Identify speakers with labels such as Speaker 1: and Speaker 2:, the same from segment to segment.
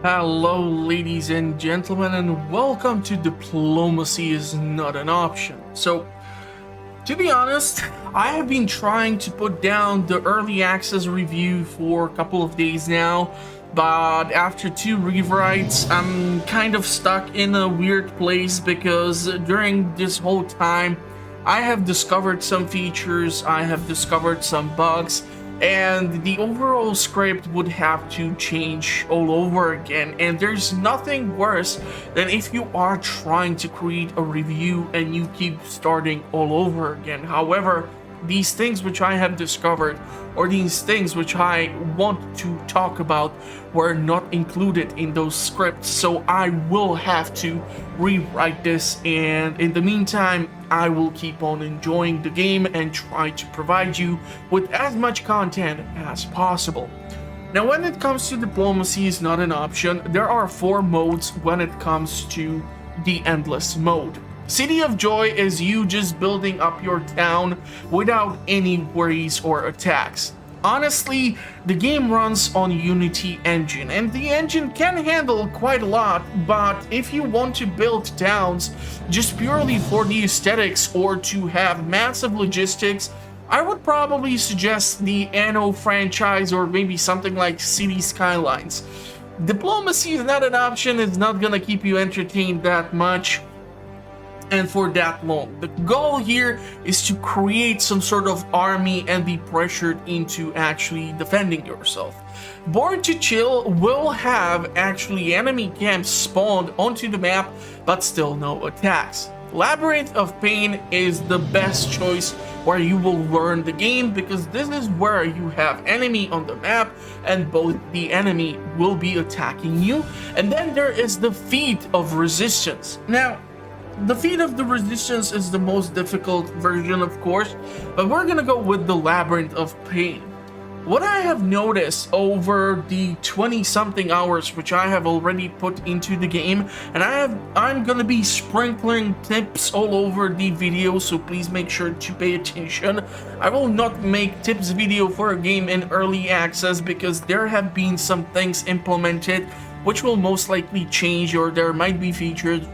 Speaker 1: Hello, ladies and gentlemen, and welcome to Diplomacy is Not an Option. So, to be honest, I have been trying to put down the early access review for a couple of days now, but after two rewrites, I'm kind of stuck in a weird place because during this whole time, I have discovered some features, I have discovered some bugs, and the overall script would have to change all over again. And there's nothing worse than if you are trying to create a review and you keep starting all over again. However, these things which I have discovered, or these things which I want to talk about, were not included in those scripts, so I will have to rewrite this, and in the meantime I will keep on enjoying the game and try to provide you with as much content as possible. Now, when it comes to diplomacy is not an option, there are 4 modes when it comes to the endless mode. City of Joy is you just building up your town without any worries or attacks. Honestly, the game runs on Unity engine, and the engine can handle quite a lot, but if you want to build towns just purely for the aesthetics or to have massive logistics, I would probably suggest the Anno franchise or maybe something like City Skylines. Diplomacy is not an option, it's not gonna keep you entertained that much and for that long. The goal here is to create some sort of army and be pressured into actually defending yourself. Born to Chill will have actually enemy camps spawned onto the map, but still no attacks. Labyrinth of Pain is the best choice where you will learn the game, because this is where you have enemy on the map and both the enemy will be attacking you. And then there is the Feat of Resistance. Now, the Feat of the Resistance is the most difficult version, of course, but we're gonna go with the Labyrinth of Pain. What I have noticed over the 20-something hours which I have already put into the game, and I'm gonna be sprinkling tips all over the video, so please make sure to pay attention. I will not make tips video for a game in early access because there have been some things implemented which will most likely change, or there might be features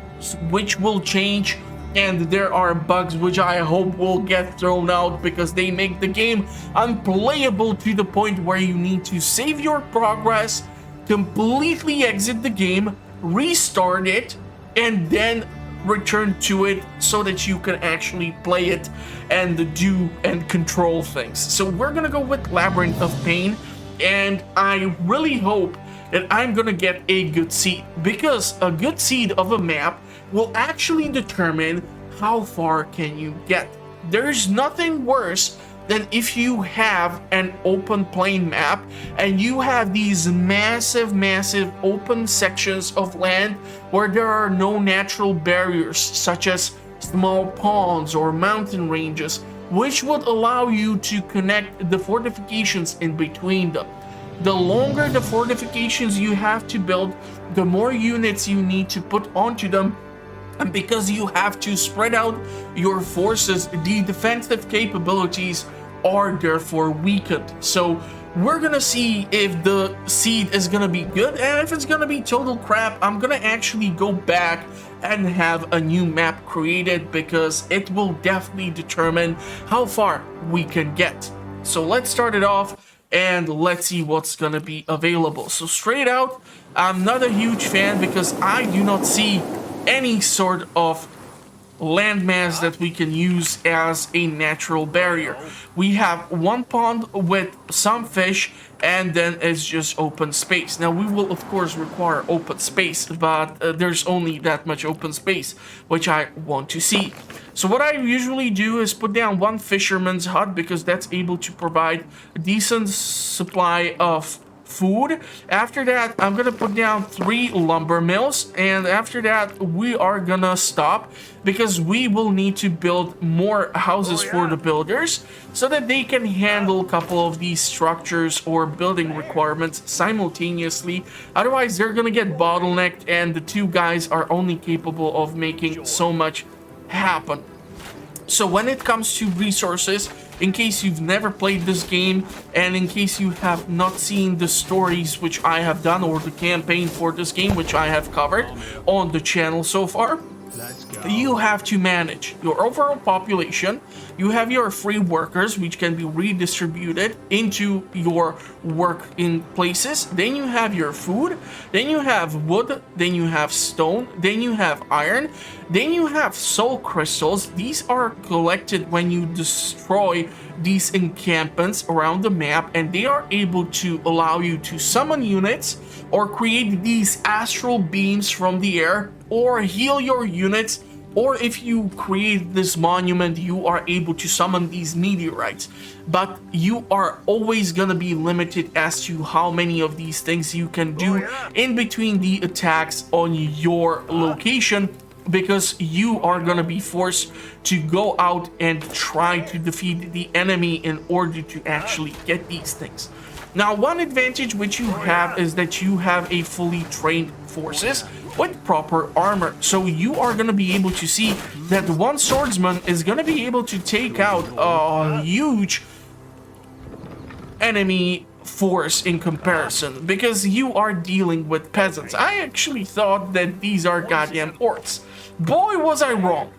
Speaker 1: which will change, and there are bugs which I hope will get thrown out because they make the game unplayable to the point where you need to save your progress, completely exit the game, restart it, and then return to it so that you can actually play it and do and control things. So we're gonna go with Labyrinth of Pain, and I really hope that I'm gonna get a good seed, because a good seed of a map will actually determine how far can you get. There's nothing worse than if you have an open plain map and you have these massive open sections of land where there are no natural barriers such as small ponds or mountain ranges, which would allow you to connect the fortifications in between them. The longer the fortifications you have to build, the more units you need to put onto them, and because you have to spread out your forces, the defensive capabilities are therefore weakened. So we're gonna see if the seed is gonna be good, and if it's gonna be total crap, I'm gonna actually go back and have a new map created, because it will definitely determine how far we can get. So let's start it off and let's see what's gonna be available. So straight out, I'm not a huge fan because I do not see any sort of landmass that we can use as a natural barrier. We have one pond with some fish, and then it's just open space. Now we will of course require open space, but there's only that much open space which I want to see. So what I usually do is put down one fisherman's hut, because that's able to provide a decent supply of food. After that, I'm gonna put down 3 lumber mills, and after that we are gonna stop because we will need to build more houses for the builders so that they can handle a couple of these structures or building requirements simultaneously. Otherwise they're gonna get bottlenecked, and the 2 guys are only capable of making so much happen. So when it comes to resources, in case you've never played this game, and in case you have not seen the stories which I have done, or the campaign for this game which I have covered on the channel so far. You have to manage your overall population. You have your free workers, which can be redistributed into your working places. Then you have your food. Then you have wood. Then you have stone. Then you have iron. Then you have soul crystals. These are collected when you destroy these encampments around the map, and they are able to allow you to summon units or create these astral beams from the air, or heal your units, or if you create this monument, you are able to summon these meteorites. But you are always gonna be limited as to how many of these things you can do in between the attacks on your location, because you are gonna be forced to go out and try to defeat the enemy in order to actually get these things. Now, one advantage which you have is that you have a fully trained forces with proper armor. So you are going to be able to see that one swordsman is going to be able to take out a huge enemy force in comparison, because you are dealing with peasants. I actually thought that these are goddamn orcs. Boy, was I wrong.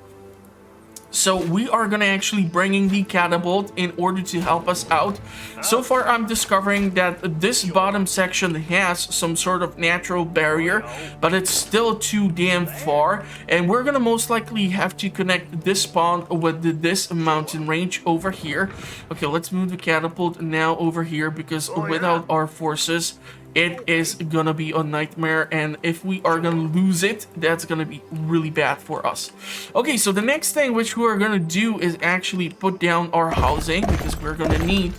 Speaker 1: So we are gonna actually bringing the catapult in order to help us out. So far I'm discovering that this bottom section has some sort of natural barrier, but it's still too damn far, and we're gonna most likely have to connect this spawn with this mountain range over here. Okay, let's move the catapult now over here, because without our forces it is gonna be a nightmare, and if we are gonna lose it, that's gonna be really bad for us. Okay, so the next thing which we're gonna do is actually put down our housing, because we're gonna need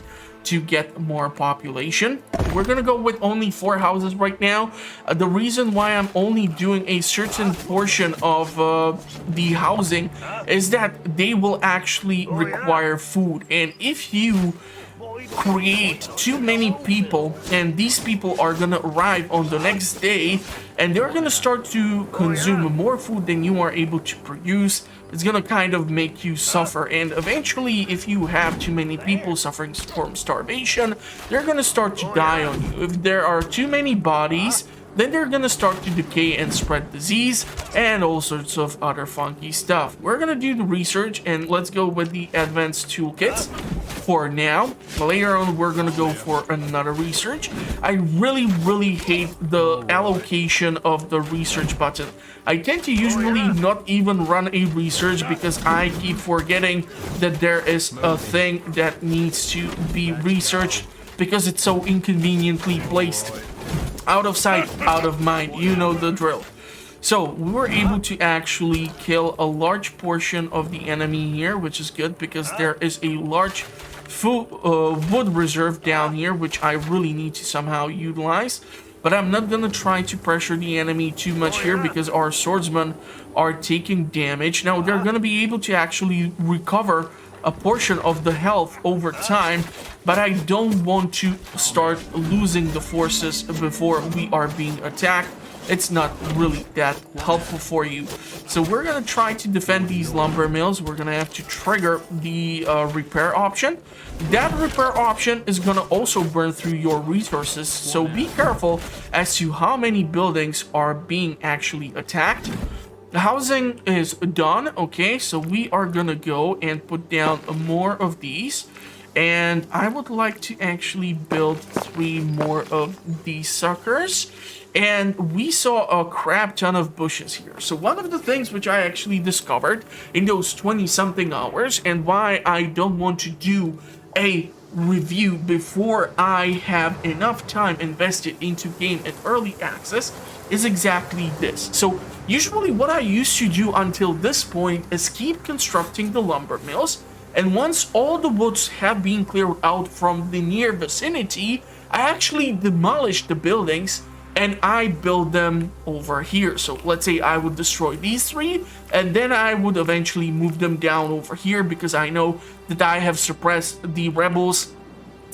Speaker 1: to get more population. We're gonna go with only 4 houses right now. The reason why I'm only doing a certain portion of the housing is that they will actually require food, and if you create too many people, and these people are gonna arrive on the next day, and they're gonna start to consume more food than you are able to produce, it's gonna kind of make you suffer. And eventually, if you have too many people suffering from starvation, they're gonna start to die on you. If there are too many bodies, then they're gonna start to decay and spread disease and all sorts of other funky stuff. We're gonna do the research, and let's go with the advanced toolkits for now. Later on, we're gonna go for another research. I really hate the allocation of the research button. I tend to usually not even run a research, because I keep forgetting that there is a thing that needs to be researched, because it's so inconveniently placed. Out of sight, out of mind, you know the drill. So we were able to actually kill a large portion of the enemy here, which is good, because there is a large wood reserve down here, which I really need to somehow utilize. But I'm not gonna try to pressure the enemy too much here, because our swordsmen are taking damage. Now they're gonna be able to actually recover a portion of the health over time, but I don't want to start losing the forces before we are being attacked. It's not really that helpful for you. So we're gonna try to defend these lumber mills. We're gonna have to trigger the repair option. That repair option is gonna also burn through your resources, so be careful as to how many buildings are being actually attacked. The housing is done. Okay, so we are gonna go and put down more of these, and I would like to actually build 3 more of these suckers. And we saw a crap ton of bushes here. So one of the things which I actually discovered in those 20-something hours, and why I don't want to do a review before I have enough time invested into game and early access, is exactly this. So usually what I used to do until this point is keep constructing the lumber mills, and once all the woods have been cleared out from the near vicinity, I actually demolish the buildings and I build them over here. So let's say I would destroy these 3, and then I would eventually move them down over here, because I know that I have suppressed the rebels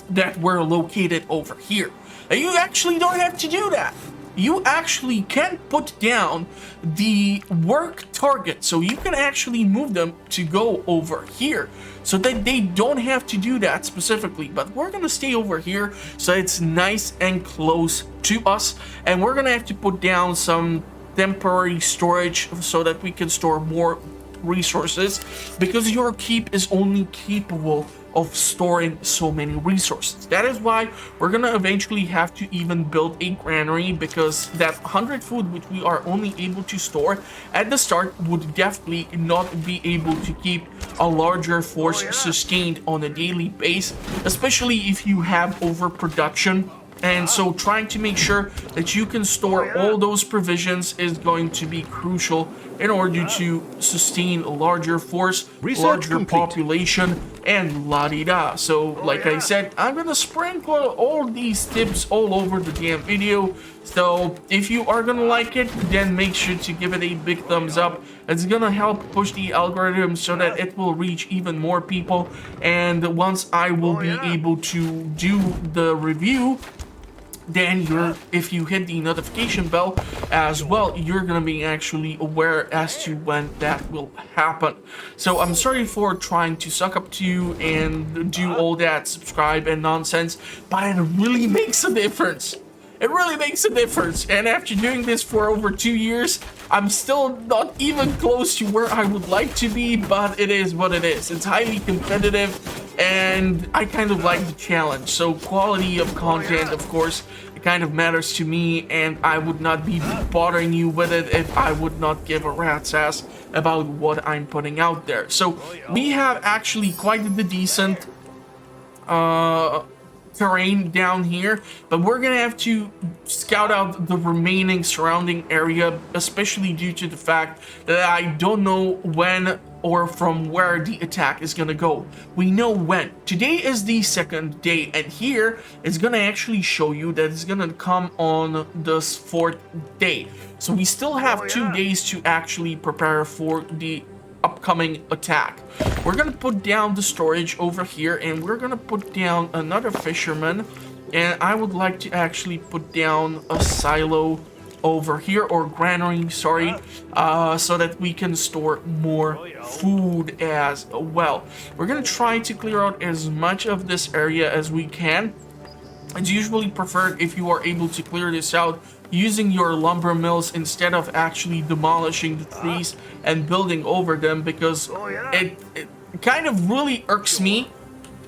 Speaker 1: that were located over here. And you actually don't have to do that. you actually can put down the work target. So you can actually move them to go over here so that they don't have to do that specifically. But we're gonna stay over here so it's nice and close to us. And we're gonna have to put down some temporary storage so that we can store more resources, because your keep is only capable of storing so many resources. That is why we're gonna eventually have to even build a granary, because that 100 food which we are only able to store at the start would definitely not be able to keep a larger force sustained on a daily basis, especially if you have overproduction. And so trying to make sure that you can store all those provisions is going to be crucial in order to sustain a larger force, larger population, and la-di-da. So like I said, I'm gonna sprinkle all these tips all over the damn video. So if you are gonna like it, then make sure to give it a big thumbs up. It's gonna help push the algorithm so that it will reach even more people. And once I will be able to do the review, then if you hit the notification bell as well, you're gonna be actually aware as to when that will happen. So I'm sorry for trying to suck up to you and do all that subscribe and nonsense, but it really makes a difference. It really makes a difference. And after doing this for over 2 years, I'm still not even close to where I would like to be, but it is what it is. It's highly competitive, and I kind of like the challenge. So quality of content, of course, it kind of matters to me, and I would not be bothering you with it if I would not give a rat's ass about what I'm putting out there. So we have actually quite the decent terrain down here, but we're gonna have to scout out the remaining surrounding area, especially due to the fact that I don't know when or from where the attack is gonna go. We know when. Today is the second day, and here it's gonna actually show you that it's gonna come on the 4th day. So we still have 2 days to actually prepare for the upcoming attack. We're gonna put down the storage over here, and we're gonna put down another fisherman, and I would like to actually put down a silo over here, or granary, sorry, so that we can store more food as well. We're gonna try to clear out as much of this area as we can. It's usually preferred if you are able to clear this out using your lumber mills instead of actually demolishing the trees and building over them, because it kind of really irks me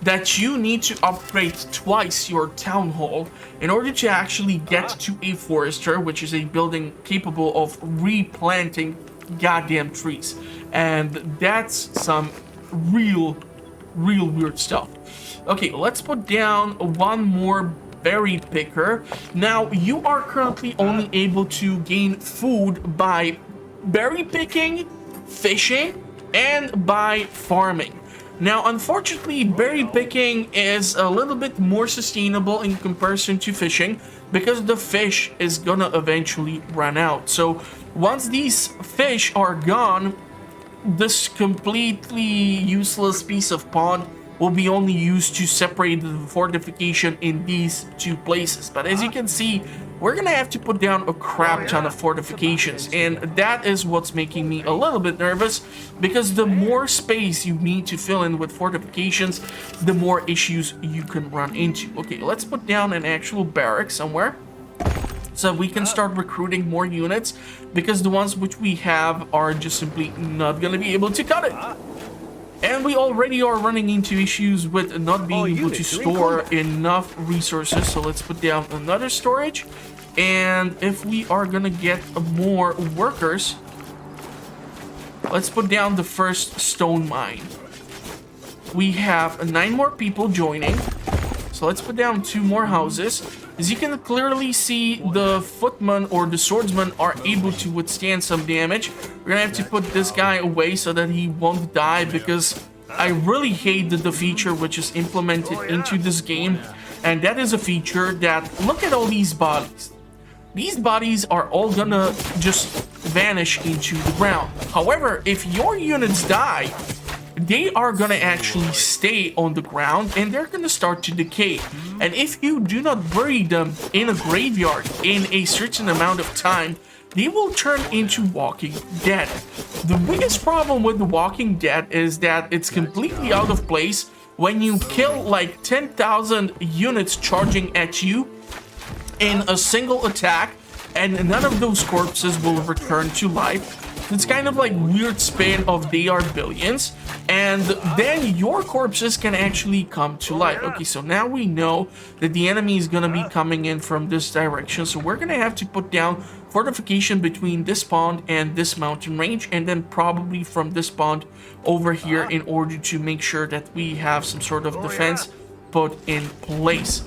Speaker 1: that you need to upgrade twice your town hall in order to actually get to a forester, which is a building capable of replanting goddamn trees. And that's some real weird stuff. Okay, let's put down one more berry picker. Now, you are currently only able to gain food by berry picking, fishing, and by farming. Now, unfortunately, berry picking is a little bit more sustainable in comparison to fishing, because the fish is gonna eventually run out. So once these fish are gone, this completely useless piece of pond will be only used to separate the fortification in these 2 places. But as you can see, we're gonna have to put down a crap ton of fortifications, and that is what's making me a little bit nervous, because the more space you need to fill in with fortifications, the more issues you can run into. Okay, let's put down an actual barrack somewhere so we can start recruiting more units, because the ones which we have are just simply not gonna be able to cut it. And we already are running into issues with not being able to store enough resources. So let's put down another storage. And if we are gonna get more workers, let's put down the first stone mine. We have 9 more people joining. So let's put down 2 more houses. As you can clearly see, the footmen or the swordsmen are able to withstand some damage. We're gonna have to put this guy away so that he won't die, because I really hate the feature which is implemented into this game. And that is a feature that, look at all these bodies. These bodies are all gonna just vanish into the ground. However, if your units die, they are gonna actually stay on the ground and they're gonna start to decay. And if you do not bury them in a graveyard in a certain amount of time, they will turn into Walking Dead. The biggest problem with the Walking Dead is that it's completely out of place when you kill like 10,000 units charging at you in a single attack, and none of those corpses will return to life. It's kind of like weird spin of they are billions, and then your corpses can actually come to life. Okay, so now we know that the enemy is gonna be coming in from this direction, so we're gonna have to put down fortification between this pond and this mountain range, and then probably from this pond over here in order to make sure that we have some sort of defense put in place.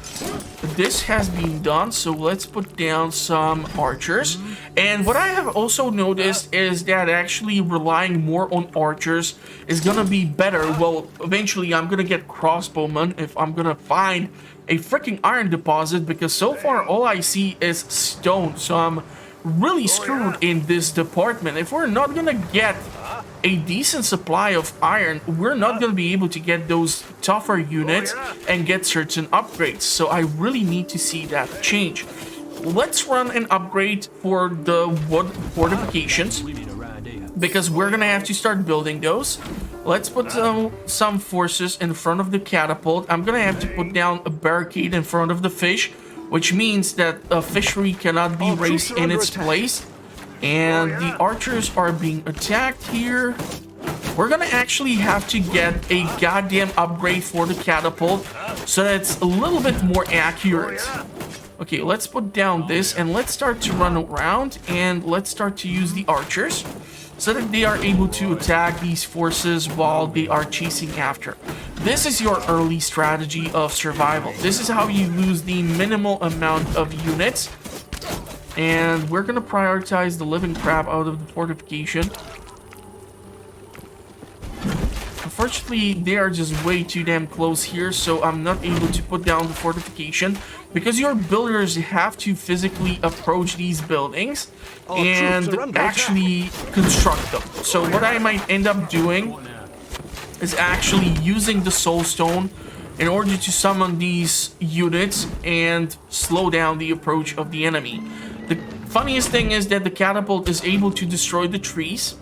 Speaker 1: This has been done, so let's put down some archers. And what I have also noticed is that actually relying more on archers is gonna be better. Well, eventually I'm gonna get crossbowmen if I'm gonna find a freaking iron deposit, because so far all I see is stone, so I'm really screwed in this department. If we're not gonna get a decent supply of iron, we're not going to be able to get those tougher units and get certain upgrades. So I really need to see that change. Let's run an upgrade for the wood fortifications, because we're going to have to start building those. Let's put some forces in front of the catapult. I'm going to have to put down a barricade in front of the fish, which means that a fishery cannot be raised in its place. And the archers are being attacked here. We're gonna actually have to get a goddamn upgrade for the catapult so that it's a little bit more accurate. Okay, let's put down this and let's start to run around, and let's start to use the archers so that they are able to attack these forces while they are chasing after. This is your early strategy of survival. This is how you lose the minimal amount of units. And we're gonna prioritize the living crap out of the fortification. Unfortunately, they are just way too damn close here, so I'm not able to put down the fortification, because your builders have to physically approach these buildings and actually construct them. So what I might end up doing is actually using the soul stone in order to summon these units and slow down the approach of the enemy. The funniest thing is that the catapult is able to destroy the trees,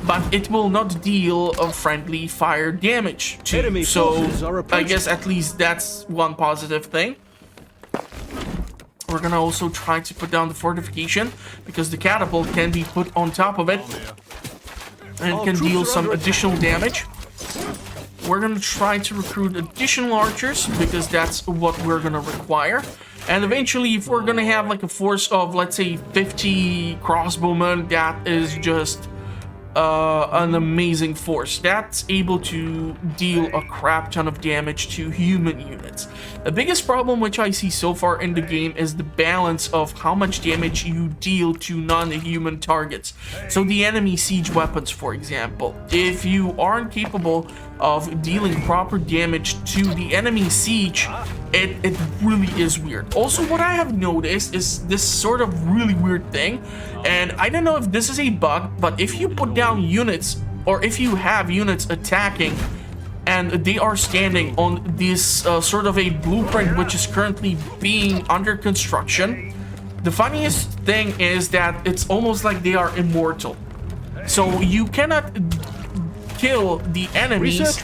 Speaker 1: but it will not deal a friendly fire damage to you. So I guess at least that's one positive thing. We're gonna also try to put down the fortification, because the catapult can be put on top of it and can deal some additional damage. We're gonna try to recruit additional archers, because that's what we're gonna require. And eventually, if we're gonna have like a force of, let's say, 50 crossbowmen, that is just an amazing force that's able to deal a crap ton of damage to human units. The biggest problem which I see so far in the game is the balance of how much damage you deal to non-human targets. So the enemy siege weapons, for example, if you aren't capable of dealing proper damage to the enemy siege, it really is weird. Also, what I have noticed is this sort of really weird thing, and I don't know if this is a bug, but if you put down units, or if you have units attacking and they are standing on this sort of a blueprint which is currently being under construction, the funniest thing is that it's almost like they are immortal. So you cannot kill the enemies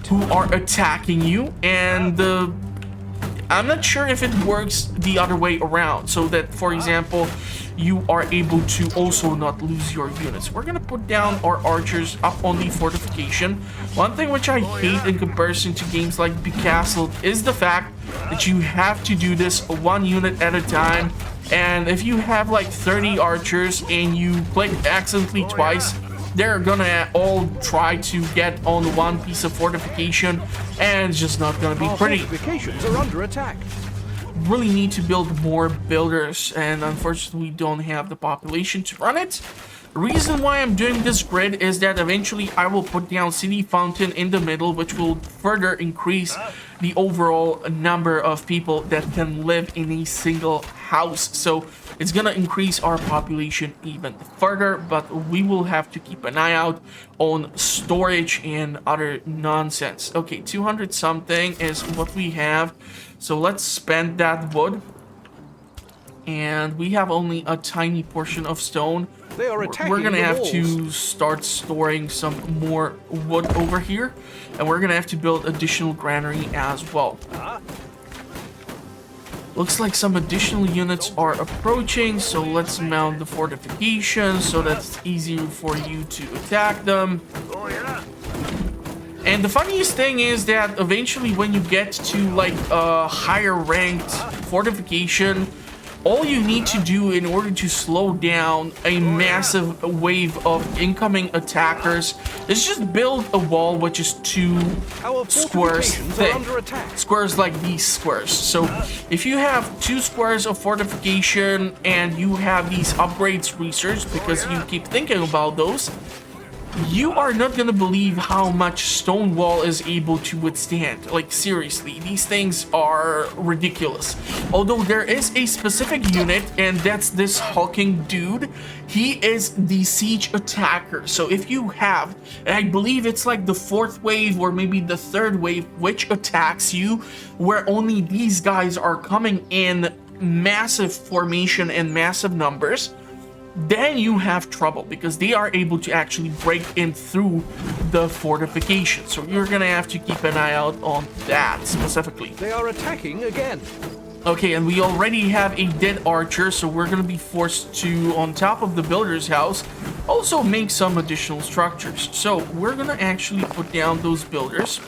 Speaker 1: who are attacking you, and I'm not sure if it works the other way around, so that, for example, you are able to also not lose your units. We're gonna put down our archers up on the fortification. One thing which I hate in comparison to games like Becastled is the fact that you have to do this one unit at a time, and if you have like 30 archers and you click accidentally twice, they're gonna all try to get on one piece of fortification, and it's just not gonna be pretty.
Speaker 2: Fortifications are under attack.
Speaker 1: Really need to build more builders, and unfortunately we don't have the population to run it. The reason why I'm doing this grid is that eventually I will put down City Fountain in the middle, which will further increase the overall number of people that can live in a single house, so it's gonna increase our population even further, but we will have to keep an eye out on storage and other nonsense. Okay, 200 something is what we have, so let's spend that wood. And we have only a tiny portion of stone. We're gonna have to start storing some more wood over here, and we're gonna have to build additional granary as well. Looks like some additional units are approaching, so let's mount the fortifications so that it's easier for you to attack them. And the funniest thing is that eventually when you get to like a higher ranked fortification, all you need to do in order to slow down a massive wave of incoming attackers is just build a wall which is 2 squares thick. Squares like these squares. So if you have 2 squares of fortification and you have these upgrades researched because you keep thinking about those, you are not gonna believe how much stone wall is able to withstand. Like, seriously, these things are ridiculous. Although there is a specific unit, and that's this hulking dude. He is the siege attacker. So if you have, and I believe it's like the 4th wave or maybe the 3rd wave which attacks you, where only these guys are coming in massive formation and massive numbers, then you have trouble because they are able to actually break in through the fortification. So you're gonna have to keep an eye out on that specifically.
Speaker 2: They are attacking again.
Speaker 1: Okay, and we already have a dead archer, so we're gonna be forced to, on top of the builder's house, also make some additional structures. So we're gonna actually put down those builders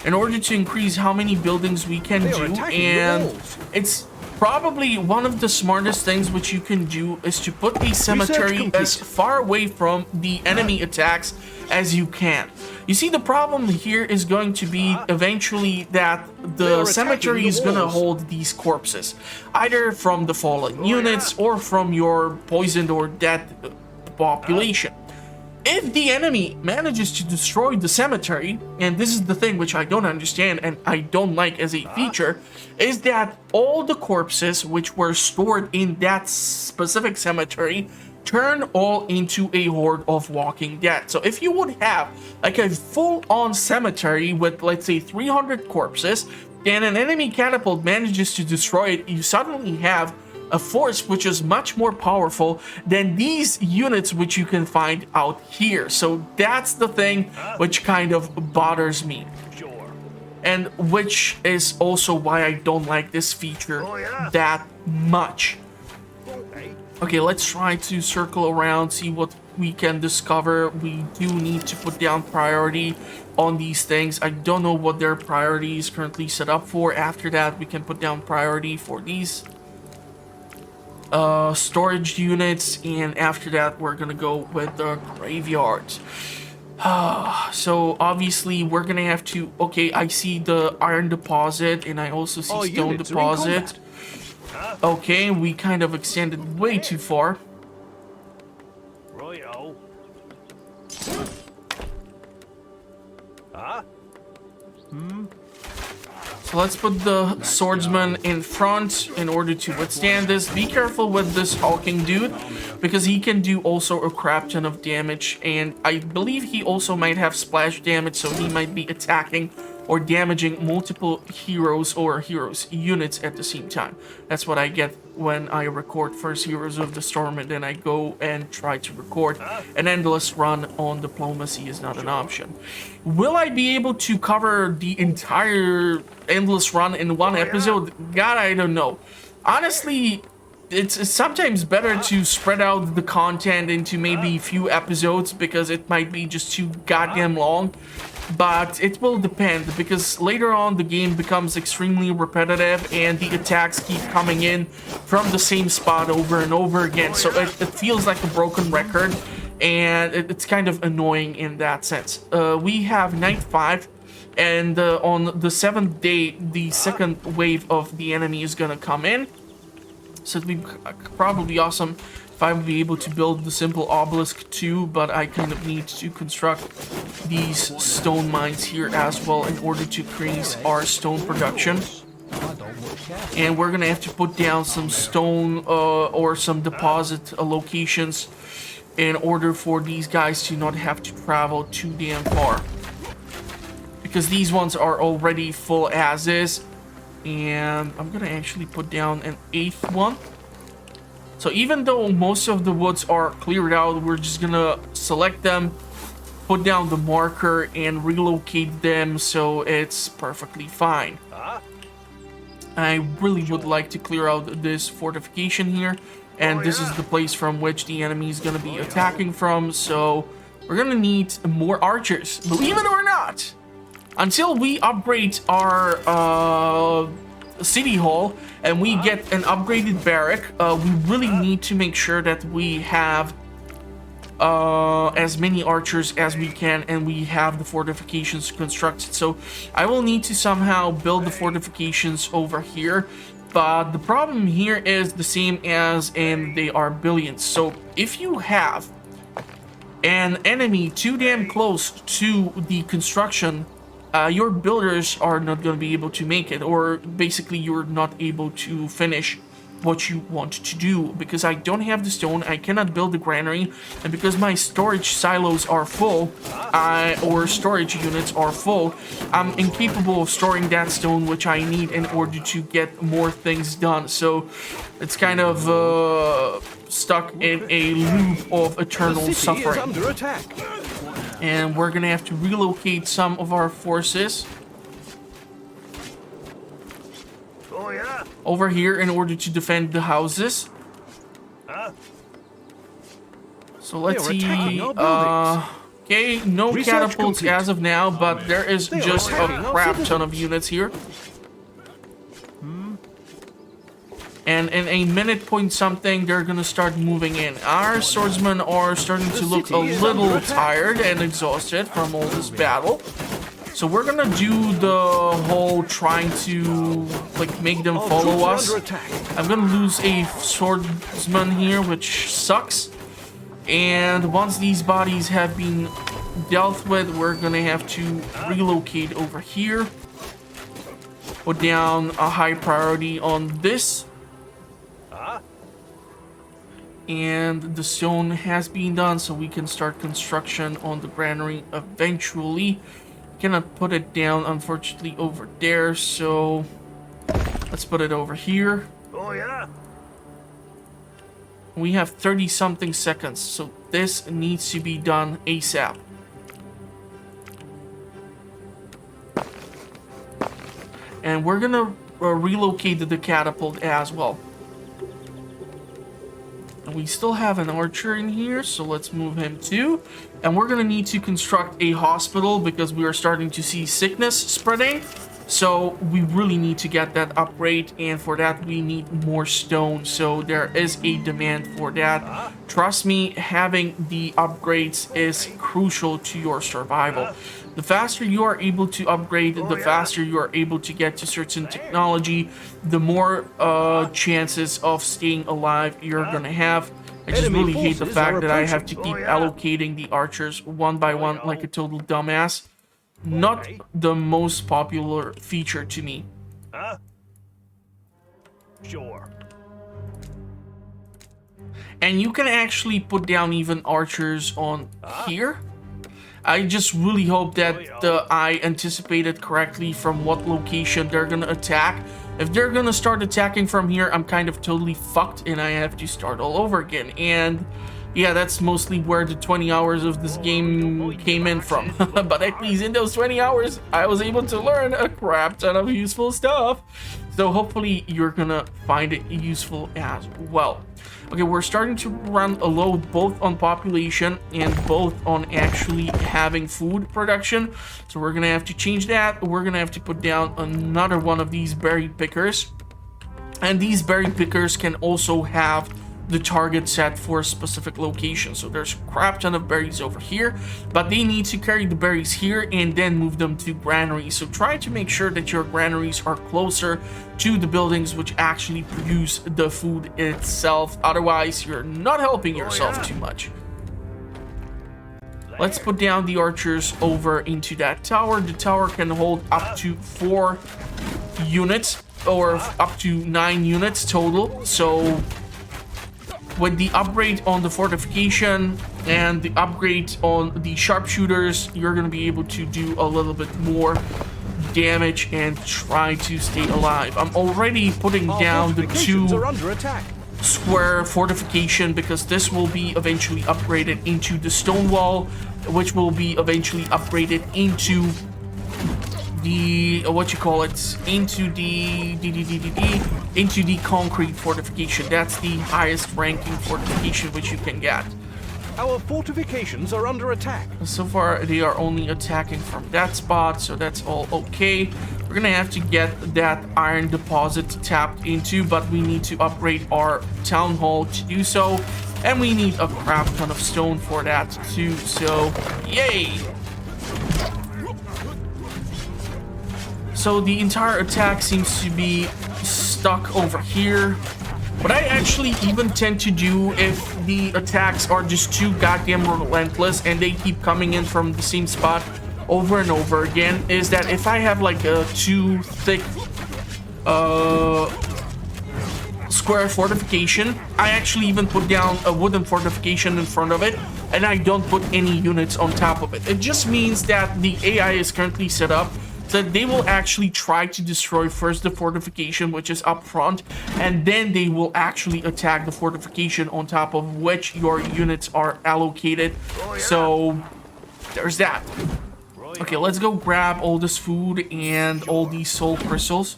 Speaker 1: in order to increase how many buildings we can do, and it's probably one of the smartest things which you can do is to put a cemetery as far away from the enemy attacks as you can. You see, the problem here is going to be eventually that the cemetery is going to hold these corpses, either from the fallen units or from your poisoned or dead population. If the enemy manages to destroy the cemetery, and this is the thing which I don't understand and I don't like as a feature, is that all the corpses which were stored in that specific cemetery turn all into a horde of walking dead. So if you would have like a full-on cemetery with, let's say, 300 corpses, and an enemy catapult manages to destroy it, you suddenly have a force which is much more powerful than these units which you can find out here. So that's the thing which kind of bothers me. And which is also why I don't like this feature that much. Okay, let's try to circle around, see what we can discover. We do need to put down priority on these things. I don't know what their priority is currently set up for. After that, we can put down priority for these storage units, and after that we're gonna go with the graveyard. So obviously we're gonna have to, okay, I see the iron deposit and I also see stone deposit. Okay, we kind of extended way too far. So let's put the swordsman in front in order to withstand this. Be careful with this hulking dude because he can do also a crap ton of damage, and I believe he also might have splash damage, so he might be attacking or damaging multiple heroes or units at the same time. That's what I get when I record first Heroes of the Storm, and then I go and try to record an endless run on Diplomacy is not an option. Will I be able to cover the entire endless run in one episode? God, I don't know. Honestly, it's sometimes better to spread out the content into maybe a few episodes because it might be just too goddamn long. But it will depend, because later on the game becomes extremely repetitive and the attacks keep coming in from the same spot over and over again. So it feels like a broken record, and it's kind of annoying in that sense. We have night 5, and on the 7th day, the second wave of the enemy is gonna come in. So it'd be probably awesome if I would be able to build the simple obelisk too, but I kind of need to construct these stone mines here as well in order to increase our stone production. And we're gonna have to put down some stone or some deposit locations in order for these guys to not have to travel too damn far. Because these ones are already full as is. And I'm gonna actually put down an 8th one. So even though most of the woods are cleared out, we're just gonna select them, put down the marker, and relocate them so it's perfectly fine. I really would like to clear out this fortification here, and this is the place from which the enemy is gonna be attacking from, so we're gonna need more archers, believe it or not. Until we upgrade our city hall and we get an upgraded barrack, we really need to make sure that we have as many archers as we can, and we have the fortifications constructed. So I will need to somehow build the fortifications over here, but the problem here is the same as in they are billions. So if you have an enemy too damn close to the construction, your builders are not going to be able to make it, or basically you're not able to finish what you want to do. Because I don't have the stone, I cannot build the granary, and because my storage silos are full, or storage units are full, I'm incapable of storing that stone which I need in order to get more things done. So it's kind of stuck in a loop of eternal suffering. Under attack. And we're gonna have to relocate some of our forces over here in order to defend the houses. So let's see. Okay, no catapults as of now, but there is just a crap ton of units here. And in a minute point something, they're gonna start moving in. Our swordsmen are starting to look a little tired and exhausted from all this battle. So we're gonna do the whole trying to like make them follow us. I'm gonna lose a swordsman here, which sucks. And once these bodies have been dealt with, we're gonna have to relocate over here. Put down a high priority on this. And the stone has been done, so we can start construction on the granary eventually. Cannot put it down, unfortunately, over there, so let's put it over here. Oh yeah. We have 30 something seconds, so this needs to be done ASAP. And we're gonna relocate the catapult as well. And we still have an archer in here, so let's move him too. And we're gonna need to construct a hospital because we are starting to see sickness spreading. So we really need to get that upgrade, and for that we need more stone. So there is a demand for that. Trust me, having the upgrades is crucial to your survival. The faster you are able to upgrade, the faster you are able to get to certain technology, the more chances of staying alive you're gonna have. I just really hate the fact that I have to keep allocating the archers one by one like a total dumbass. Not the most popular feature to me. Sure. And you can actually put down even archers on here. I just really hope that I anticipated correctly from what location they're gonna attack. If they're gonna start attacking from here, I'm kind of totally fucked and I have to start all over again. And yeah, that's mostly where the 20 hours of this game came in from. But at least in those 20 hours, I was able to learn a crap ton of useful stuff. So hopefully you're gonna find it useful as well. Okay, we're starting to run a low both on population and both on actually having food production. So we're gonna have to change that. We're gonna have to put down another one of these berry pickers. And these berry pickers can also have the target set for a specific location. So there's a crap ton of berries over here, but they need to carry the berries here and then move them to granaries. So try to make sure that your granaries are closer to the buildings which actually produce the food itself. Otherwise, you're not helping yourself too much. Let's put down the archers over into that tower. The tower can hold up to 4 units. or up to 9 units total. So with the upgrade on the fortification and the upgrade on the sharpshooters, you're going to be able to do a little bit more damage and try to stay alive. I'm already putting down the 2 square fortification because this will be eventually upgraded into the stone wall, which will be eventually upgraded into the into the concrete fortification. That's the highest ranking fortification which you can get.
Speaker 2: Our fortifications are under attack.
Speaker 1: So far, they are only attacking from that spot, so that's all okay. We're gonna have to get that iron deposit tapped into, but we need to upgrade our town hall to do so, and we need a crap ton of stone for that too, so yay! So the entire attack seems to be stuck over here. What I actually even tend to do if the attacks are just too goddamn relentless and they keep coming in from the same spot over and over again is that if I have like a too thick square fortification, I actually even put down a wooden fortification in front of it and I don't put any units on top of it. It just means that the AI is currently set up so they will actually try to destroy first the fortification, which is up front, and then they will actually attack the fortification on top of which your units are allocated. So there's that. Okay, let's go grab all this food and all these soul crystals.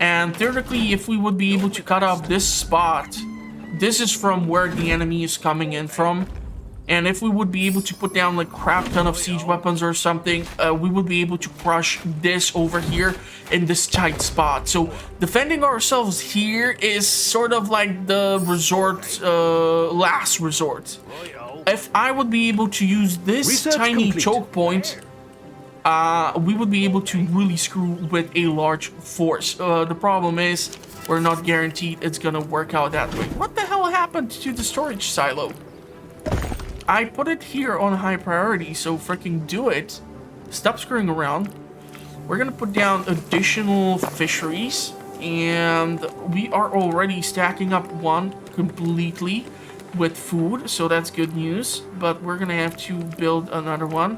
Speaker 1: And theoretically, if we would be able to cut off this spot, this is from where the enemy is coming in from. And if we would be able to put down like crap ton of siege weapons or something, we would be able to crush this over here in this tight spot. So defending ourselves here is sort of like the resort, last resort. If I would be able to use this tiny choke point, we would be able to really screw with a large force. The problem is we're not guaranteed it's gonna work out that way. What the hell happened to the storage silo? I put it here on high priority, so freaking do it. Stop screwing around. We're gonna put down additional fisheries, and we are already stacking up one completely with food, so that's good news. But we're gonna have to build another one,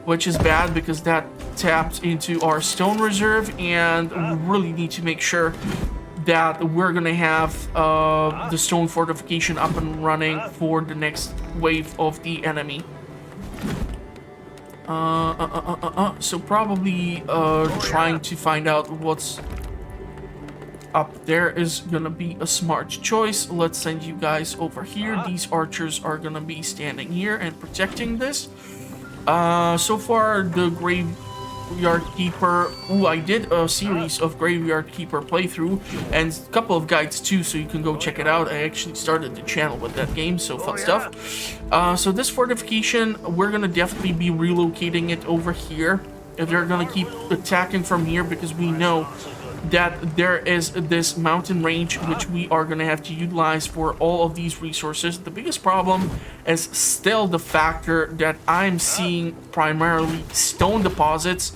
Speaker 1: which is bad because that taps into our stone reserve, and we really need to make sure that we're gonna have the stone fortification up and running for the next wave of the enemy. So probably trying to find out what's up there is gonna be a smart choice. Let's send you guys over here. These archers are gonna be standing here and protecting this. So far the Graveyard Keeper, I did a series of Graveyard Keeper playthrough and a couple of guides too, so you can go check it out. I actually started the channel with that game, so fun stuff. So this fortification, we're gonna definitely be relocating it over here if they're gonna keep attacking from here, because we know that there is this mountain range which we are going to have to utilize for all of these resources. The biggest problem is still the factor that I'm seeing primarily stone deposits,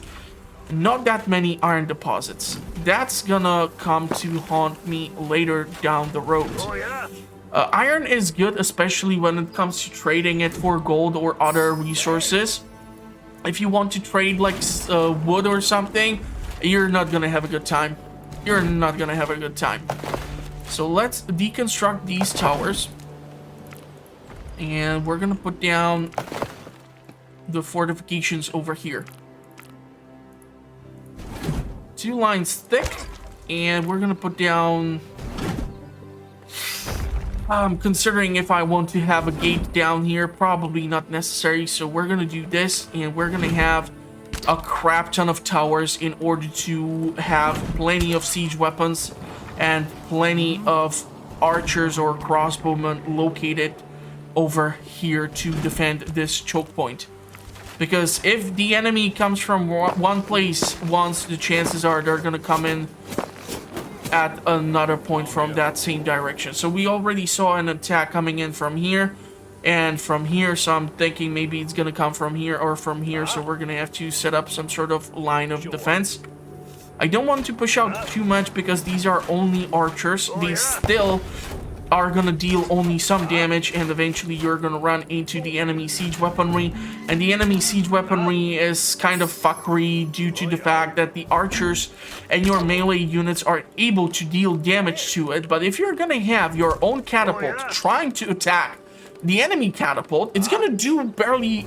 Speaker 1: not that many iron deposits. That's gonna come to haunt me later down the road. Iron is good, especially when it comes to trading it for gold or other resources. If you want to trade like wood or something, you're not gonna have a good time. You're not gonna have a good time. So let's deconstruct these towers. And we're gonna put down the fortifications over here. 2 lines thick. And we're gonna put down... considering if I want to have a gate down here, probably not necessary. So we're gonna do this, and we're gonna have a crap ton of towers in order to have plenty of siege weapons and plenty of archers or crossbowmen located over here to defend this choke point. Because if the enemy comes from one place once, the chances are they're gonna come in at another point from that same direction. So we already saw an attack coming in from here and from here, so I'm thinking maybe it's gonna come from here or from here, so we're gonna have to set up some sort of line of defense. I don't want to push out too much because these are only archers. They still are gonna deal only some damage, and eventually you're gonna run into the enemy siege weaponry. And the enemy siege weaponry is kind of fuckery due to the fact that the archers and your melee units are able to deal damage to it. But if you're gonna have your own catapult trying to attack the enemy catapult, it's gonna do barely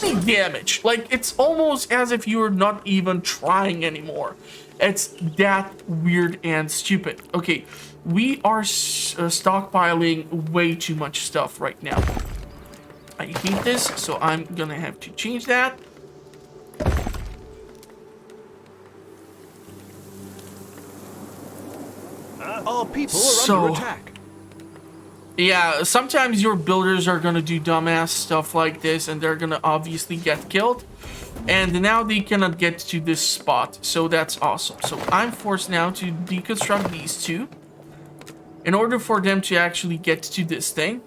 Speaker 1: any damage. Like, it's almost as if you're not even trying anymore. It's that weird and stupid. Okay, we are stockpiling way too much stuff right now. I hate this, so I'm gonna have to change that.
Speaker 2: Our people are under attack.
Speaker 1: Yeah, sometimes your builders are gonna do dumbass stuff like this, and they're gonna obviously get killed. And now they cannot get to this spot, so that's awesome. So I'm forced now to deconstruct these two in order for them to actually get to this thing,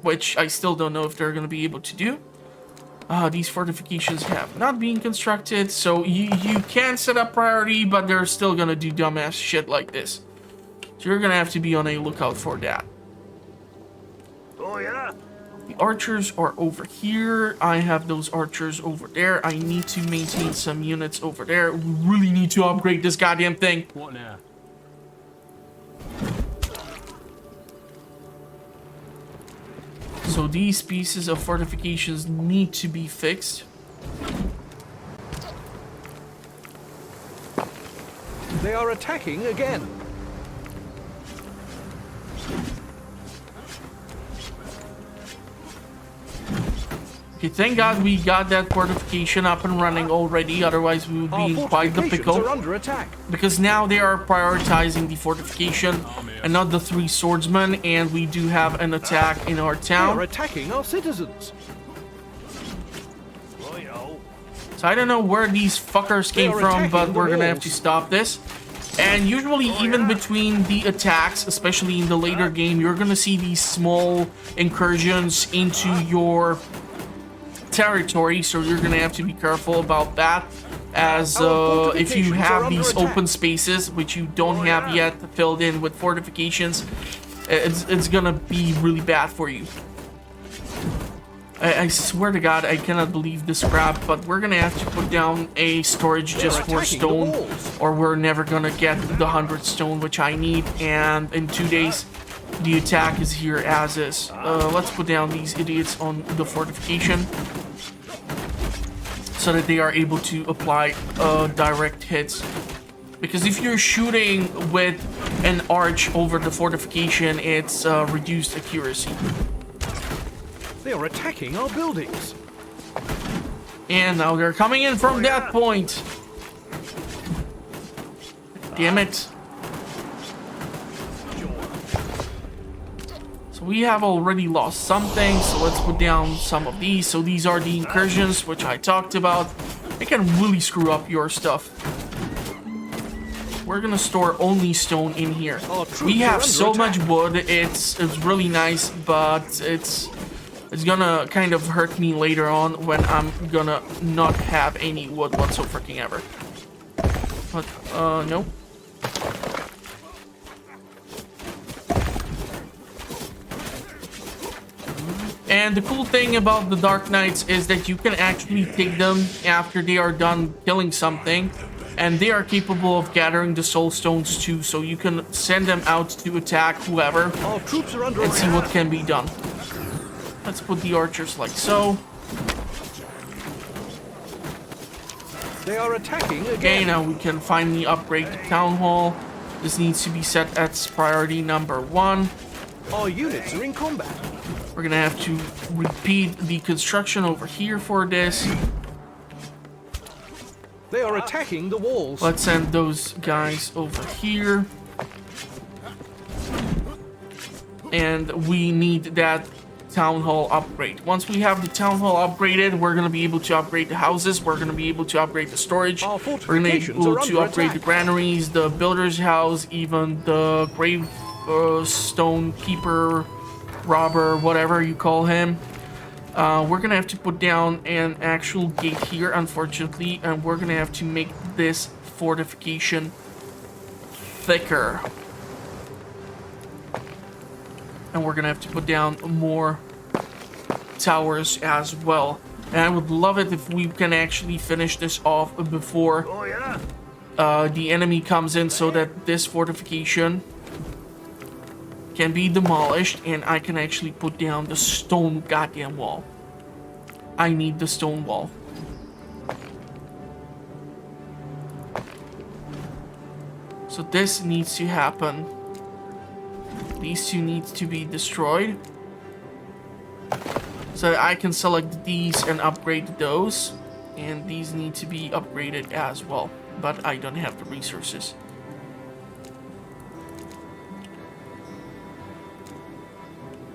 Speaker 1: which I still don't know if they're going to be able to do. These fortifications have not been constructed, so you can set up priority, but they're still going to do dumbass shit like this. So you're going to have to be on a lookout for that.
Speaker 2: Oh, yeah.
Speaker 1: The archers are over here. I have those archers over there. I need to maintain some units over there. We really need to upgrade this goddamn thing.
Speaker 2: What now?
Speaker 1: So these pieces of fortifications need to be fixed.
Speaker 2: They are attacking again.
Speaker 1: Okay, thank God we got that fortification up and running already, otherwise we would be in quite the pickle.
Speaker 2: Are under attack.
Speaker 1: Because now they are prioritizing the fortification and not the 3 swordsmen, and we do have an attack in our
Speaker 2: They
Speaker 1: town.
Speaker 2: are attacking our citizens.
Speaker 1: So I don't know where these fuckers came from, but we're gonna have to
Speaker 2: walls.
Speaker 1: stop this. And usually even between the attacks, especially in the later game, you're gonna see these small incursions into your territory, so you're gonna have to be careful about that, as if you have these open spaces which you don't have yet filled in with fortifications, it's gonna be really bad for you. I swear to God, I cannot believe this crap, but we're gonna have to put down a storage just for stone, or we're never gonna get the 100 stone which I need, and in 2 days the attack is here as is. Let's put down these idiots on the fortification so that they are able to apply direct hits. Because if you're shooting with an arch over the fortification, it's reduced accuracy.
Speaker 2: They are attacking our buildings.
Speaker 1: And now they're coming in from that point. Damn it. So we have already lost something, so let's put down some of these. So these are the incursions, which I talked about. They can really screw up your stuff. We're gonna store only stone in here. We have so much wood, it's really nice, but it's gonna kind of hurt me later on when I'm gonna not have any wood whatsoever freaking ever. But, no. And the cool thing about the Dark Knights is that you can actually take them after they are done killing something, and they are capable of gathering the soul stones too, so you can send them out to attack whoever
Speaker 2: Our troops are under
Speaker 1: and see
Speaker 2: attack.
Speaker 1: what can be done. Let's put the archers like so.
Speaker 2: They are attacking
Speaker 1: Okay,
Speaker 2: again.
Speaker 1: now we can finally upgrade the town hall. This needs to be set as priority number 1.
Speaker 2: Our units are in combat.
Speaker 1: We're gonna have to repeat the construction over here for this.
Speaker 2: They are attacking the walls.
Speaker 1: Let's send those guys over here. And we need that town hall upgrade. Once we have the town hall upgraded, we're gonna be able to upgrade the houses. We're gonna be able to upgrade the storage.
Speaker 2: Our
Speaker 1: We're gonna be
Speaker 2: fortifications
Speaker 1: able
Speaker 2: are
Speaker 1: to
Speaker 2: under
Speaker 1: upgrade the
Speaker 2: attack.
Speaker 1: granaries, the builder's house, even the grave stone keeper, robber, whatever you call him. We're gonna have to put down an actual gate here, unfortunately, and we're gonna have to make this fortification thicker. And we're gonna have to put down more towers as well. And I would love it if we can actually finish this off before the enemy comes in, so that this fortification can be demolished and I can actually put down the stone goddamn wall. I need the stone wall. So this needs to happen. These two need to be destroyed. So I can select these and upgrade those. And these need to be upgraded as well. But I don't have the resources.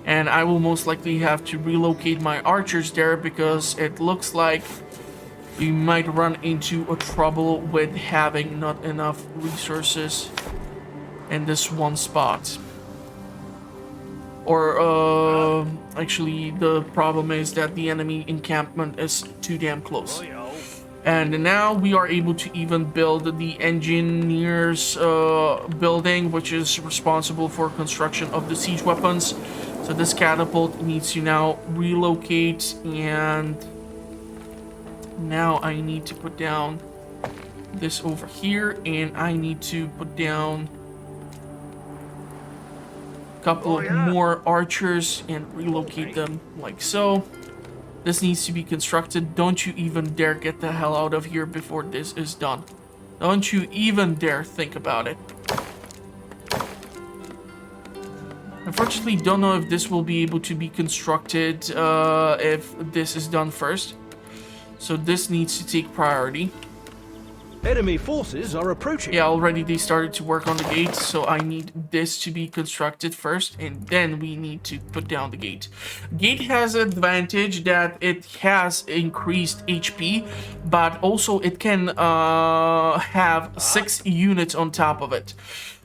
Speaker 1: And I will most likely have to relocate my archers there, because it looks like you might run into a trouble with having not enough resources in this one spot. Or actually the problem is that the enemy encampment is too damn close. And now we are able to even build the engineers building, which is responsible for construction of the siege weapons. So this catapult needs to now relocate, and now I need to put down this over here, and I need to put down a couple of more archers and relocate them like so. This needs to be constructed. Don't you even dare get the hell out of here before this is done. Don't you even dare think about it. Unfortunately, don't know if this will be able to be constructed if this is done first. So this needs to take priority.
Speaker 2: Enemy forces are approaching.
Speaker 1: Yeah, already they started to work on the gate, so I need this to be constructed first, and then we need to put down the gate. Gate has an advantage that it has increased HP, but also it can have 6 units on top of it.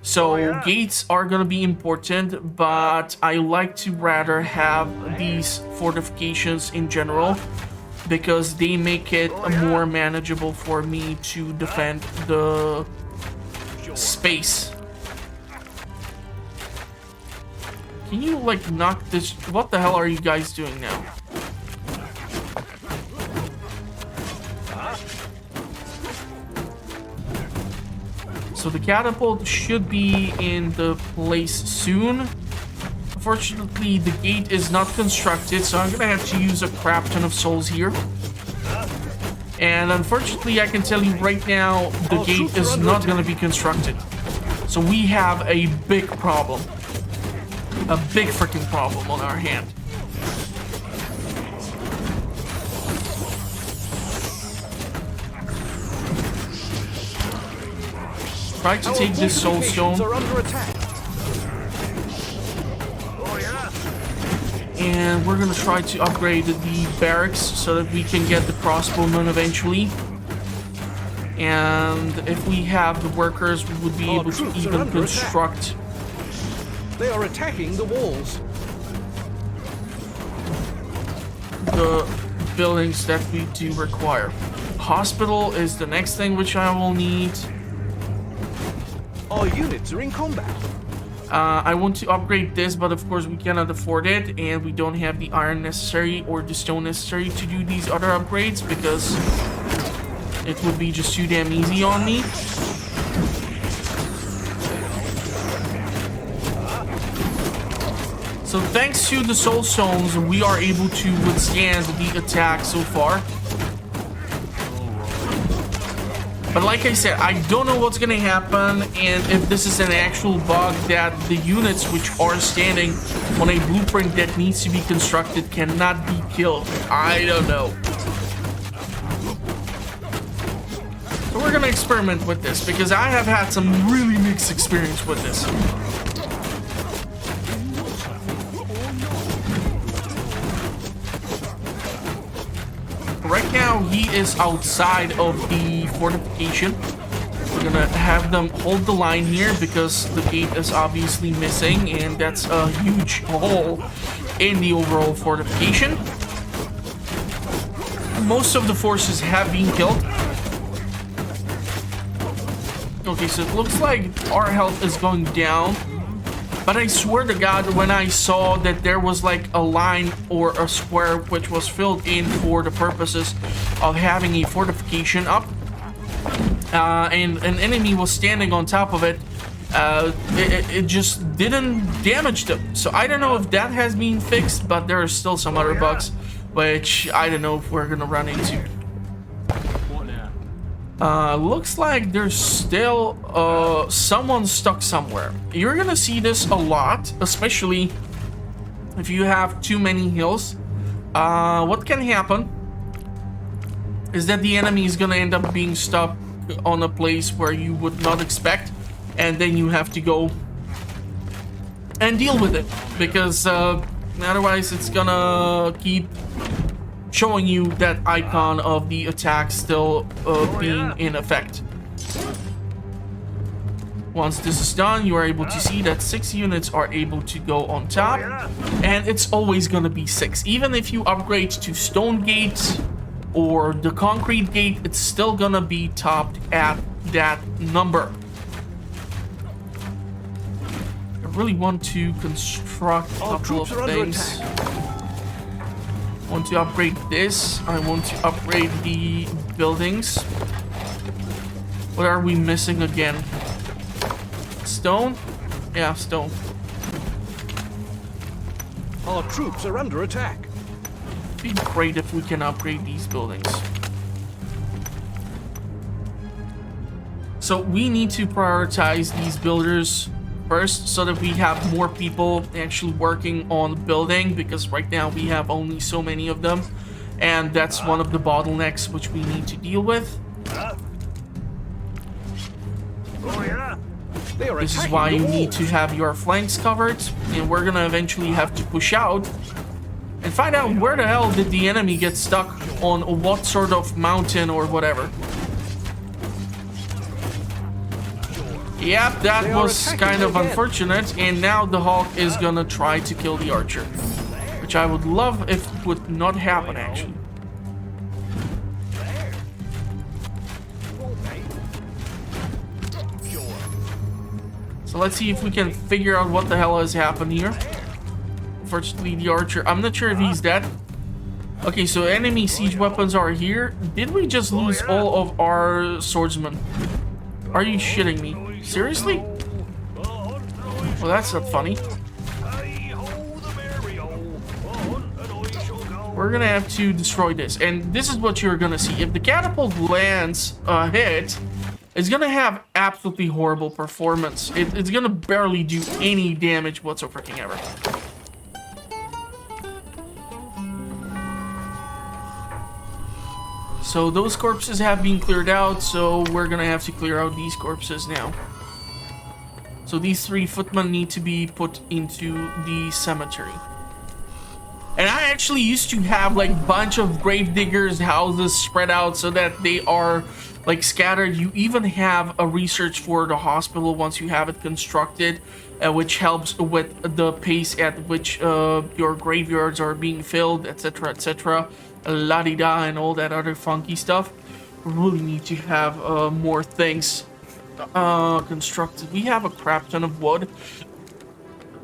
Speaker 1: So gates are gonna be important, but I like to rather have these fortifications in general, because they make it more manageable for me to defend the space. Can you, like, knock this? What the hell are you guys doing now? So the catapult should be in the place soon. Unfortunately, the gate is not constructed, so I'm gonna have to use a crap ton of souls here. And unfortunately, I can tell you right now, the gate is not gonna be constructed. So we have a big problem. A big freaking problem on our hand. Try to take this soul stone. And we're gonna try to upgrade the barracks so that we can get the crossbowmen eventually. And if we have the workers, we would be able to even construct.
Speaker 2: They are attacking the walls.
Speaker 1: The buildings that we do require. Hospital is the next thing which I will need.
Speaker 2: Our units are in combat.
Speaker 1: I want to upgrade this, but of course we cannot afford it, and we don't have the iron necessary or the stone necessary to do these other upgrades, because it would be just too damn easy on me. So thanks to the soul stones, we are able to withstand the attack so far. But like I said, I don't know what's gonna happen, and if this is an actual bug that the units which are standing on a blueprint that needs to be constructed cannot be killed. I don't know. So we're gonna experiment with this, because I have had some really mixed experience with this. Right now, he is outside of the fortification. We're gonna have them hold the line here because the gate is obviously missing, and that's a huge hole in the overall fortification. Most of the forces have been killed. Okay, so it looks like our health is going down. But I swear to God, when I saw that there was like a line or a square which was filled in for the purposes of having a fortification up, and an enemy was standing on top of it, it just didn't damage them. So I don't know if that has been fixed, but there are still some other bugs, which I don't know if we're gonna run into. Looks like there's still someone stuck somewhere. You're gonna see this a lot, especially if you have too many hills. What can happen is that the enemy is gonna end up being stuck on a place where you would not expect, and then you have to go and deal with it, because otherwise it's gonna keep showing you that icon of the attack still being in effect. Once this is done, you are able to see that 6 units are able to go on top, and it's always gonna be 6. Even if you upgrade to stone gate or the concrete gate, it's still gonna be topped at that number. I really want to construct a couple of things. I want to upgrade this. I want to upgrade the buildings. What are we missing again? Stone? Yeah, stone.
Speaker 2: Our troops are under attack.
Speaker 1: It'd be great if we can upgrade these buildings. So we need to prioritize these builders first, so that we have more people actually working on building, because right now we have only so many of them, and that's one of the bottlenecks which we need to deal with. This is why you need to have your flanks covered, and we're gonna eventually have to push out and find out where the hell did the enemy get stuck on what sort of mountain or whatever. Yep, that was kind of unfortunate, and now the Hawk is gonna try to kill the archer, which I would love if it would not happen, actually. So let's see if we can figure out what the hell has happened here. Unfortunately, the archer, I'm not sure if he's dead. Okay, so enemy siege weapons are here. Did we just lose all of our swordsmen? Are you shitting me? Seriously? Well, that's not funny. We're gonna have to destroy this, and this is what you're gonna see. If the catapult lands a hit, it's gonna have absolutely horrible performance. It's gonna barely do any damage whatsoever. So those corpses have been cleared out, so we're gonna have to clear out these corpses now. So these 3 footmen need to be put into the cemetery. And I actually used to have like a bunch of grave diggers houses spread out so that they are like scattered. You even have a research for the hospital once you have it constructed, which helps with the pace at which your graveyards are being filled, etc, etc, la-di-da, and all that other funky stuff. We really need to have more things constructed. We have a crap ton of wood,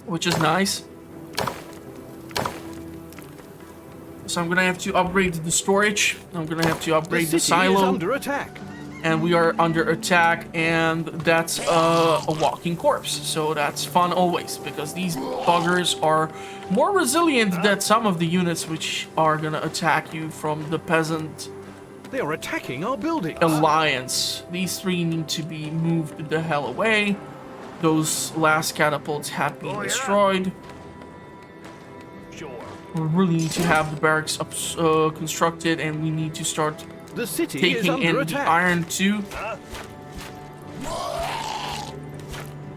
Speaker 1: which is nice. So I'm gonna have to upgrade the storage. I'm gonna have to upgrade the silo.
Speaker 2: Is under attack.
Speaker 1: And we are under attack, and that's a walking corpse. So that's fun always, because these buggers are more resilient than some of the units which are gonna attack you from the peasant.
Speaker 2: They are attacking our buildings.
Speaker 1: Alliance. These 3 need to be moved the hell away. Those last catapults have been destroyed. We really need to have the barracks up, constructed, and we need to start
Speaker 2: the city
Speaker 1: taking in the iron too.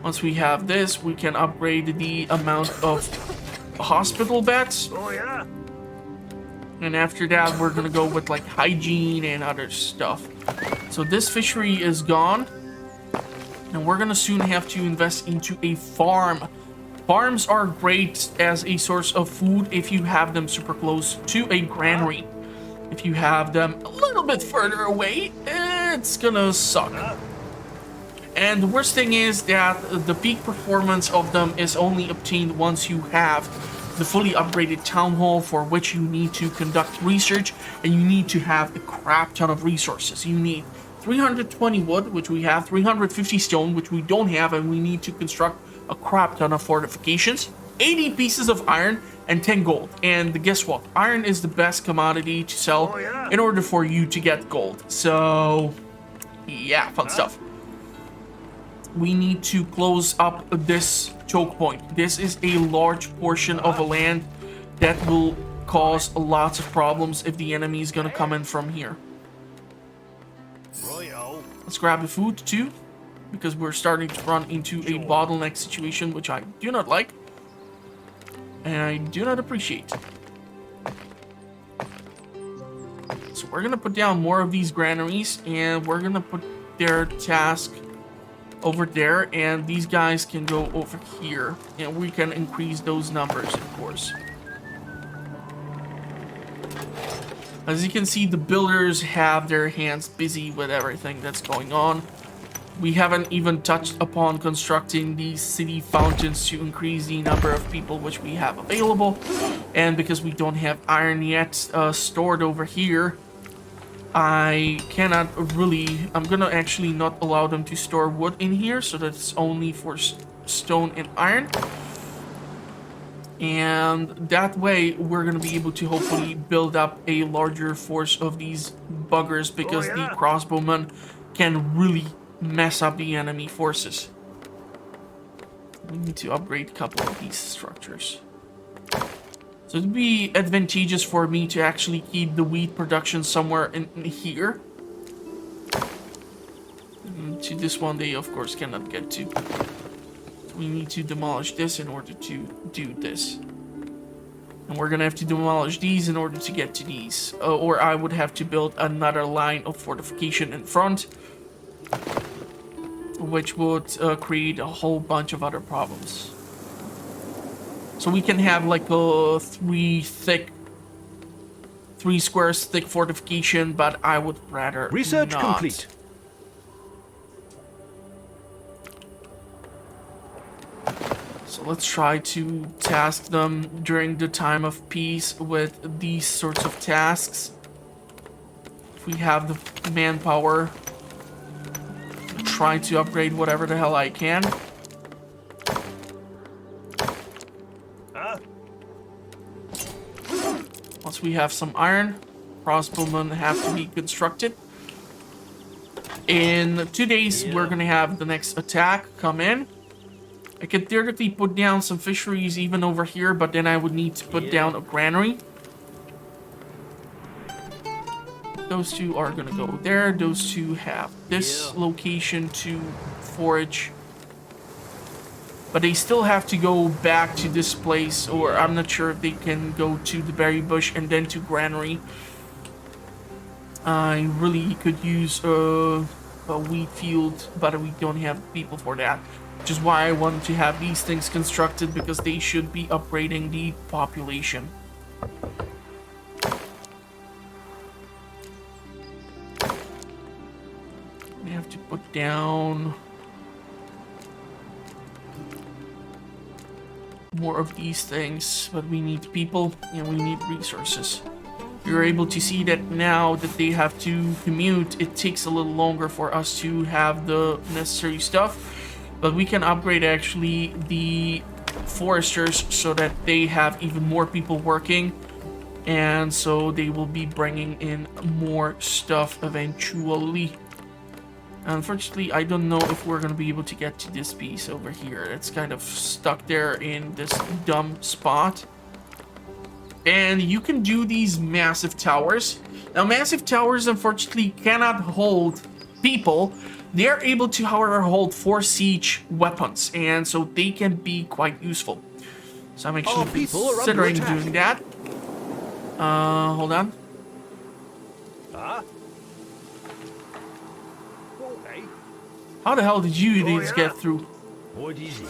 Speaker 1: Once we have this, we can upgrade the amount of hospital beds. And after that, we're gonna go with like hygiene and other stuff. So this fishery is gone, and we're gonna soon have to invest into a farm. Farms are great as a source of food if you have them super close to a granary. If you have them a little bit further away, it's gonna suck. And the worst thing is that the peak performance of them is only obtained once you have the fully upgraded town hall, for which you need to conduct research and you need to have a crap ton of resources. You need 320 wood, which we have, 350 stone, which we don't have, and we need to construct a crap ton of fortifications, 80 pieces of iron, and 10 gold. And guess what? Iron is the best commodity to sell in order for you to get gold. So, yeah, fun stuff. We need to close up this choke point. This is a large portion of a land that will cause lots of problems if the enemy is going to come in from here. Let's grab the food too, because we're starting to run into a bottleneck situation, which I do not like and I do not appreciate. So we're gonna put down more of these granaries, and we're gonna put their task over there, and these guys can go over here, and we can increase those numbers, of course. As you can see, the builders have their hands busy with everything that's going on. We haven't even touched upon constructing these city fountains to increase the number of people which we have available. And because we don't have iron yet stored over here, I cannot really... I'm gonna actually not allow them to store wood in here, so that it's only for stone and iron. And that way, we're going to be able to hopefully build up a larger force of these buggers, because the crossbowmen can really mess up the enemy forces. We need to upgrade a couple of these structures. So it'd be advantageous for me to actually keep the wheat production somewhere in here. To this one they, of course, cannot get to. We need to demolish this in order to do this. And we're gonna have to demolish these in order to get to these. Or I would have to build another line of fortification in front, which would create a whole bunch of other problems. So we can have like a 3 squares thick fortification, but I would rather
Speaker 2: Research
Speaker 1: not.
Speaker 2: complete.
Speaker 1: So let's try to task them during the time of peace with these sorts of tasks. If we have the manpower, try to upgrade whatever the hell I can. Once we have some iron, crossbowmen have to be constructed. In 2 days, we're gonna have the next attack come in. I could theoretically put down some fisheries even over here, but then I would need to put down a granary. Those two are gonna go there. Those two have this location to forage. But they still have to go back to this place, or I'm not sure if they can go to the berry bush and then to granary. I really could use a wheat field, but we don't have people for that. Which is why I wanted to have these things constructed, because they should be upgrading the population. We have to put down more of these things, but we need people and we need resources. You're able to see that now that they have to commute, it takes a little longer for us to have the necessary stuff. But we can upgrade actually the foresters so that they have even more people working. And so they will be bringing in more stuff eventually. Unfortunately, I don't know if we're going to be able to get to this piece over here. It's kind of stuck there in this dumb spot. And you can do these massive towers. Now, massive towers, unfortunately, cannot hold people. They are able to, however, hold 4 siege weapons, and so they can be quite useful. So I'm actually considering doing that. Hold on. How the hell did you idiots get through?
Speaker 2: What is it?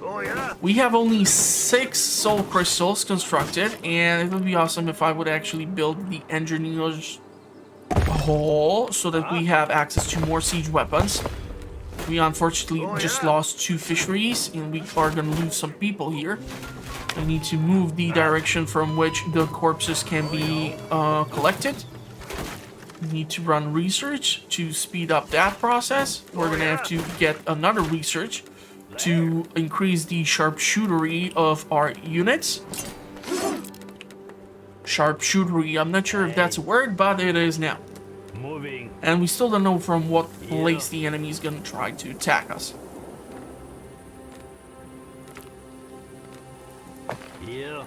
Speaker 2: Oh yeah.
Speaker 1: We have only 6 soul crystals constructed, and it would be awesome if I would actually build the engineer's hall so that we have access to more siege weapons. We unfortunately just lost 2 fisheries, and we are gonna lose some people here. We need to move the direction from which the corpses can be collected. We need to run research to speed up that process. We're gonna have to get another research to increase the sharpshootery of our units. Sharpshootery, I'm not sure if that's a word, but it is now.
Speaker 2: Moving.
Speaker 1: And we still don't know from what place the enemy is gonna try to attack us.
Speaker 2: Yeah.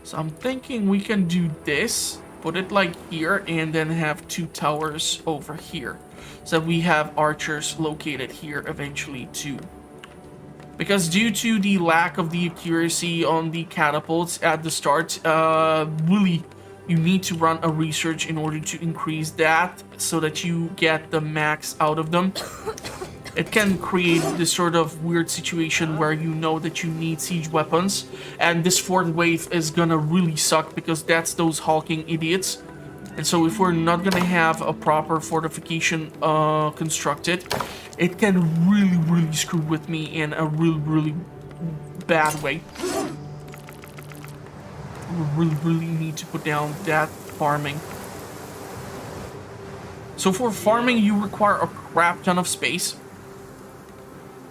Speaker 1: So I'm thinking we can do this, put it like here, and then have 2 towers over here. So we have archers located here eventually too. Because due to the lack of the accuracy on the catapults at the start, really, you need to run a research in order to increase that so that you get the max out of them. It can create this sort of weird situation where you know that you need siege weapons, and this 4th wave is gonna really suck because that's those hulking idiots. And so if we're not gonna have a proper fortification constructed, it can really screw with me in a really bad way. We really need to put down that farming. So for farming, you require a crap ton of space.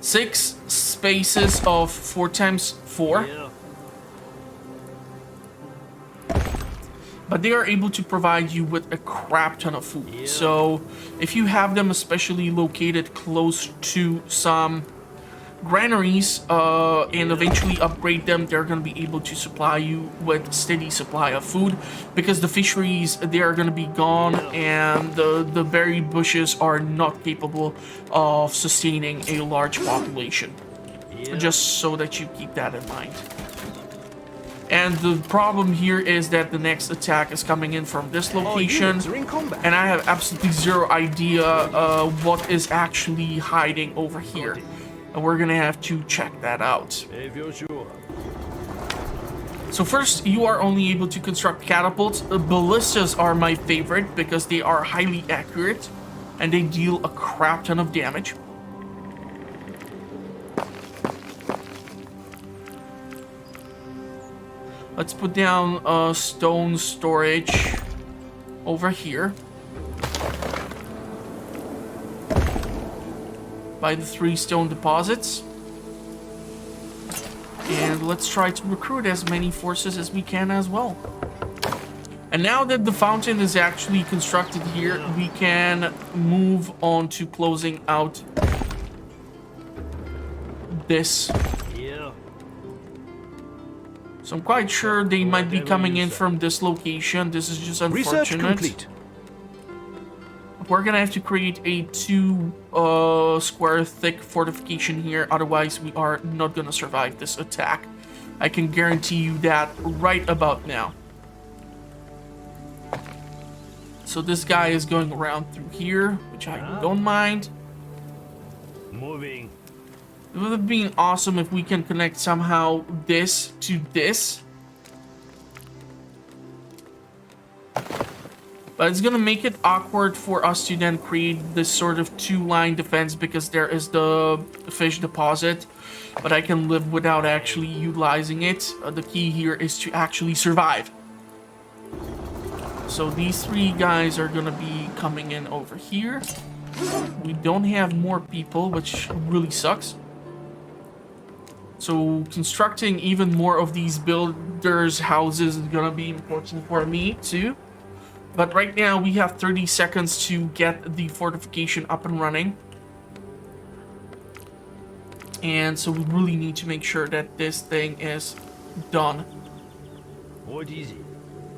Speaker 1: 6 spaces of 4 times 4.
Speaker 2: Yeah.
Speaker 1: But they are able to provide you with a crap ton of food.
Speaker 2: Yeah.
Speaker 1: So if you have them especially located close to some granaries and eventually upgrade them, they're going to be able to supply you with steady supply of food, because the fisheries, they are going to be gone, and the berry bushes are not capable of sustaining a large population.
Speaker 2: Yeah.
Speaker 1: Just so that you keep that in mind. And the problem here is that the next attack is coming in from this location,
Speaker 2: units are in combat.
Speaker 1: and I have absolutely zero idea what is actually hiding over here. And we're gonna have to check that out.
Speaker 2: If you're sure.
Speaker 1: So first, you are only able to construct catapults. Ballistas are my favorite because they are highly accurate and they deal a crap ton of damage. Let's put down stone storage over here by the 3 stone deposits. And let's try to recruit as many forces as we can as well. And now that the fountain is actually constructed here, we can move on to closing out this.
Speaker 2: Yeah.
Speaker 1: So I'm quite sure they might be coming in from this location. This is just
Speaker 2: Research
Speaker 1: unfortunate.
Speaker 2: complete.
Speaker 1: We're gonna have to create a 2 square thick fortification here, otherwise we are not gonna survive this attack. I can guarantee you that right about now. So this guy is going around through here, which I don't mind.
Speaker 2: Moving.
Speaker 1: It would have been awesome if we can connect somehow this to this. But it's gonna make it awkward for us to then create this sort of 2-line defense because there is the fish deposit. But I can live without actually utilizing it. The key here is to actually survive. So these 3 guys are gonna be coming in over here. We don't have more people, which really sucks. So constructing even more of these builders' houses is gonna be important for me too. But right now we have 30 seconds to get the fortification up and running. And so we really need to make sure that this thing is done,
Speaker 2: What is it?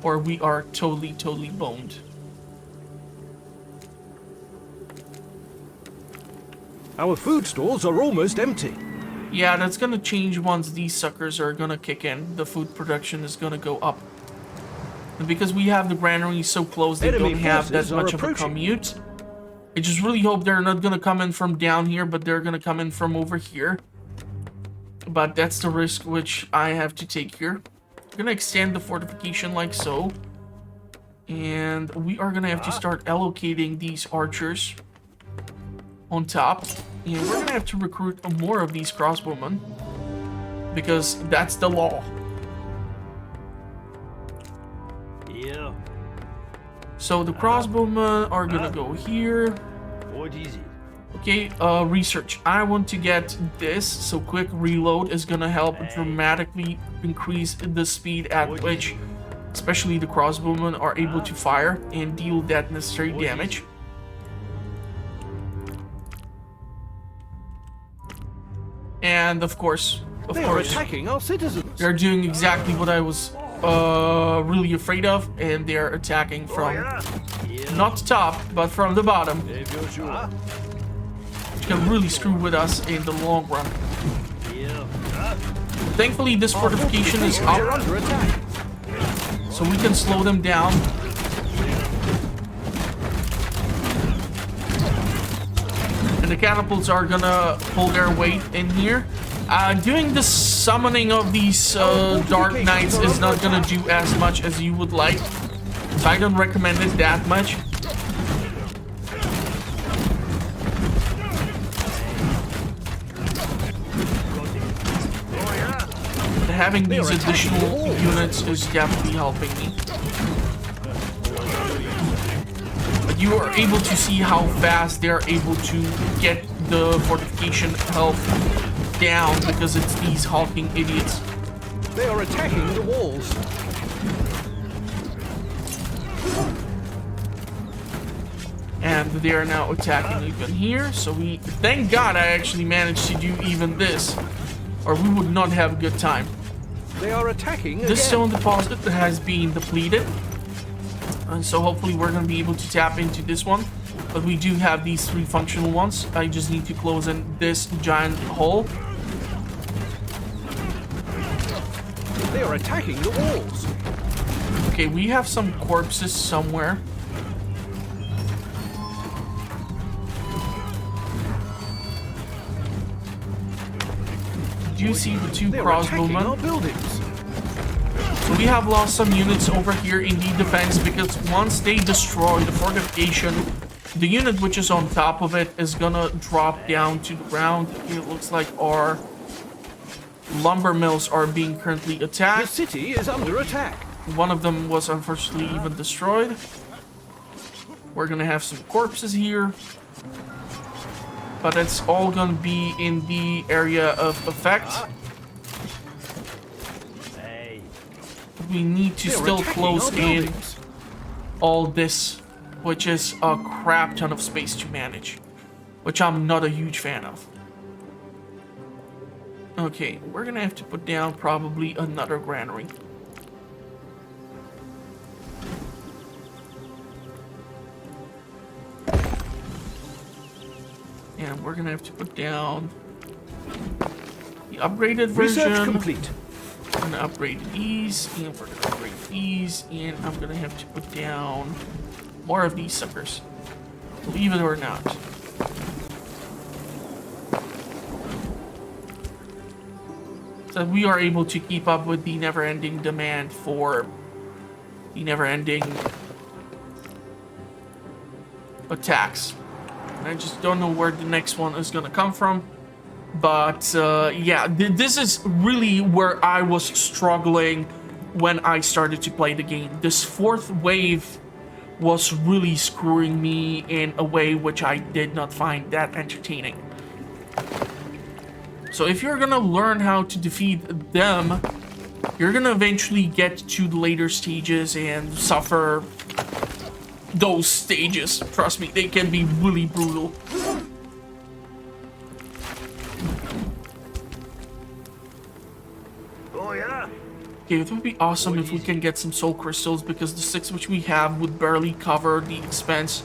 Speaker 1: or we are totally boned.
Speaker 2: Our food stores are almost empty.
Speaker 1: Yeah, that's gonna change once these suckers are gonna kick in. The food production is gonna go up. And because we have the granary so close, they
Speaker 2: Enemy
Speaker 1: don't have that
Speaker 2: forces are
Speaker 1: much of a
Speaker 2: approaching.
Speaker 1: commute. I just really hope they're not gonna come in from down here, but they're gonna come in from over here. But that's the risk which I have to take here. I'm gonna extend the fortification like so. And we are gonna have to start allocating these archers on top. And we're gonna have to recruit more of these crossbowmen, because that's the law.
Speaker 2: Yeah.
Speaker 1: So the crossbowmen are gonna go here.
Speaker 2: What is it?
Speaker 1: Okay, research. I want to get this, so quick reload is gonna help dramatically increase the speed at which, especially the crossbowmen, are able to fire and deal that necessary damage. And of course,
Speaker 2: They are attacking our citizens.
Speaker 1: they're doing exactly what I was really afraid of, and they're attacking from not the top, but from the bottom. Which can really screw with us in the long run. Thankfully, this fortification is
Speaker 2: They are
Speaker 1: up,
Speaker 2: under attack.
Speaker 1: so we can slow them down. And the catapults are gonna pull their weight in here. Doing the summoning of these Dark Knights is not gonna do as much as you would like, so I don't recommend it that much. Having these additional units is definitely helping me. But you are able to see how fast they're able to get the fortification health down, because it's these hulking idiots.
Speaker 2: They are attacking the walls.
Speaker 1: And they are now attacking even here, so we... Thank God I actually managed to do even this, or we would not have a good time.
Speaker 2: They are attacking again.
Speaker 1: This stone deposit has been depleted, and so hopefully we're going to be able to tap into this one. But we do have these 3 functional ones. I just need to close in this giant hole.
Speaker 2: They are attacking the walls.
Speaker 1: Okay, we have some corpses somewhere. Do you see the 2
Speaker 2: They are attacking our
Speaker 1: crossbowmen?
Speaker 2: buildings.
Speaker 1: So we have lost some units over here in the defense, because once they destroy the fortification, the unit which is on top of it is gonna drop down to the ground. It looks like our lumber mills are being currently
Speaker 2: The
Speaker 1: attacked.
Speaker 2: city is under attack.
Speaker 1: One of them was unfortunately even destroyed. We're gonna have some corpses here, but it's all gonna be in the area of effect. We need to
Speaker 2: They are
Speaker 1: still
Speaker 2: attacking
Speaker 1: close
Speaker 2: our
Speaker 1: in
Speaker 2: buildings.
Speaker 1: all this, which is a crap ton of space to manage, which I'm not a huge fan of. Okay, we're gonna have to put down probably another granary. And we're gonna have to put down the upgraded
Speaker 2: Research
Speaker 1: version.
Speaker 2: complete.
Speaker 1: I'm gonna upgrade these, and we're gonna upgrade these, and I'm gonna have to put down more of these suckers. Believe it or not. So we are able to keep up with the never-ending demand for the never-ending attacks. And I just don't know where the next one is gonna come from. But yeah, this is really where I was struggling when I started to play the game. This 4th wave was really screwing me in a way which I did not find that entertaining. So if you're gonna learn how to defeat them, you're gonna eventually get to the later stages and suffer those stages. Trust me, they can be really brutal. Okay, it would be awesome if we can get some soul crystals, because the 6 which we have would barely cover the expense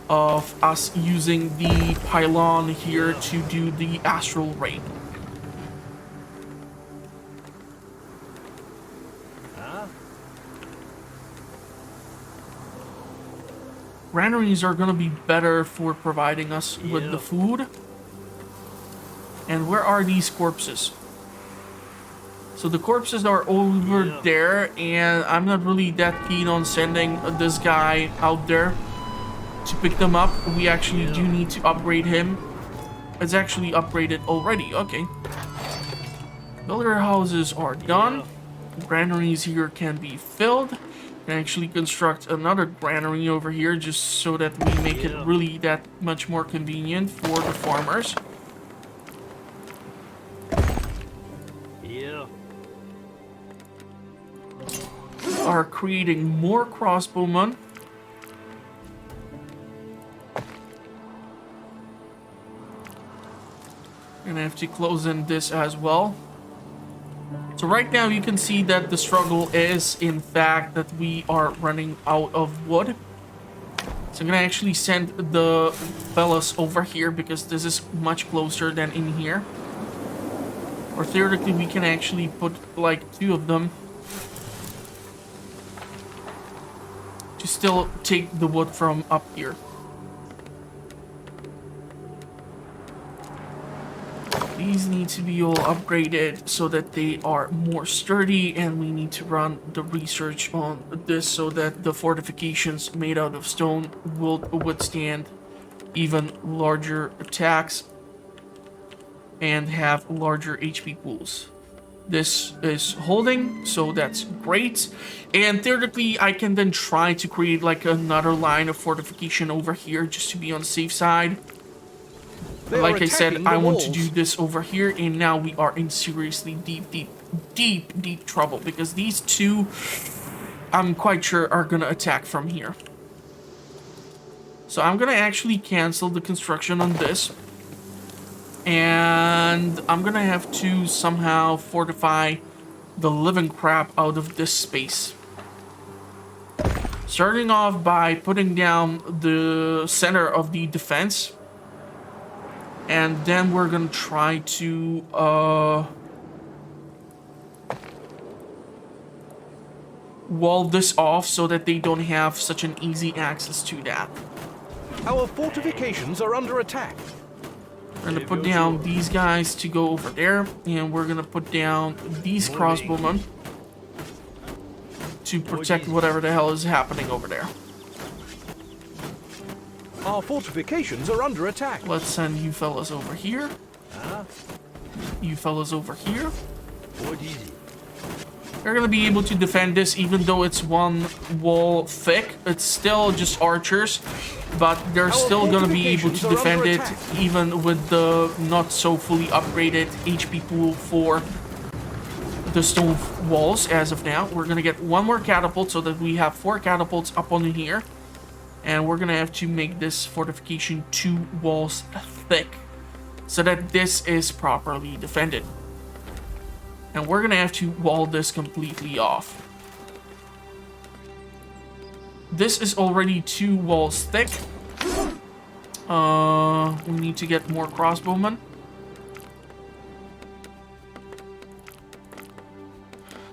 Speaker 1: of us using the pylon here to do the astral rain. Granaries are gonna be better for providing us with the food. And where are these corpses? So the corpses are over there, and I'm not really that keen on sending this guy out there to pick them up. We actually do need to upgrade him. It's actually upgraded already. Okay. Builder houses are done. Granaries here can be filled. Can actually construct another granary over here just so that we make it really that much more convenient for the farmers. Are creating more crossbowmen. Gonna have to close in this as well. So right now you can see that the struggle is in fact that we are running out of wood. So I'm gonna actually send the fellas over here because this is much closer than in here. Or theoretically we can actually put like 2 of them to still take the wood from up here. These need to be all upgraded so that they are more sturdy, and we need to run the research on this so that the fortifications made out of stone will withstand even larger attacks and have larger HP pools. This is holding, so that's great. And theoretically, I can then try to create like another line of fortification over here just to be on the safe side. Like I said, I want to do this over here, and now we are in seriously deep trouble because these 2, I'm quite sure, are gonna attack from here. So I'm gonna actually cancel the construction on this, and I'm gonna have to somehow fortify the living crap out of this space. Starting off by putting down the center of the defense. And then we're gonna try to wall this off so that they don't have such an easy access to that.
Speaker 2: Our fortifications are under attack.
Speaker 1: We're gonna put down these guys to go over there, and we're gonna put down these crossbowmen to protect whatever the hell is happening over there.
Speaker 2: Our fortifications are under attack.
Speaker 1: Let's send you fellas over here. You fellas over here. They're gonna be able to defend this even though it's 1 wall thick. It's still just archers, but they're still gonna be able to defend it even with the not so fully upgraded HP pool for the stone walls as of now. We're gonna get 1 more catapult so that we have 4 catapults up on here. And we're gonna have to make this fortification 2 walls thick so that this is properly defended. And we're gonna have to wall this completely off. This is already 2 walls thick. We need to get more crossbowmen.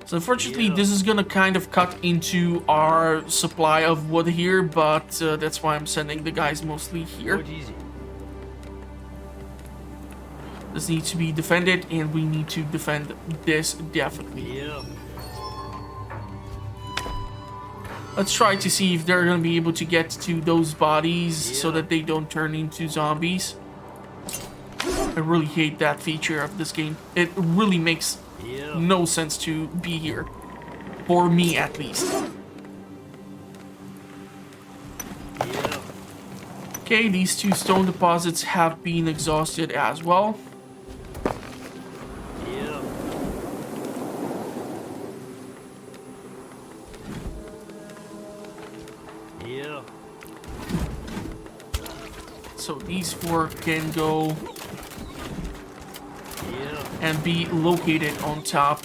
Speaker 1: So unfortunately, this is gonna kind of cut into our supply of wood here, but that's why I'm sending the guys mostly here. This needs to be defended, and we need to defend this definitely. Let's try to see if they're gonna be able to get to those bodies so that they don't turn into zombies. I really hate that feature of this game. It really makes no sense to be here. For me, at least. Okay, these 2 stone deposits have been exhausted as well. So these 4 can go and be located on top.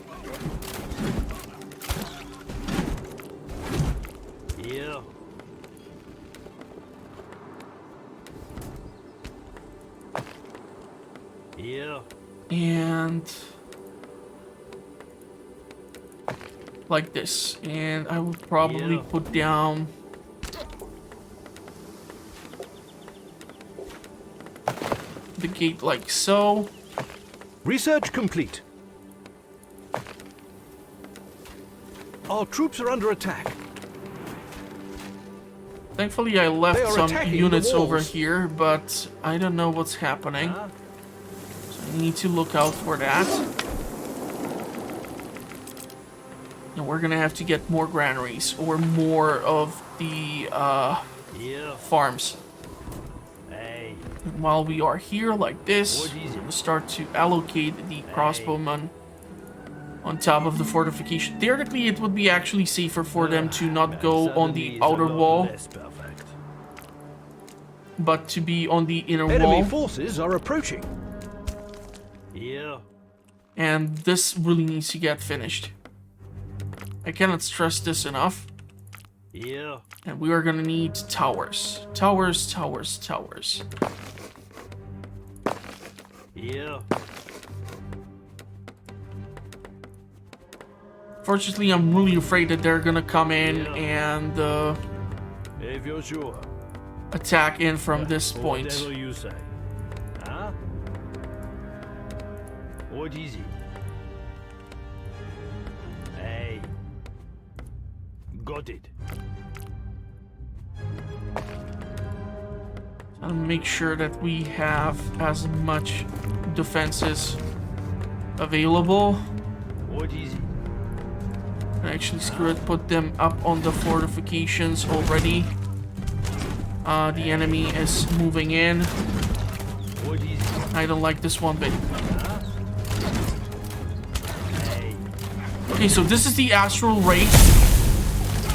Speaker 1: And like this. And I would probably put down the gate like so.
Speaker 2: Research complete. Our troops are under attack.
Speaker 1: Thankfully, I
Speaker 2: They
Speaker 1: left
Speaker 2: are
Speaker 1: some
Speaker 2: attacking the
Speaker 1: units over
Speaker 2: walls.
Speaker 1: here, but I don't know what's happening. So I need to look out for that. And we're gonna have to get more granaries or more of the farms. And while we are here like this, we're gonna start to allocate the crossbowmen on top of the fortification. Theoretically, it would be actually safer for them to not go on the outer wall, but to be on the inner wall.
Speaker 2: Enemy forces are approaching.
Speaker 1: And this really needs to get finished. I cannot stress this enough. And we are gonna need towers. Towers, towers, towers. Fortunately, I'm really afraid that they're gonna come in and
Speaker 2: If you're sure.
Speaker 1: attack in from this point.
Speaker 2: Whatever you say. Huh? What is it? Hey. Got it.
Speaker 1: I'll make sure that we have as much defenses available.
Speaker 2: What is it?
Speaker 1: Actually, screw it, put them up on the fortifications already. The enemy is moving in.
Speaker 2: What is it?
Speaker 1: I don't like this one bit. Okay, so this is the astral ray.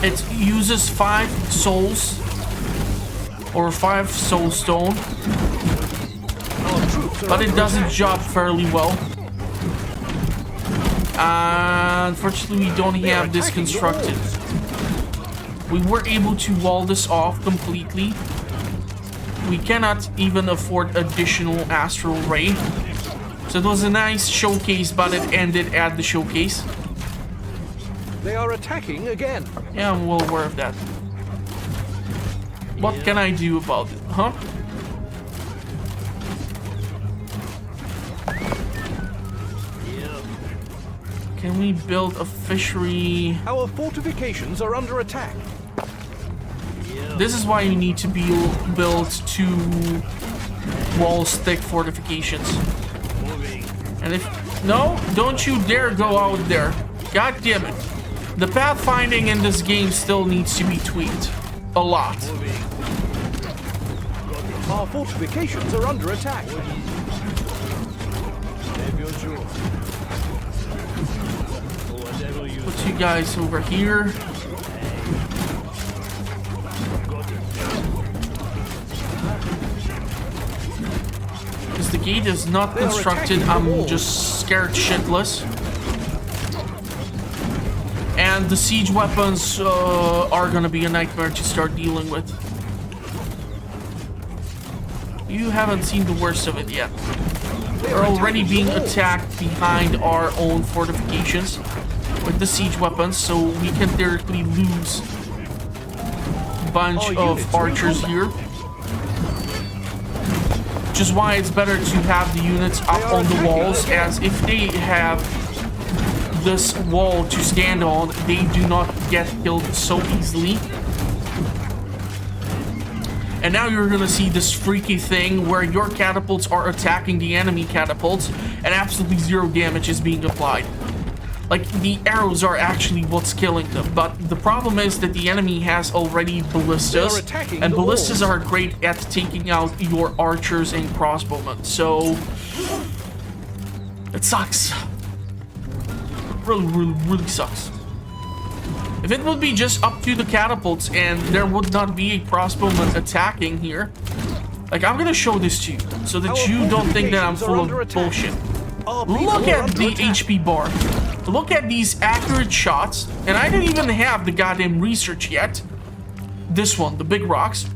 Speaker 1: It uses 5 souls or 5 soul stone, but it does its job fairly well. Unfortunately, we don't have this constructed. We were able to wall this off completely. We cannot even afford additional astral ray. So it was a nice showcase, but it ended at the showcase.
Speaker 2: They are attacking again.
Speaker 1: Yeah, I'm well aware of that. What can I do about it, huh? Can we build a fishery?
Speaker 2: Our fortifications are under attack.
Speaker 1: This is why you need to build 2 wall stick fortifications. And if... No, don't you dare go out there. God damn it. The pathfinding in this game still needs to be tweaked. A lot.
Speaker 2: Our fortifications are under attack.
Speaker 1: Put you guys over here. Because the gate is not constructed, I'm just scared shitless. And the siege weapons are gonna be a nightmare to start dealing with. You haven't seen the worst of it yet. We're already being attacked behind our own fortifications with the siege weapons, so we can theoretically lose a bunch of archers here. Which is why it's better to have the units up on the walls, as if they have this wall to stand on, they do not get killed so easily. And now you're gonna see this freaky thing where your catapults are attacking the enemy catapults and absolutely 0 damage is being applied. Like, the arrows are actually what's killing them, but the problem is that the enemy has already ballistas, and ballistas are great at taking out your archers and crossbowmen, so it sucks. Really sucks. If it would be just up to the catapults and there would not be a crossbowman attacking here, like, I'm gonna show this to you so that you don't think that I'm full of bullshit. Look at the HP bar. Look at these accurate shots, and I didn't even have the goddamn research yet. This one, the big rocks.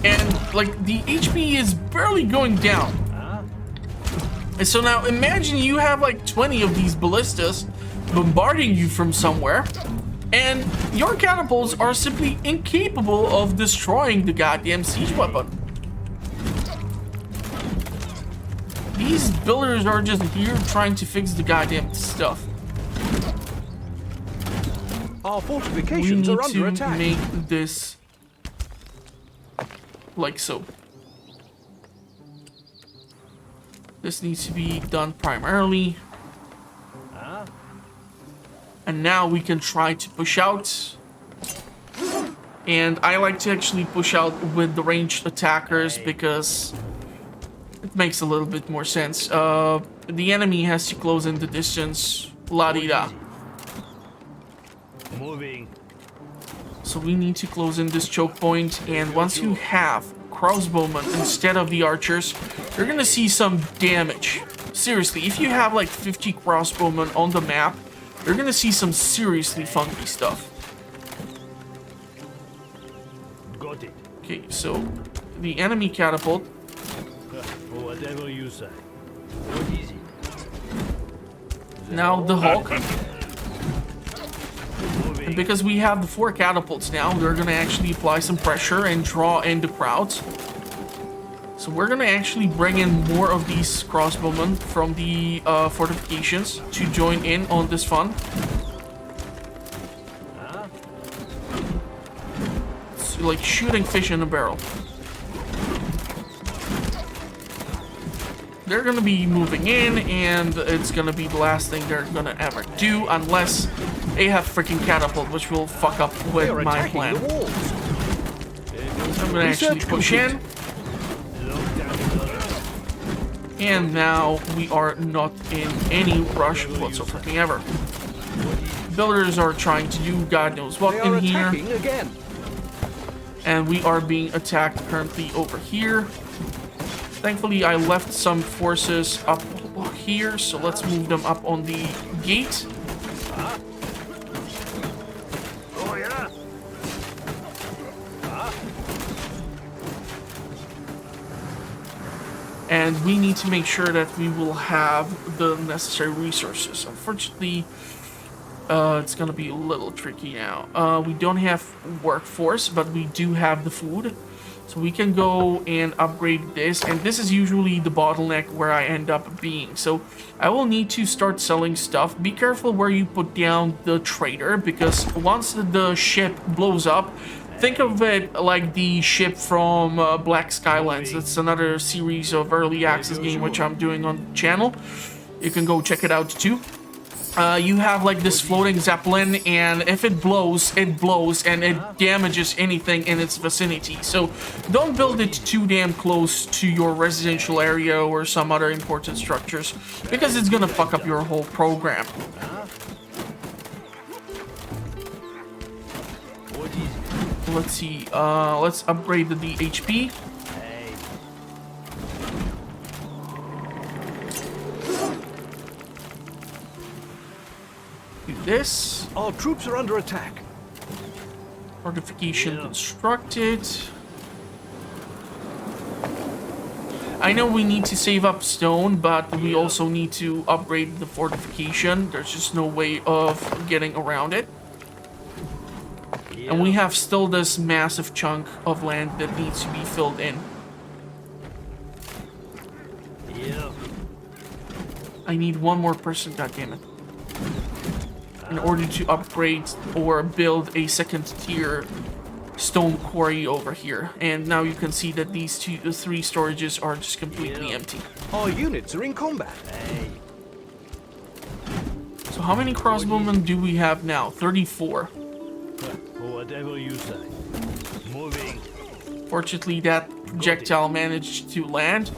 Speaker 1: And, like, the HP is barely going down. And so now imagine you have like 20 of these ballistas bombarding you from somewhere, and your catapults are simply incapable of destroying the goddamn siege weapon. these builders are just here trying to fix the goddamn stuff.
Speaker 2: Our
Speaker 1: We
Speaker 2: fortifications
Speaker 1: need
Speaker 2: are under
Speaker 1: to
Speaker 2: attack.
Speaker 1: make this like so. This needs to be done primarily. And now we can try to push out. And I like to actually push out with the ranged attackers because it makes a little bit more sense. The enemy has to close in the distance. La-di-da.
Speaker 2: Moving.
Speaker 1: So we need to close in this choke point, and once you have crossbowmen instead of the archers, you're gonna see some damage. Seriously, if you have like 50 crossbowmen on the map, you're gonna see some seriously funky stuff.
Speaker 2: Got it.
Speaker 1: Okay, so the enemy catapult.
Speaker 2: Whatever you say. What is it?
Speaker 1: Now the Hulk. And because we have the 4 catapults now, we're gonna actually apply some pressure and draw in the crowds. So we're gonna actually bring in more of these crossbowmen from the fortifications to join in on this fun. It's like shooting fish in a barrel. They're gonna be moving in, and it's gonna be the last thing they're gonna ever do unless they have freaking catapult, which will fuck up with my plan. I'm gonna actually push in. And now we are not in any rush whatsoever. Builders are trying to do God knows what in here.
Speaker 2: Again.
Speaker 1: And we are being attacked currently over here. Thankfully, I left some forces up here, so let's move them up on the gate.
Speaker 2: Oh yeah.
Speaker 1: And we need to make sure that we will have the necessary resources. Unfortunately, it's gonna be a little tricky now. We don't have workforce, but we do have the food. So we can go and upgrade this, and this is usually the bottleneck where I end up being. So I will need to start selling stuff. Be careful where you put down the trader, because once the ship blows up, think of it like the ship from Black Skylands. It's another series of early access game which I'm doing on the channel. You can go check it out too. You have like this floating zeppelin, and if it blows, and it damages anything in its vicinity. So don't build it too damn close to your residential area or some other important structures, because it's gonna fuck up your whole program. Let's see, let's upgrade the HP. This.
Speaker 2: Our troops are under attack.
Speaker 1: Fortification constructed. I know we need to save up stone, but we also need to upgrade the fortification. There's just no way of getting around it. And we have still this massive chunk of land that needs to be filled in. I need one more person, goddammit, in order to upgrade or build a second tier stone quarry over here. And now you can see that these 3 storages are just completely empty.
Speaker 2: Our units are in combat.
Speaker 1: So how many crossbowmen do we have now? 34.
Speaker 2: Whatever you say. Moving.
Speaker 1: Fortunately, that projectile managed to land.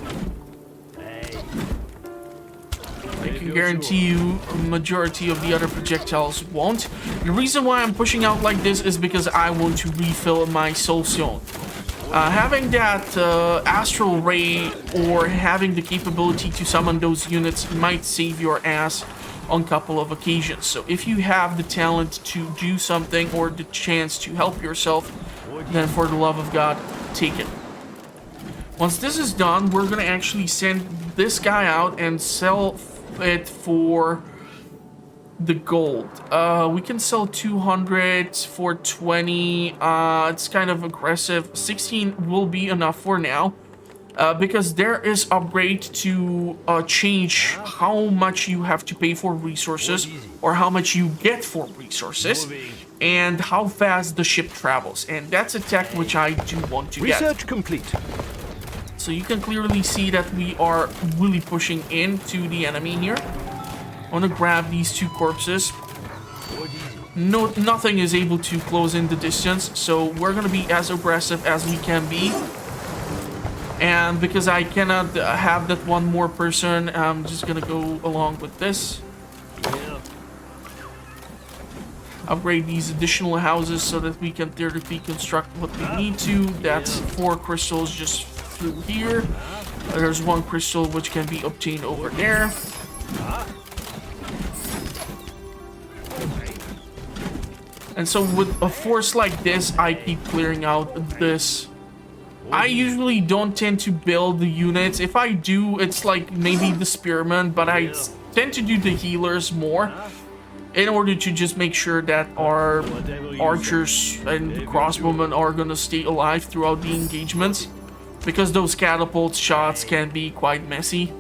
Speaker 1: I can guarantee you a majority of the other projectiles won't. The reason why I'm pushing out like this is because I want to refill my soul stone. Having that astral ray or having the capability to summon those units might save your ass on a couple of occasions. So if you have the talent to do something or the chance to help yourself, then for the love of God, take it. Once this is done, we're gonna actually send this guy out and sell it for the gold. We can sell 200 for 20. It's kind of aggressive. 16 will be enough for now. because there is upgrade to change how much you have to pay for resources or how much you get for resources and how fast the ship travels, and that's a tech which I do want to get.
Speaker 2: Research complete.
Speaker 1: So you can clearly see that we are really pushing into the enemy here. I want to grab these two corpses. No, nothing is able to close in the distance, so we're going to be as aggressive as we can be. And because I cannot have that one more person, I'm just going to go along with this. Upgrade these additional houses so that we can theoretically construct what we need to. That's 4 crystals just through here. There's 1 crystal which can be obtained over there. And so with a force like this, I keep clearing out this. I usually don't tend to build the units. If I do, it's like maybe the spearmen, but I tend to do the healers more in order to just make sure that our archers and the crossbowmen are gonna stay alive throughout the engagements, because those catapult shots can be quite messy.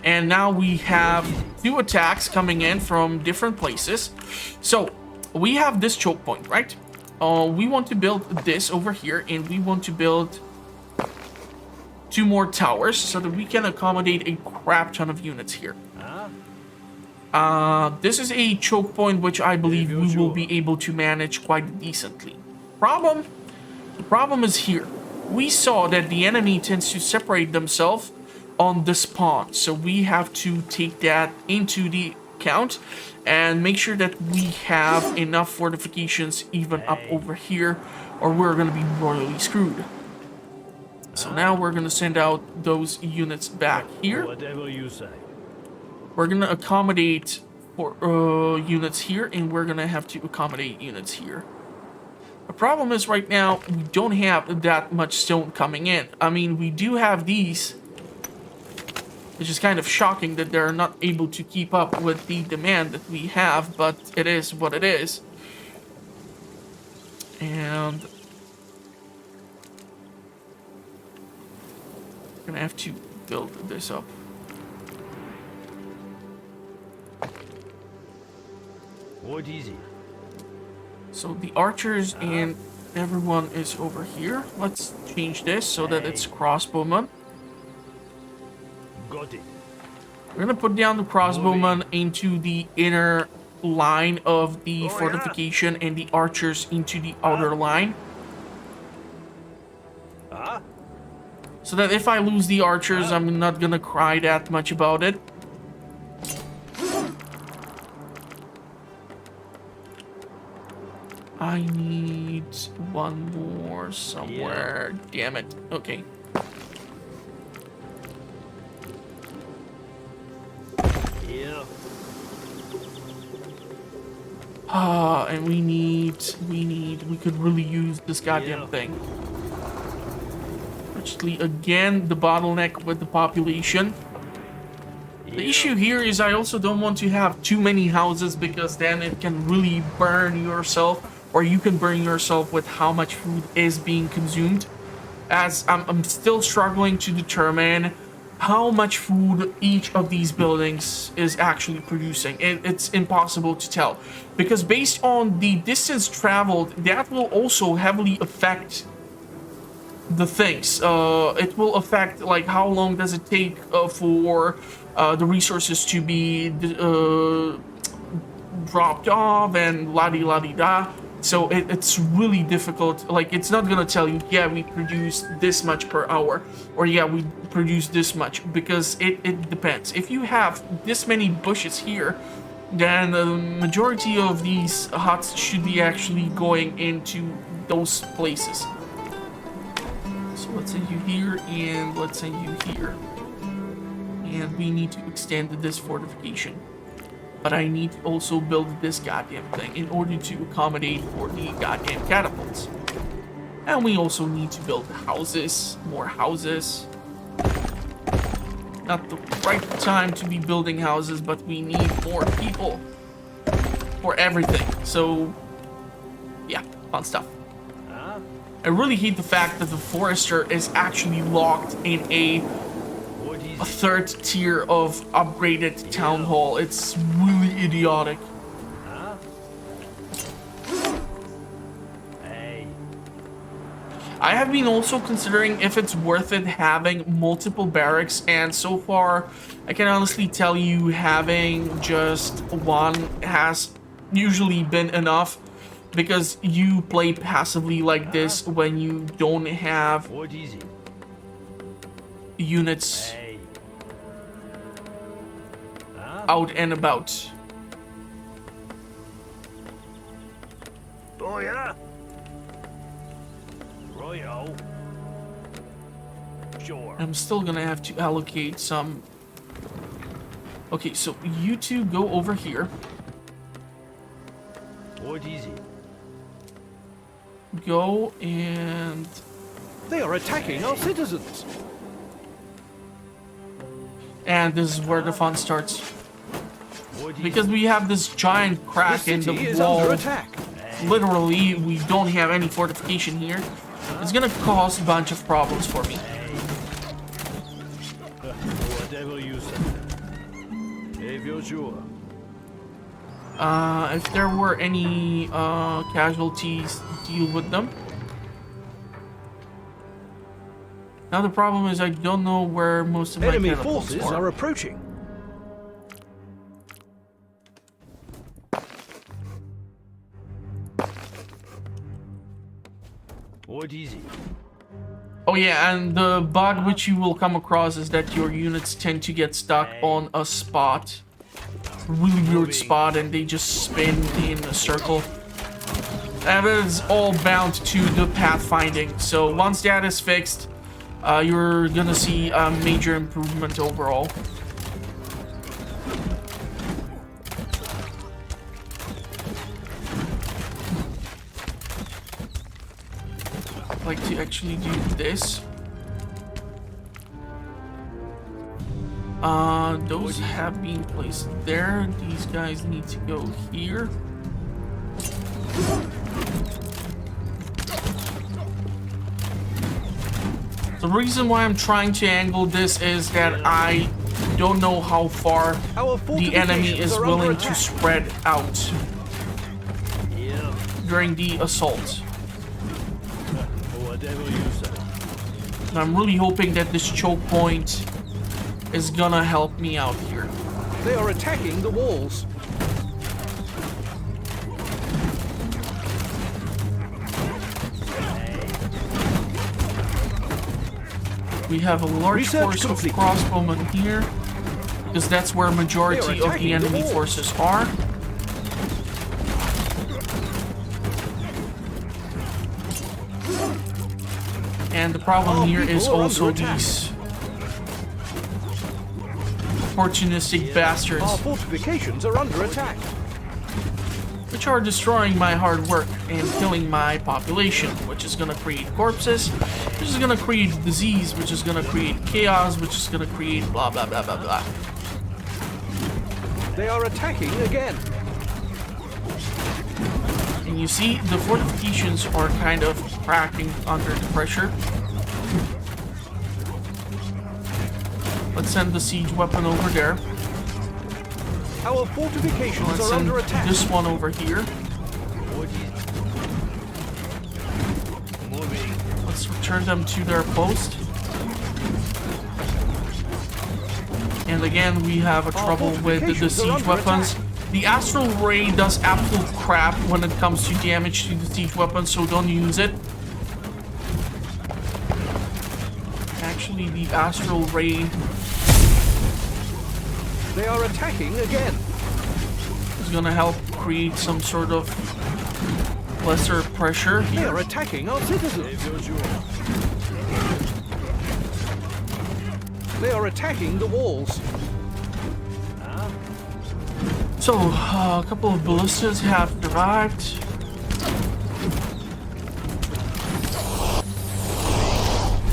Speaker 1: And now we have 2 attacks coming in from different places. So we have this choke point, right? We want to build this over here, and we want to build 2 more towers so that we can accommodate a crap ton of units here. This is a choke point which I believe we will be able to manage quite decently. The problem is here. We saw that the enemy tends to separate themselves on the spawn, so we have to take that into the account and make sure that we have enough fortifications even up over here, or we're going to be royally screwed. So now we're going to send out those units back here.
Speaker 2: Whatever you say.
Speaker 1: We're going to accommodate for units here, and we're going to have to accommodate units here. The problem is right now we don't have that much stone coming in. I mean, we do have these, which is kind of shocking that they're not able to keep up with the demand that we have, but it is what it is. And I'm gonna have to build this up.
Speaker 2: What is it?
Speaker 1: So the archers and everyone is over here. Let's change this so that it's crossbowmen.
Speaker 2: Got it.
Speaker 1: We're gonna put down the crossbowmen into the inner line of the fortification and the archers into the outer line. So that if I lose the archers, I'm not gonna cry that much about it. I need 1 more somewhere. Damn it. Okay. And we could really use this goddamn thing. Actually, again, the bottleneck with the population. The issue here is I also don't want to have too many houses, because then it can really burn yourself, or you can burn yourself with how much food is being consumed. As I'm still struggling to determine how much food each of these buildings is actually producing. It's impossible to tell, because based on the distance traveled, that will also heavily affect the things. It will affect like how long does it take for the resources to be dropped off and la-di-la-di-da. So it's really difficult. Like, it's not gonna tell you, yeah, we produce this much per hour, or yeah, we produce this much, because it depends. If you have this many bushes here, then the majority of these huts should be actually going into those places. So let's send you here, and let's send you here. And we need to extend this fortification. But I need to also build this goddamn thing in order to accommodate for the goddamn catapults. And we also need to build houses, more houses. Not the right time to be building houses, but we need more people for everything. So, yeah, fun stuff. I really hate the fact that the Forester is actually locked in a third tier of upgraded town hall. It's really idiotic. I have been also considering if it's worth it having multiple barracks, and so far I can honestly tell you having just one has usually been enough, because you play passively like this when you don't have units out and about.
Speaker 2: Oh yeah. Royo. Sure.
Speaker 1: I'm still gonna have to allocate some. Okay, so you two go over here.
Speaker 2: What easy.
Speaker 1: Go and...
Speaker 2: They are attacking our citizens.
Speaker 1: And this is where the fun starts. Because we have this giant crack in the wall.
Speaker 2: Under attack.
Speaker 1: Literally, we don't have any fortification here. It's gonna cause a bunch of problems for me.
Speaker 2: Whatever you say. If you're sure.
Speaker 1: If there were any casualties, deal with them. Now the problem is I don't know where most of my
Speaker 2: enemy
Speaker 1: catapults
Speaker 2: forces are approaching. What easy.
Speaker 1: Oh yeah, and the bug which you will come across is that your units tend to get stuck on a spot. Really weird spot, and they just spin in a circle. That is all bound to the pathfinding. So once that is fixed, you're gonna see a major improvement overall. I'd like to actually do this. Those have been placed there. These guys need to go here. The reason why I'm trying to angle this is that I don't know how far the enemy is willing to spread out during the assault. And I'm really hoping that this choke point is gonna help me out here.
Speaker 2: They are attacking the walls.
Speaker 1: We have a large force of crossbowmen here, because that's where majority of the enemy forces are. And the problem here is also these opportunistic bastards,
Speaker 2: Our fortifications are under attack.
Speaker 1: which are destroying my hard work and killing my population, which is gonna create corpses, which is gonna create disease, which is gonna create chaos, which is gonna create blah blah blah blah blah.
Speaker 2: They are attacking again.
Speaker 1: And you see, the fortifications are kind of cracking under the pressure. Let's send the siege weapon over there.
Speaker 2: Our fortifications
Speaker 1: Let's
Speaker 2: are
Speaker 1: send
Speaker 2: under attack.
Speaker 1: this one over here. Let's return them to their post. And again, we have a trouble with the siege weapons. The astral ray does absolute crap when it comes to damage to the siege weapons, so don't use it. Actually, the astral ray...
Speaker 2: They are attacking again.
Speaker 1: is gonna help create some sort of lesser pressure
Speaker 2: They
Speaker 1: here.
Speaker 2: are attacking our citizens. They are attacking the walls.
Speaker 1: So, a couple of ballistas have survived.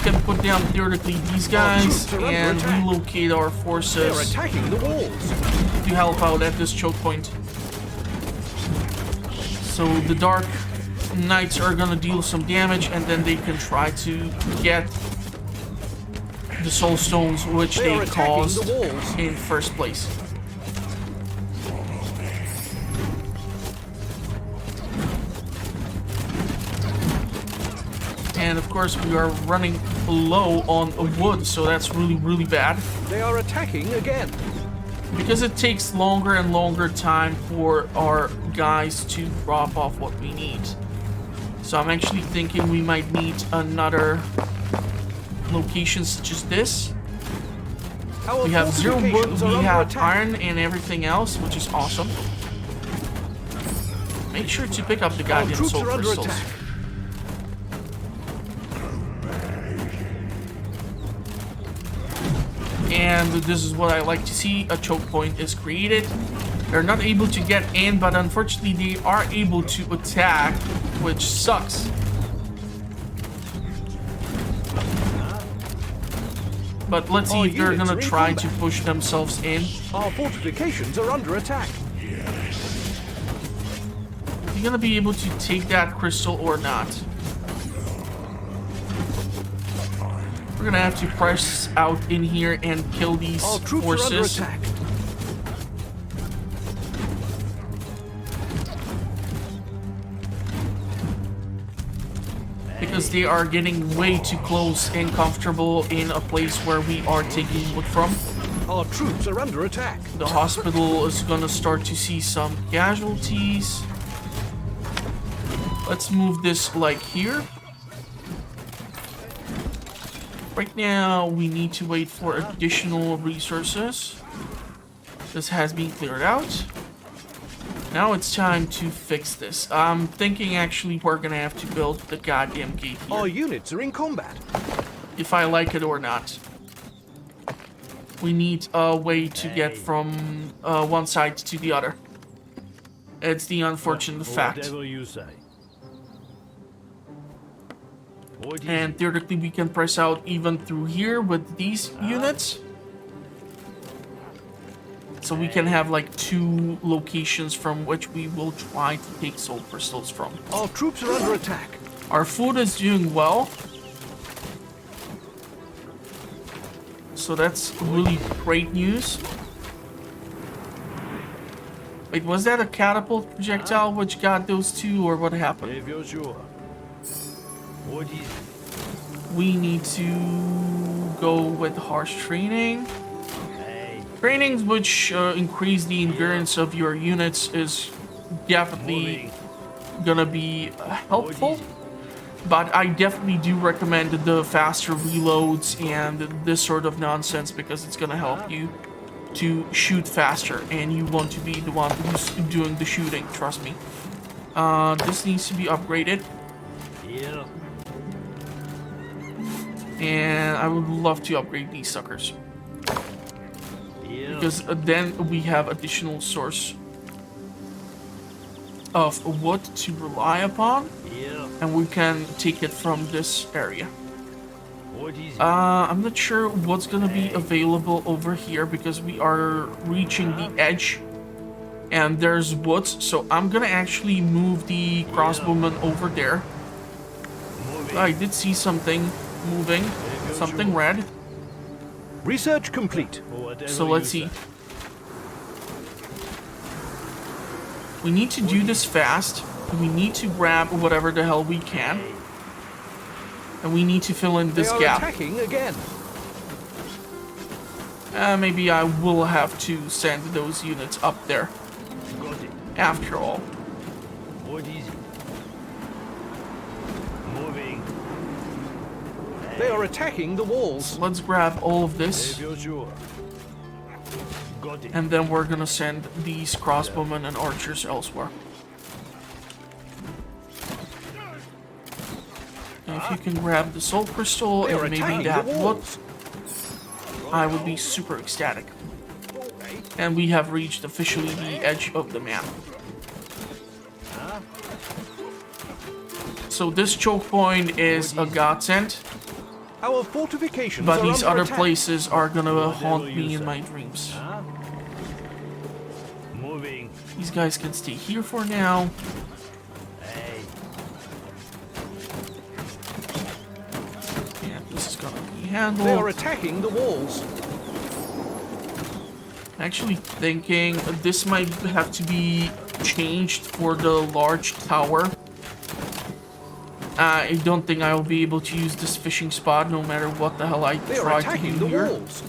Speaker 1: Can put down theoretically these guys and relocate our
Speaker 2: They are
Speaker 1: forces
Speaker 2: attacking the walls.
Speaker 1: to help out at this choke point. So the dark knights are gonna deal some damage, and then they can try to get the soul stones, which they caused in first place. And of course we are running low on wood, so that's really bad.
Speaker 2: They are attacking again.
Speaker 1: Because it takes longer and longer time for our guys to drop off what we need. So I'm actually thinking we might need another location such as this. We have 0 wood, we have iron and everything else, which is awesome. Make sure to pick up the goddamn soul crystals. And this is what I like to see. A choke point is created. They're not able to get in, but unfortunately they are able to attack, which sucks. But let's see if they're gonna try to push themselves in.
Speaker 2: Our fortifications are under attack.
Speaker 1: Are you gonna be able to take that crystal or not? We're gonna have to press out in here and kill these forces. Because they are getting way too close and comfortable in a place where we are taking wood from.
Speaker 2: Our troops are under attack.
Speaker 1: The hospital is gonna start to see some casualties. Let's move this like here. Right now, we need to wait for additional resources. This has been cleared out. Now it's time to fix this. I'm thinking actually we're gonna have to build the goddamn gate here.
Speaker 2: Our units are in combat.
Speaker 1: If I like it or not. We need a way to get from one side to the other. It's the unfortunate fact.
Speaker 2: Whatever you say.
Speaker 1: And theoretically we can press out even through here with these units. So we can have like 2 locations from which we will try to take soul crystals from.
Speaker 2: Our troops are under attack.
Speaker 1: Our food is doing well. So that's really great news. Wait, was that a catapult projectile which got those 2, or what happened?
Speaker 2: If you're sure.
Speaker 1: We need to go with harsh training. Trainings which increase the endurance of your units is definitely gonna be helpful. But I definitely do recommend the faster reloads and this sort of nonsense, because it's gonna help you to shoot faster, and you want to be the one who's doing the shooting, trust me. This needs to be upgraded.
Speaker 2: Yeah.
Speaker 1: And I would love to upgrade these suckers. Because then we have additional source of wood to rely upon. And we can take it from this area. I'm not sure what's gonna be available over here, because we are reaching the edge. And there's wood, so I'm gonna actually move the crossbowman over there. I did see something moving, something red.
Speaker 2: Research complete.
Speaker 1: So let's see. We need to do this fast. We need to grab whatever the hell we can. And we need to fill in this gap.
Speaker 2: Attacking again.
Speaker 1: Maybe I will have to send those units up there. After all.
Speaker 2: They are attacking the walls.
Speaker 1: Let's grab all of this. And then we're gonna send these crossbowmen and archers elsewhere. And if you can grab the soul crystal and maybe that wood, I would be super ecstatic. And we have reached officially the edge of the map. So this choke point is a godsend.
Speaker 2: Our fortifications
Speaker 1: but these other places are gonna haunt me in my dreams. These guys can stay here for now. handled.
Speaker 2: They are attacking the walls.
Speaker 1: Actually thinking this might have to be changed for the large tower. I don't think I will be able to use this fishing spot no matter what the hell I
Speaker 2: They are
Speaker 1: try to
Speaker 2: attacking
Speaker 1: do
Speaker 2: the
Speaker 1: here.
Speaker 2: walls.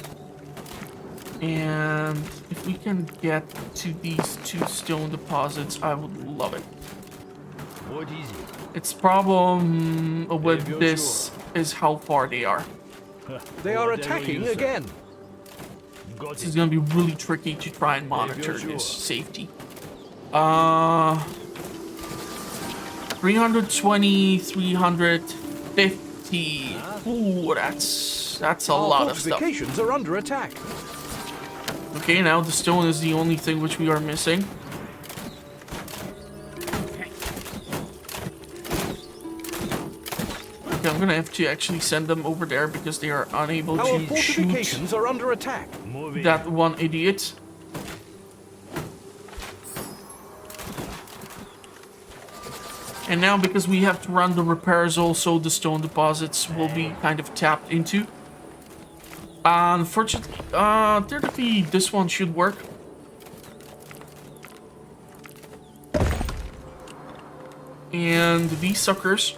Speaker 1: And if we can get to these 2 stone deposits, I would love it.
Speaker 3: What is it?
Speaker 1: Its problem with this is how far they are.
Speaker 2: They are attacking again.
Speaker 3: Got
Speaker 1: This is
Speaker 3: it.
Speaker 1: gonna be really tricky to try and monitor
Speaker 3: sure.
Speaker 1: this safety. 320, 350. Ooh, that's a
Speaker 2: Our
Speaker 1: lot of stuff.
Speaker 2: fortifications are under attack.
Speaker 1: Okay, now the stone is the only thing which we are missing. Okay, I'm gonna have to actually send them over there because they are unable
Speaker 2: Our
Speaker 1: to shoot
Speaker 2: fortifications are under attack.
Speaker 3: Moving.
Speaker 1: that one idiot. And now, because we have to run the repairs also, the stone deposits will be kind of tapped into. Unfortunately, theoretically, this one should work. And these suckers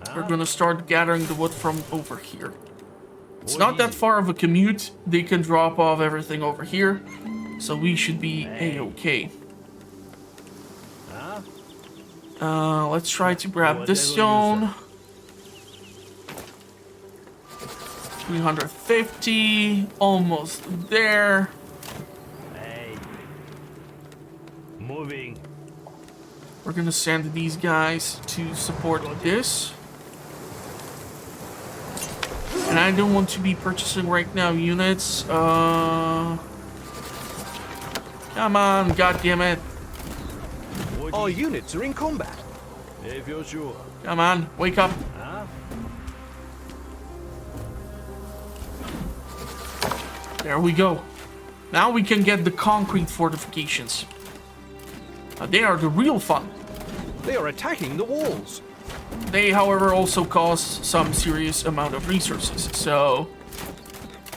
Speaker 1: are gonna start gathering the wood from over here. It's not that far of a commute. They can drop off everything over here. So we should be a-okay. Let's try to grab this stone. 350, almost there.
Speaker 3: Hey. Moving.
Speaker 1: We're gonna send these guys to support this. And I don't want to be purchasing right now units. Come on, goddammit.
Speaker 2: Our units are in combat.
Speaker 3: If you're sure.
Speaker 1: Come on, wake up.
Speaker 3: Huh?
Speaker 1: There we go. Now we can get the concrete fortifications. They are the real fun.
Speaker 2: They are attacking the walls.
Speaker 1: They, however, also cost some serious amount of resources. So,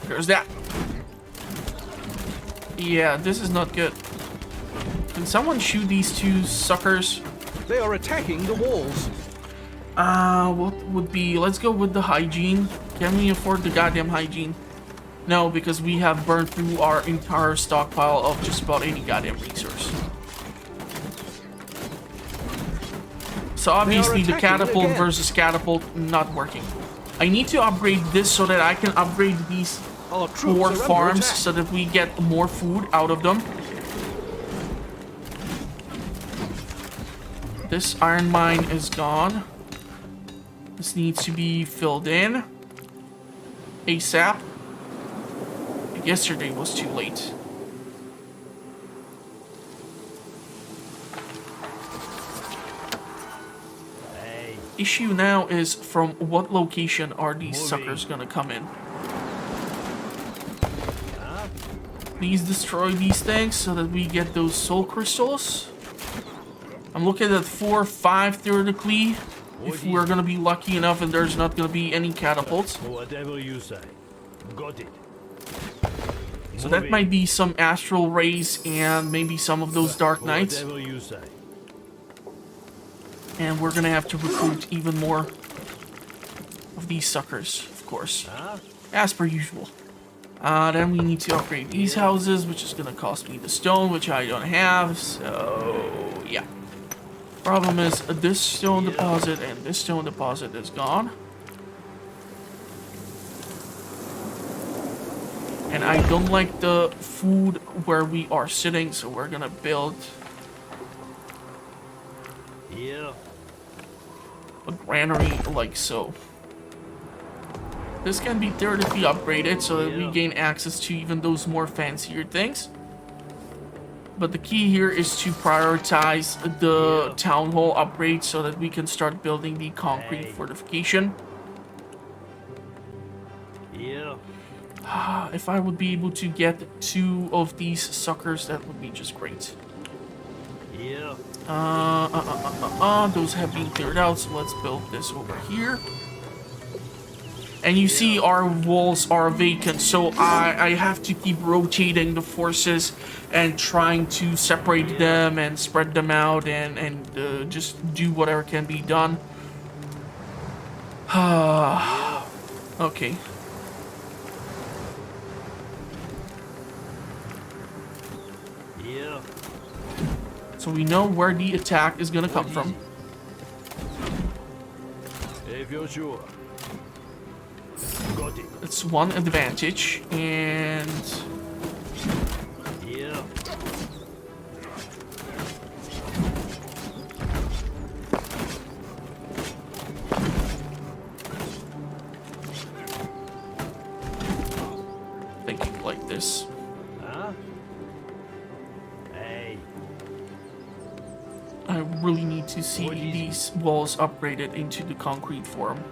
Speaker 1: there's that. Yeah, this is not good. Can someone shoot these 2 suckers?
Speaker 2: They are attacking the walls.
Speaker 1: What would be... Let's go with the hygiene. Can we afford the goddamn hygiene? No, because we have burned through our entire stockpile of just about any goddamn resource. So obviously the
Speaker 2: attacking
Speaker 1: catapult
Speaker 2: again.
Speaker 1: versus catapult not working. I need to upgrade this so that I can upgrade these
Speaker 2: Our
Speaker 1: 4
Speaker 2: troops are under
Speaker 1: farms
Speaker 2: attack.
Speaker 1: so that we get more food out of them. This iron mine is gone. This needs to be filled in ASAP. Yesterday was too late.
Speaker 3: Hey.
Speaker 1: Issue now is from what location are these
Speaker 3: Moving.
Speaker 1: suckers gonna come in? Please destroy these things so that we get those soul crystals. I'm looking at 4 or 5 theoretically. If we're gonna be lucky enough and there's not gonna be any catapults.
Speaker 3: Whatever you say. Got it.
Speaker 1: So that might be some astral rays and maybe some of those dark knights.
Speaker 3: Whatever you say.
Speaker 1: And we're gonna have to recruit even more of these suckers, of course. As per usual. Then we need to upgrade these houses, which is gonna cost me the stone, which I don't have, so yeah. Problem is, this stone deposit and this stone deposit is gone. And I don't like the food where we are sitting, so we're gonna build
Speaker 3: Yeah.
Speaker 1: a granary like so. This can be theoretically upgraded so that we gain access to even those more fancier things. But the key here is to prioritize the town hall upgrade so that we can start building the concrete fortification.
Speaker 3: Yeah.
Speaker 1: If I would be able to get 2 of these suckers, that would be just great.
Speaker 3: Yeah.
Speaker 1: Those have been cleared out, so let's build this over here. And you see our walls are vacant, so I have to keep rotating the forces and trying to separate them and spread them out and just do whatever can be done. Okay.
Speaker 3: Yeah.
Speaker 1: So we know where the attack is gonna come from.
Speaker 3: If you're sure. Got it.
Speaker 1: It's one advantage, and
Speaker 3: Yeah.
Speaker 1: thinking like this.
Speaker 3: Huh? Hey.
Speaker 1: I really need to see these walls upgraded into the concrete form.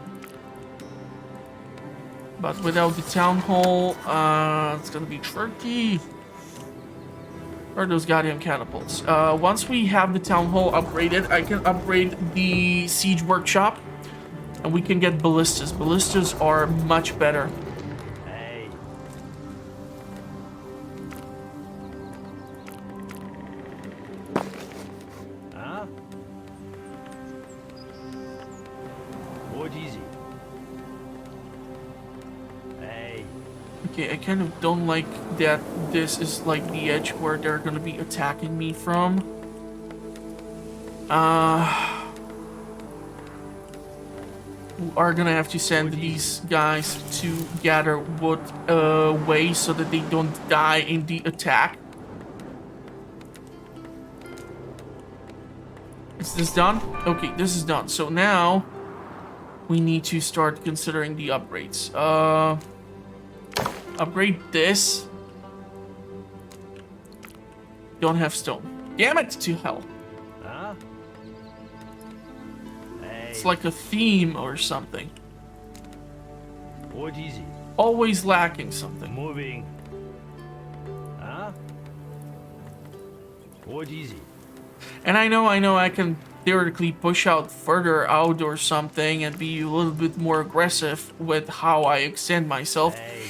Speaker 1: But without the town hall, it's gonna be tricky. Where are those goddamn catapults? Once we have the town hall upgraded, I can upgrade the siege workshop, and we can get ballistas. Ballistas are much better.
Speaker 3: Hey. Huh? What is it? Hey.
Speaker 1: Okay, I kind of don't like that this is like the edge where they're gonna be attacking me from. We are gonna have to send these guys to gather wood away so that they don't die in the attack. Is this done? Okay, this is done. So now we need to start considering the upgrades. Upgrade this. Don't have stone. Damn it to hell.
Speaker 3: Huh? Hey.
Speaker 1: It's like a theme or something.
Speaker 3: What is it?
Speaker 1: Always lacking something.
Speaker 3: Moving. Huh? What is it?
Speaker 1: And I know I can theoretically push out further out or something and be a little bit more aggressive with how I extend myself.
Speaker 3: Hey.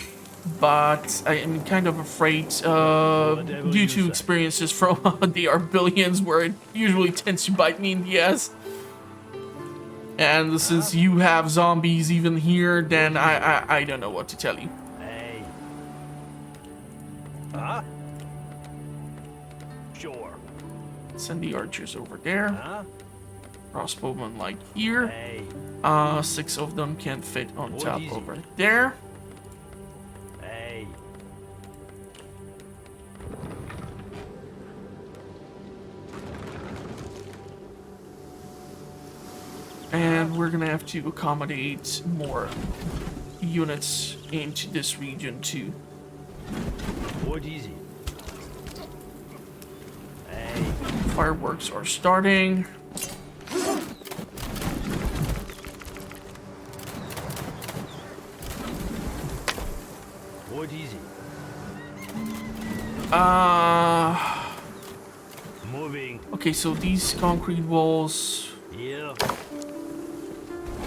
Speaker 1: But I am kind of afraid, due to experiences from the Arbillions, where it usually tends to bite me in the ass. And since you have zombies even here, then I don't know what to tell you.
Speaker 3: Hey. Huh? Sure.
Speaker 1: Send the archers over there.
Speaker 3: Huh?
Speaker 1: Crossbowmen like here.
Speaker 3: Hey.
Speaker 1: 6 of them can fit on
Speaker 3: What
Speaker 1: top
Speaker 3: is it?
Speaker 1: over there.
Speaker 3: Hey.
Speaker 1: And we're gonna have to accommodate more units into this region too.
Speaker 3: What is it? Hey.
Speaker 1: Fireworks are starting.
Speaker 3: What is it? Moving.
Speaker 1: Okay, so these concrete walls.
Speaker 3: Yeah.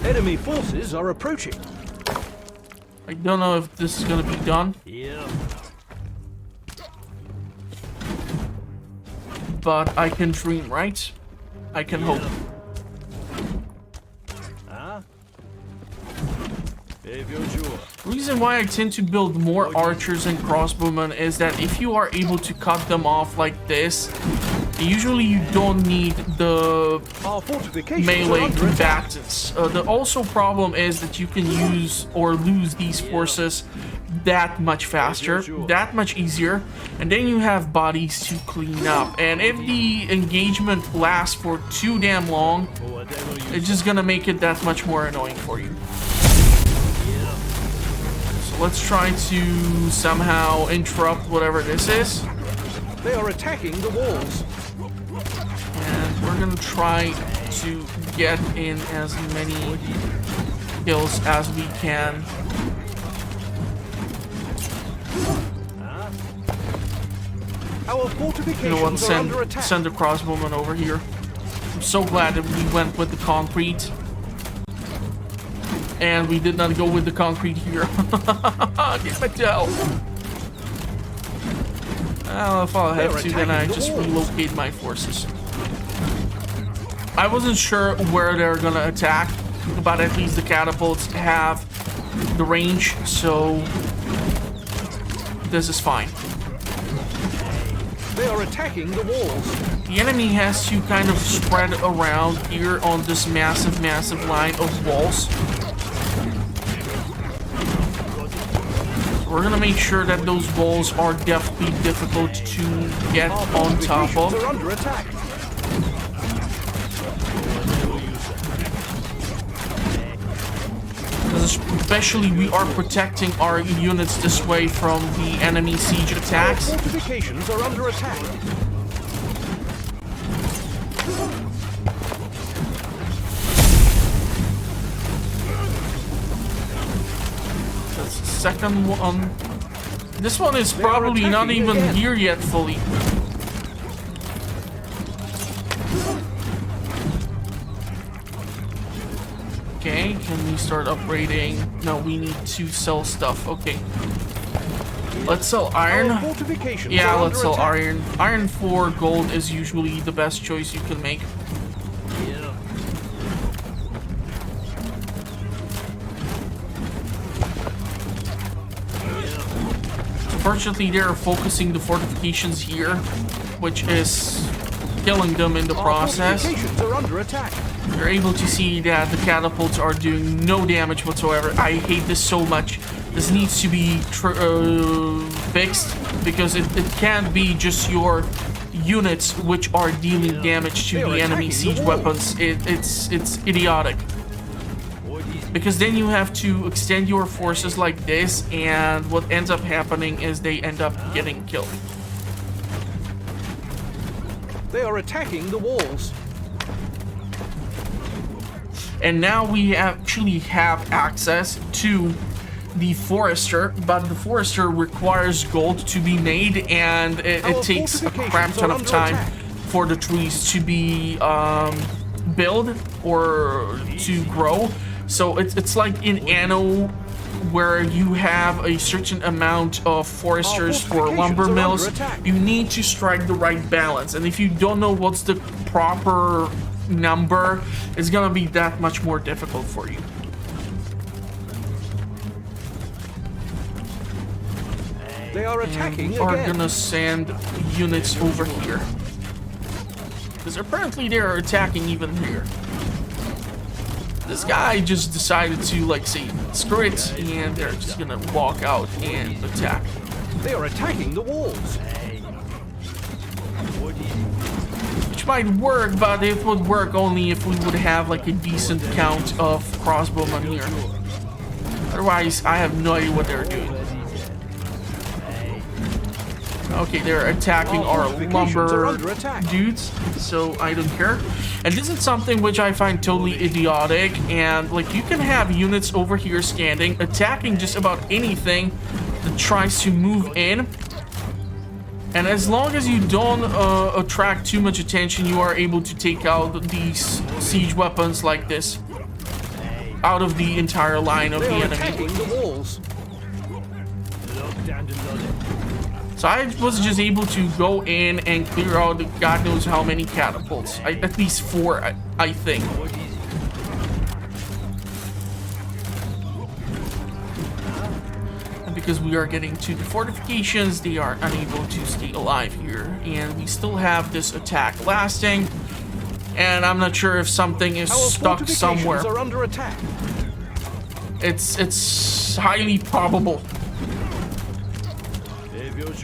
Speaker 2: Enemy forces are approaching.
Speaker 1: I don't know if this is gonna be done,
Speaker 3: Yeah.
Speaker 1: but I can dream, right? I can hope.
Speaker 3: Huh? If you're sure.
Speaker 1: The reason why I tend to build more archers and crossbowmen is that if you are able to cut them off like this, usually you don't need the
Speaker 2: Our fortifications are
Speaker 1: melee
Speaker 2: under attack.
Speaker 1: combatants. The also problem is that you can use or lose these forces that much faster, that much easier, and then you have bodies to clean up. And if the engagement lasts for too damn long,
Speaker 3: Whatever you
Speaker 1: it's just gonna make it that much more annoying for you. So let's try to somehow interrupt whatever this is.
Speaker 2: They are attacking the walls.
Speaker 1: And we're gonna try to get in as many kills as we can.
Speaker 2: Our
Speaker 1: You
Speaker 2: fortifications
Speaker 1: know what?
Speaker 2: are under attack.
Speaker 1: Send a crossbowman over here. I'm so glad that we went with the concrete. And we did not go with the concrete here. Get my tail. Well, if I'll have to, then I just relocate my forces. I wasn't sure where they're gonna attack, but at least the catapults have the range, so this is fine.
Speaker 2: They are attacking the walls.
Speaker 1: The enemy has to kind of spread around here on this massive, massive line of walls. We're gonna make sure that those walls are definitely difficult to get on top of.
Speaker 2: Are under attack.
Speaker 1: Especially we are protecting our units this way from the enemy siege attacks.
Speaker 2: Fortifications are under attack.
Speaker 1: That's the second one. This one is probably not even here yet fully. Okay, can we start upgrading? No, we need to sell stuff. Okay. Let's sell iron. Yeah, let's sell iron. Iron for gold is usually the best choice you can make. Unfortunately, they're focusing the fortifications here, which is killing them in the process.
Speaker 2: Are under attack.
Speaker 1: You're able to see that the catapults are doing no damage whatsoever. I hate this so much. This needs to be fixed because it can't be just your units which are dealing damage to the enemy siege weapons. It's idiotic. Because then you have to extend your forces like this, and what ends up happening is they end up getting killed.
Speaker 2: They are attacking the walls.
Speaker 1: And now we actually have access to the forester, but the forester requires gold to be made, and it takes a crap ton of time for the trees to be built or to grow. So it's like in Anno, where you have a certain amount of foresters for lumber mills. You need to strike the right balance, and if you don't know what's the proper number, it's gonna be that much more difficult for you.
Speaker 2: They are attacking
Speaker 1: again. Are gonna send units over here because apparently they're attacking even here. This guy just decided to, like, say screw it, and they're just gonna walk out and attack.
Speaker 2: They are attacking the walls.
Speaker 1: Which might work, but it would work only if we would have like a decent count of crossbowmen here. Otherwise, I have no idea what they're doing. Okay, they're attacking our lumber dudes, so I don't care. And this is something which I find totally idiotic, and like you can have units over here standing, attacking just about anything that tries to move in. And as long as you don't attract too much attention, you are able to take out these siege weapons like this out of the entire line of the enemy. So I was just able to go in and clear out God knows how many catapults. At least 4, I think. And because we are getting to the fortifications, they are unable to stay alive here. And we still have this attack lasting. And I'm not sure if something is stuck somewhere.
Speaker 2: Are under attack.
Speaker 1: It's highly probable.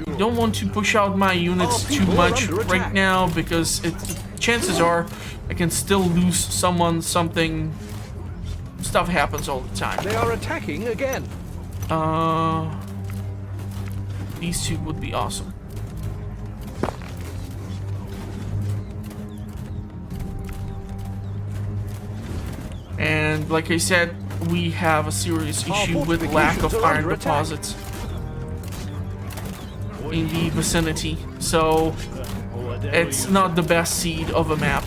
Speaker 1: I don't want to push out my units too much right now because chances are I can still lose someone, something. Stuff happens all the time.
Speaker 2: They are attacking again.
Speaker 1: These two would be awesome. And like I said, we have a serious issue with lack of iron deposits in the vicinity, so it's not the best seed of a map.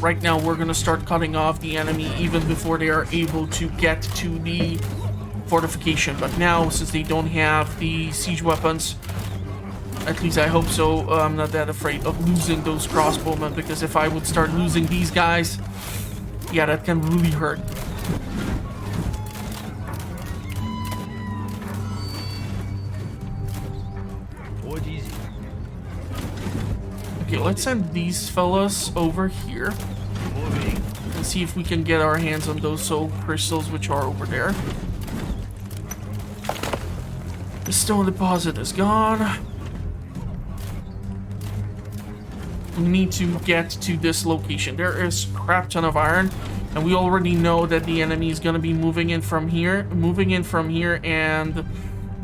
Speaker 1: right now we're gonna start cutting off the enemy even before they are able to get to the fortification. But now, since they don't have the siege weapons, at least I hope so, I'm not that afraid of losing those crossbowmen, because if I would start losing these guys, yeah, that can really hurt.
Speaker 3: What is it?
Speaker 1: Okay, let's send these fellas over here
Speaker 3: Moving.
Speaker 1: and see if we can get our hands on those soul crystals which are over there. The stone deposit is gone. We need to get to this location. There is a crap ton of iron, and we already know that the enemy is going to be moving in from here, and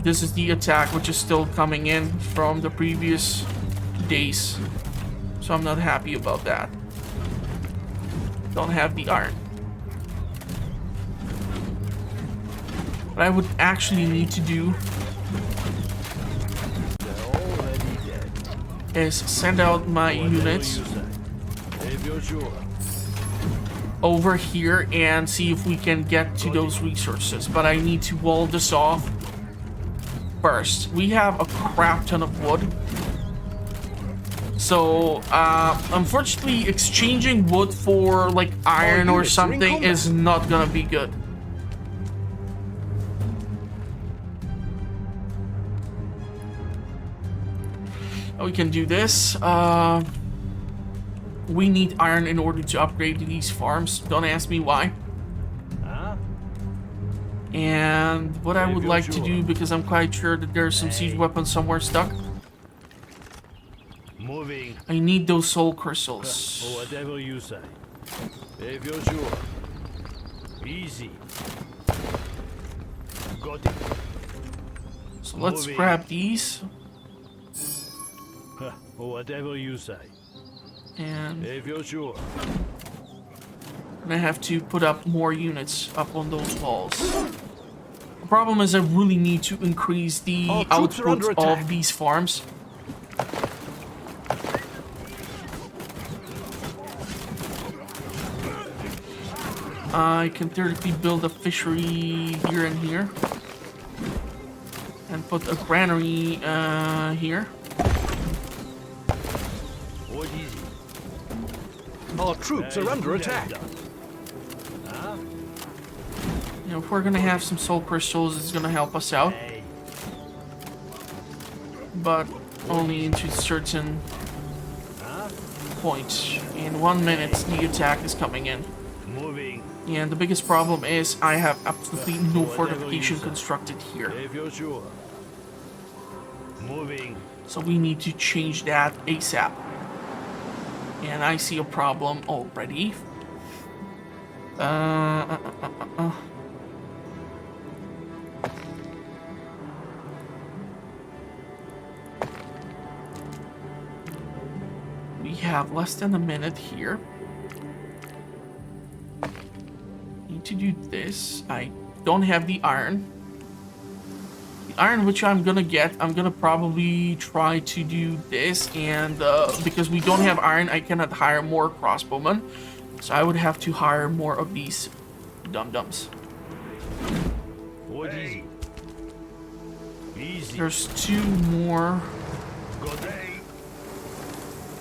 Speaker 1: this is the attack which is still coming in from the previous days. So I'm not happy about that. Don't have the iron. What I would actually need to do
Speaker 3: They're already dead.
Speaker 1: is send out my
Speaker 3: Whatever
Speaker 1: units
Speaker 3: you say. If you're sure.
Speaker 1: over here and see if we can get to those resources. But I need to wall this off first. We have a crap ton of wood. So, unfortunately, exchanging wood for, like, iron or
Speaker 2: units are in
Speaker 1: something
Speaker 2: combat.
Speaker 1: is not gonna be good. We can do this. We need iron in order to upgrade these farms. Don't ask me why.
Speaker 3: Huh?
Speaker 1: And what I would like to do, because I'm quite sure that there's some siege weapons somewhere stuck,
Speaker 3: Moving.
Speaker 1: I need those soul crystals.
Speaker 3: Or whatever you say. If you're sure. Easy. Got it.
Speaker 1: So let's
Speaker 3: moving.
Speaker 1: grab these.
Speaker 3: Or whatever you say.
Speaker 1: And
Speaker 3: If you're sure.
Speaker 1: I have to put up more units up on those walls. The problem is I really need to increase the
Speaker 2: Our troops are under
Speaker 1: output
Speaker 2: attack.
Speaker 1: of these farms. I can theoretically build a fishery here and here. And put a granary here.
Speaker 3: What is it?
Speaker 2: Our troops are under attack.
Speaker 3: Huh?
Speaker 1: You know, if we're gonna have some soul crystals, it's gonna help us out.
Speaker 3: Hey.
Speaker 1: But only into certain
Speaker 3: Huh?
Speaker 1: points. In 1 minute, the attack is coming in.
Speaker 3: Moving.
Speaker 1: And the biggest problem is I have absolutely no fortification constructed here.
Speaker 3: If you're sure. Moving.
Speaker 1: So we need to change that ASAP. And I see a problem already. We have less than a minute here. Need to do this. I don't have the iron. The iron which I'm gonna get, I'm gonna probably try to do this, and because we don't have iron, I cannot hire more crossbowmen. So I would have to hire more of these dum-dums.
Speaker 3: What is it? Easy.
Speaker 1: There's 2 more,
Speaker 3: Got it.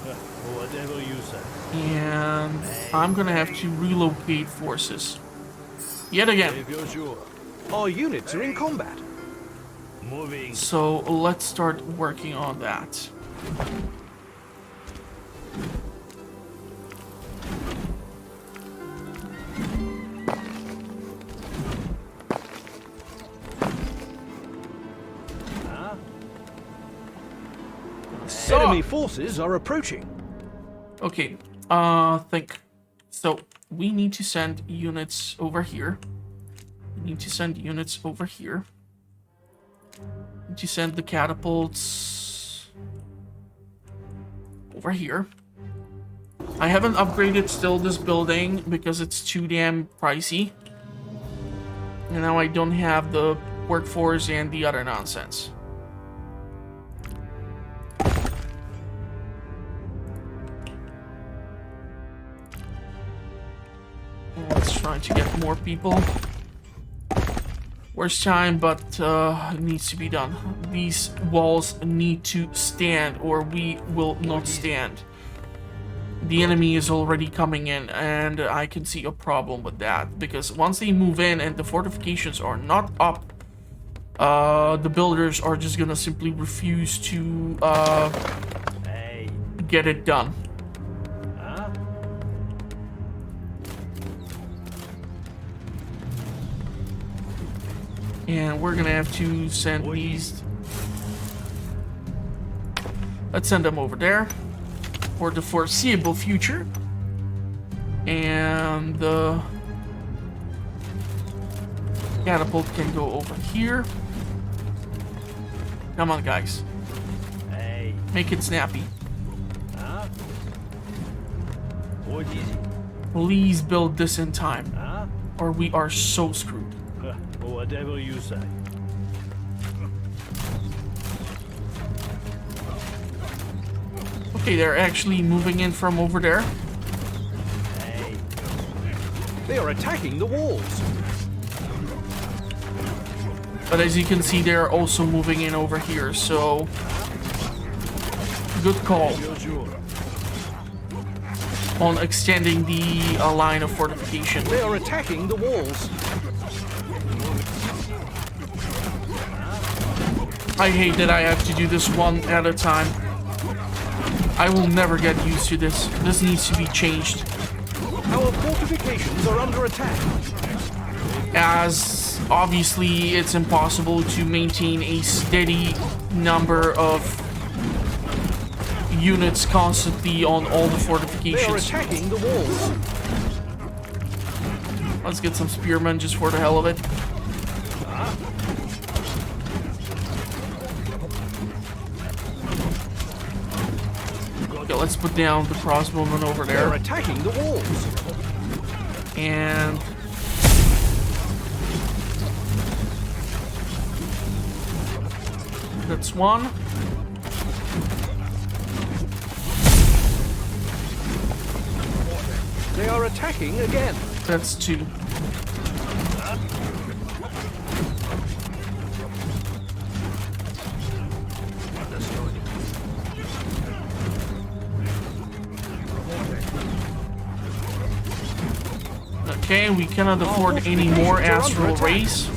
Speaker 3: Or whatever you say.
Speaker 1: and I'm gonna have to relocate forces. Yet again.
Speaker 3: If you're sure.
Speaker 2: Our units are in combat.
Speaker 3: Moving.
Speaker 1: So let's start working on that.
Speaker 3: Huh?
Speaker 1: So,
Speaker 2: Enemy forces are approaching.
Speaker 1: okay, think. So we need to send units over here. We need to send units over here. Need to send the catapults over here. I haven't upgraded still this building because it's too damn pricey. And now I don't have the workforce and the other nonsense. Let's try to get more people. Worst time, but it needs to be done. These walls need to stand or we will not stand. The enemy is already coming in and I can see a problem with that. Because once they move in and the fortifications are not up, the builders are just gonna simply refuse to get it done. And we're gonna have to send these. Let's send them over there for the foreseeable future. And the catapult can go over here. Come on, guys. Make it snappy. Please build this in time, or we are so screwed.
Speaker 3: Whatever you say.
Speaker 1: Okay, they're actually moving in from over there.
Speaker 2: They are attacking the walls.
Speaker 1: But as you can see, they're also moving in over here, so good call on extending the line of fortification.
Speaker 2: They are attacking the walls.
Speaker 1: I hate that I have to do this one at a time. I will never get used to this. This needs to be changed.
Speaker 2: Our fortifications are under attack.
Speaker 1: As obviously it's impossible to maintain a steady number of units constantly on all the
Speaker 2: They are
Speaker 1: fortifications.
Speaker 2: attacking the walls.
Speaker 1: Let's get some spearmen just for the hell of it. Okay, let's put down the crossbowmen over
Speaker 2: They are
Speaker 1: there.
Speaker 2: attacking the walls.
Speaker 1: And that's one.
Speaker 2: They are attacking again.
Speaker 1: That's two. Okay, we cannot afford any more astral rays.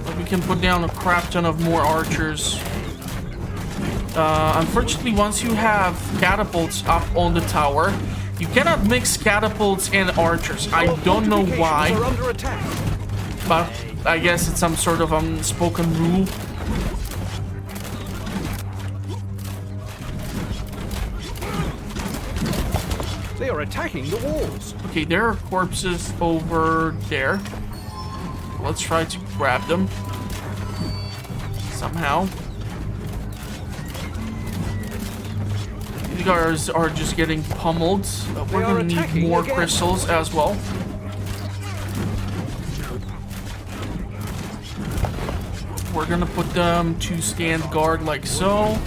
Speaker 1: But we can put down a crap ton of more archers. Unfortunately, once you have catapults up on the tower, you cannot mix catapults and archers. I don't know why,
Speaker 2: Are under attack.
Speaker 1: but I guess it's some sort of unspoken rule.
Speaker 2: They are attacking the walls.
Speaker 1: Okay, there are corpses over there. Let's try to grab them somehow. These guys are just getting pummeled. We're
Speaker 2: They are
Speaker 1: gonna need
Speaker 2: attacking
Speaker 1: more
Speaker 2: again.
Speaker 1: crystals as well. We're gonna put them to stand guard like so.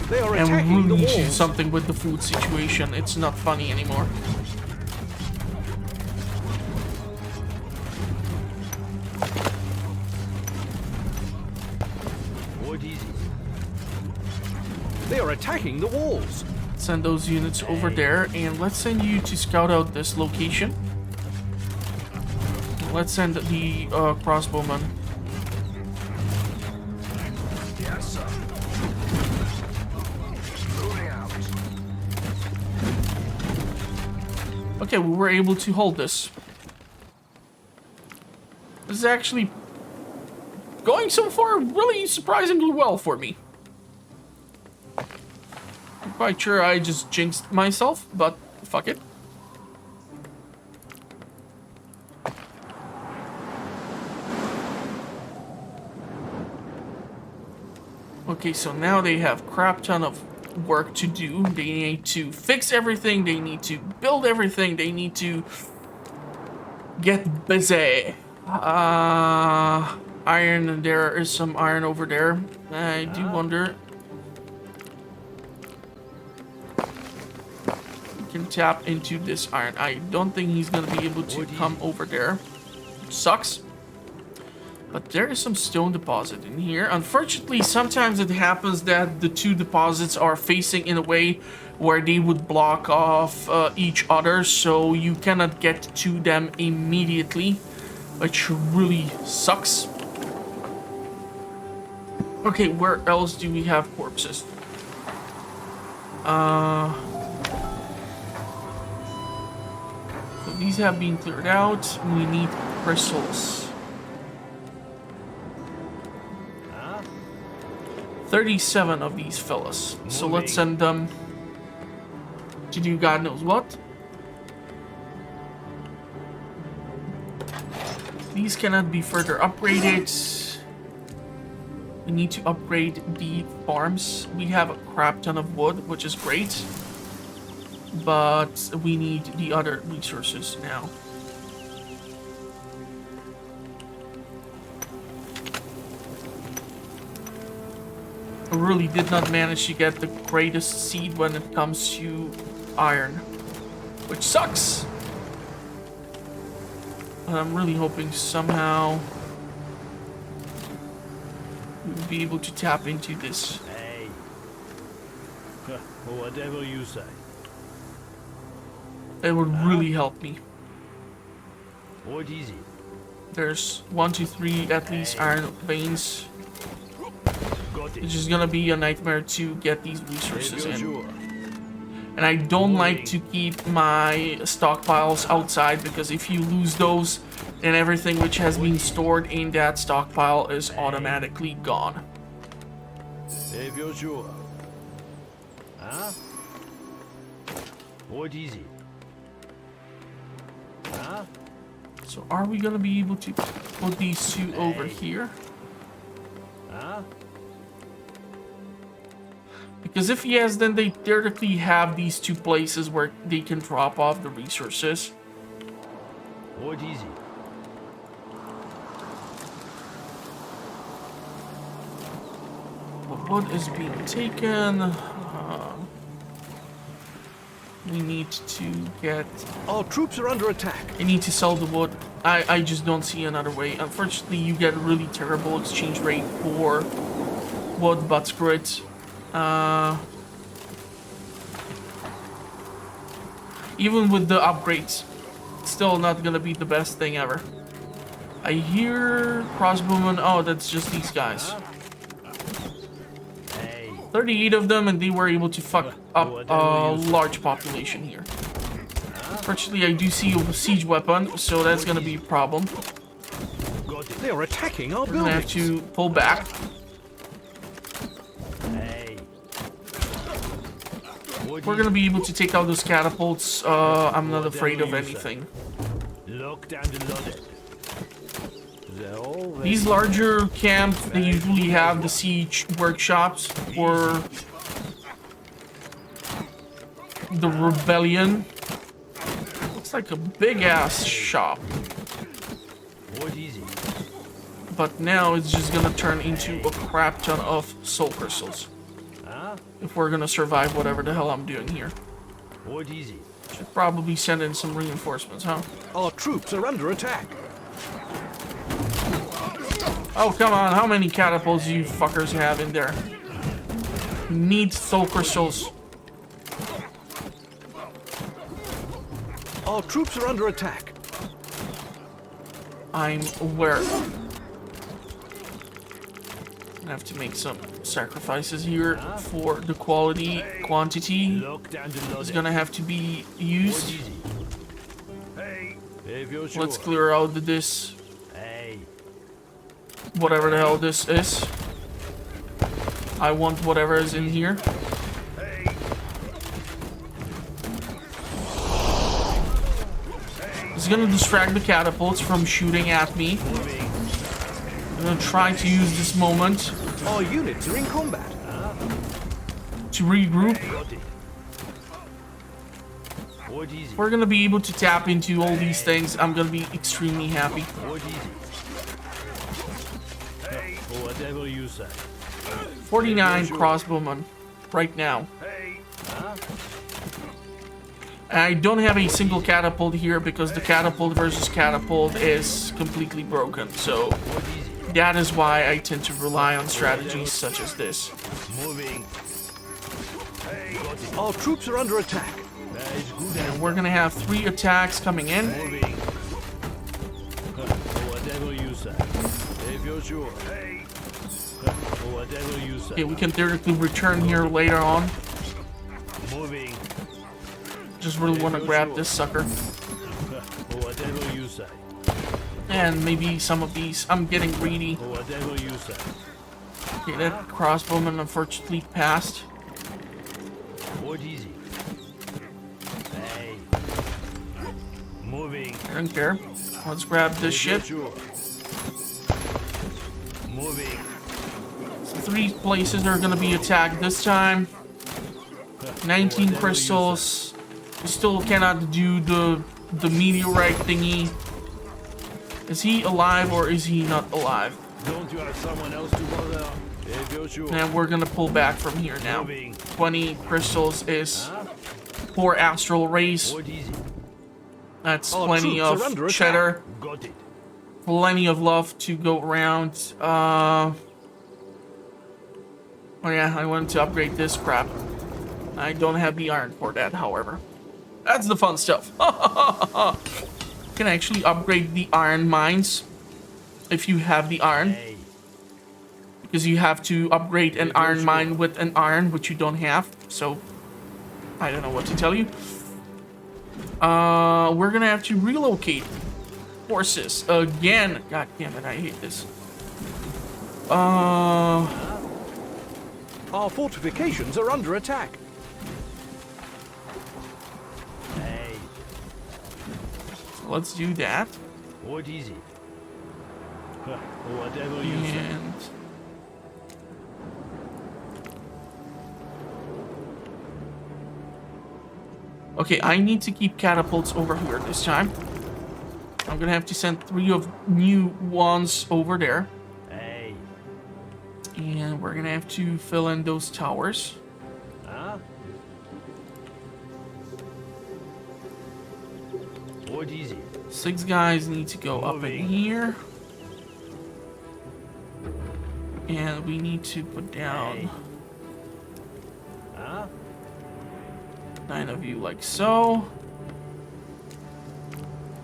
Speaker 2: They are
Speaker 1: And we
Speaker 2: attacking the
Speaker 1: really need to do
Speaker 2: walls.
Speaker 1: something with the food situation. It's not funny anymore.
Speaker 2: They are attacking the walls.
Speaker 1: Send those units over there, and let's send you to scout out this location. Let's send the crossbowmen.
Speaker 4: Yes, sir. Moving out.
Speaker 1: Okay, we were able to hold this. This is actually going so far really surprisingly well for me. I'm quite sure I just jinxed myself, but fuck it. Okay, so now they have crap ton of work to do. They need to fix everything, they need to build everything, they need to get busy. Iron, there is some iron over there. I do wonder. can tap into this iron. I don't think he's gonna be able to come over there. Sucks. But there is some stone deposit in here. Unfortunately, sometimes it happens that the two deposits are facing in a way where they would block off each other, so you cannot get to them immediately, which really sucks. Okay, where else do we have corpses? So these have been cleared out. We need crystals. 37 of these fellas. So let's send them to do God knows what. These cannot be further upgraded. We need to upgrade the farms. We have a crap ton of wood, which is great. But we need the other resources now. I really did not manage to get the greatest seed when it comes to iron, which sucks. But I'm really hoping somehow we'll be able to tap into this.
Speaker 3: Hey. Whatever you say.
Speaker 1: It would really help me.
Speaker 3: What is it?
Speaker 1: There's 1, 2, 3 at least iron veins.
Speaker 3: Got it.
Speaker 1: It's just gonna be a nightmare to get these resources
Speaker 3: If you're
Speaker 1: in.
Speaker 3: sure.
Speaker 1: And I don't like to keep my stockpiles outside, because if you lose those, then everything which has been stored in that stockpile is automatically gone.
Speaker 3: If you're sure. Huh? What is it? Huh?
Speaker 1: So are we gonna be able to put these two over here?
Speaker 3: Huh?
Speaker 1: Because if yes, then they theoretically have these two places where they can drop off the resources.
Speaker 3: What is it?
Speaker 1: But wood is being taken. We need to get...
Speaker 2: Our troops are under attack.
Speaker 1: I need to sell the wood. I just don't see another way. Unfortunately, you get a really terrible exchange rate for wood, but screw it. Even with the upgrades, it's still not gonna be the best thing ever. I hear crossbowmen. Oh, that's just these guys. 38 of them, and they were able to fuck up a large population here. Fortunately, I do see a siege weapon, so that's gonna be a problem.
Speaker 2: They are attacking our
Speaker 1: We're gonna have
Speaker 2: buildings.
Speaker 1: to pull back. We're gonna be able to take out those catapults. I'm not afraid of anything.
Speaker 3: Locked and loaded.
Speaker 1: These larger camps, they usually have the siege workshops for the rebellion. Looks like a big ass shop.
Speaker 3: What is it?
Speaker 1: But now it's just gonna turn into a crap ton of soul crystals.
Speaker 3: Huh?
Speaker 1: If we're gonna survive whatever the hell I'm doing here.
Speaker 3: What is it?
Speaker 1: Should probably send in some reinforcements, huh?
Speaker 2: Our troops are under attack.
Speaker 1: Oh, come on. How many catapults do you fuckers have in there? Need soul crystals.
Speaker 2: Our troops are under attack.
Speaker 1: I'm aware. I have to make some sacrifices here for the quality. Quantity
Speaker 3: Locked and
Speaker 1: is
Speaker 3: loaded.
Speaker 1: gonna have to be used.
Speaker 3: Hey. If you're sure.
Speaker 1: Let's clear out this,
Speaker 3: Hey.
Speaker 1: whatever the hell this is. I want whatever is in here. It's gonna distract the catapults from shooting at me. I'm gonna try to use this moment
Speaker 2: Our units are in combat.
Speaker 1: to regroup.
Speaker 3: Got it. What is it?
Speaker 1: We're gonna be able to tap into all these things. I'm gonna be extremely happy.
Speaker 3: What is it? Whatever you say.
Speaker 1: 49 crossbowmen right now. I don't have a single catapult here because the catapult versus catapult is completely broken. So that is why I tend to rely on strategies such as this.
Speaker 3: Moving.
Speaker 2: Our troops are under attack.
Speaker 1: And we're gonna have 3 attacks coming in.
Speaker 3: Moving. Whatever you say. If you're sure. Whatever you say.
Speaker 1: Okay, we can theoretically return here later on.
Speaker 3: Moving.
Speaker 1: Just really want to grab this sucker.
Speaker 3: Whatever you say.
Speaker 1: And maybe some of these. I'm getting greedy.
Speaker 3: Whatever you say.
Speaker 1: Okay, that crossbowman unfortunately passed.
Speaker 3: What is it? Hey. Moving.
Speaker 1: I don't care. Let's grab this shit.
Speaker 3: Sure. Moving.
Speaker 1: 3 places are gonna be attacked this time. 19 crystals. We still cannot do the meteorite thingy. Is he alive or is he not alive?
Speaker 3: Don't you have someone else to bother? If you're sure.
Speaker 1: And we're gonna pull back from here now. 20 crystals is 4 astral rays.
Speaker 3: What is it?
Speaker 1: That's
Speaker 2: Our
Speaker 1: plenty
Speaker 2: troops are under
Speaker 1: of
Speaker 2: attack.
Speaker 1: cheddar.
Speaker 3: Got it.
Speaker 1: Plenty of love to go around. Oh yeah, I wanted to upgrade this crap. I don't have the iron for that, however. That's the fun stuff. Can actually upgrade the iron mines if you have the iron.
Speaker 3: Hey.
Speaker 1: Because you have to upgrade an iron mine with an iron, which you don't have. So, I don't know what to tell you. We're gonna have to relocate horses again. God damn it, I hate this.
Speaker 2: Our fortifications are under attack.
Speaker 3: Hey.
Speaker 1: Let's do that.
Speaker 3: What is it? Whatever you say.
Speaker 1: And okay, I need to keep catapults over here this time. I'm gonna have to send 3 of new ones over there.
Speaker 3: Hey.
Speaker 1: And we're gonna have to fill in those towers.
Speaker 3: Huh? What is it?
Speaker 1: 6 guys need to go up in
Speaker 3: Moving.
Speaker 1: here. And we need to put down
Speaker 3: Hey. Huh?
Speaker 1: 9 of you like so.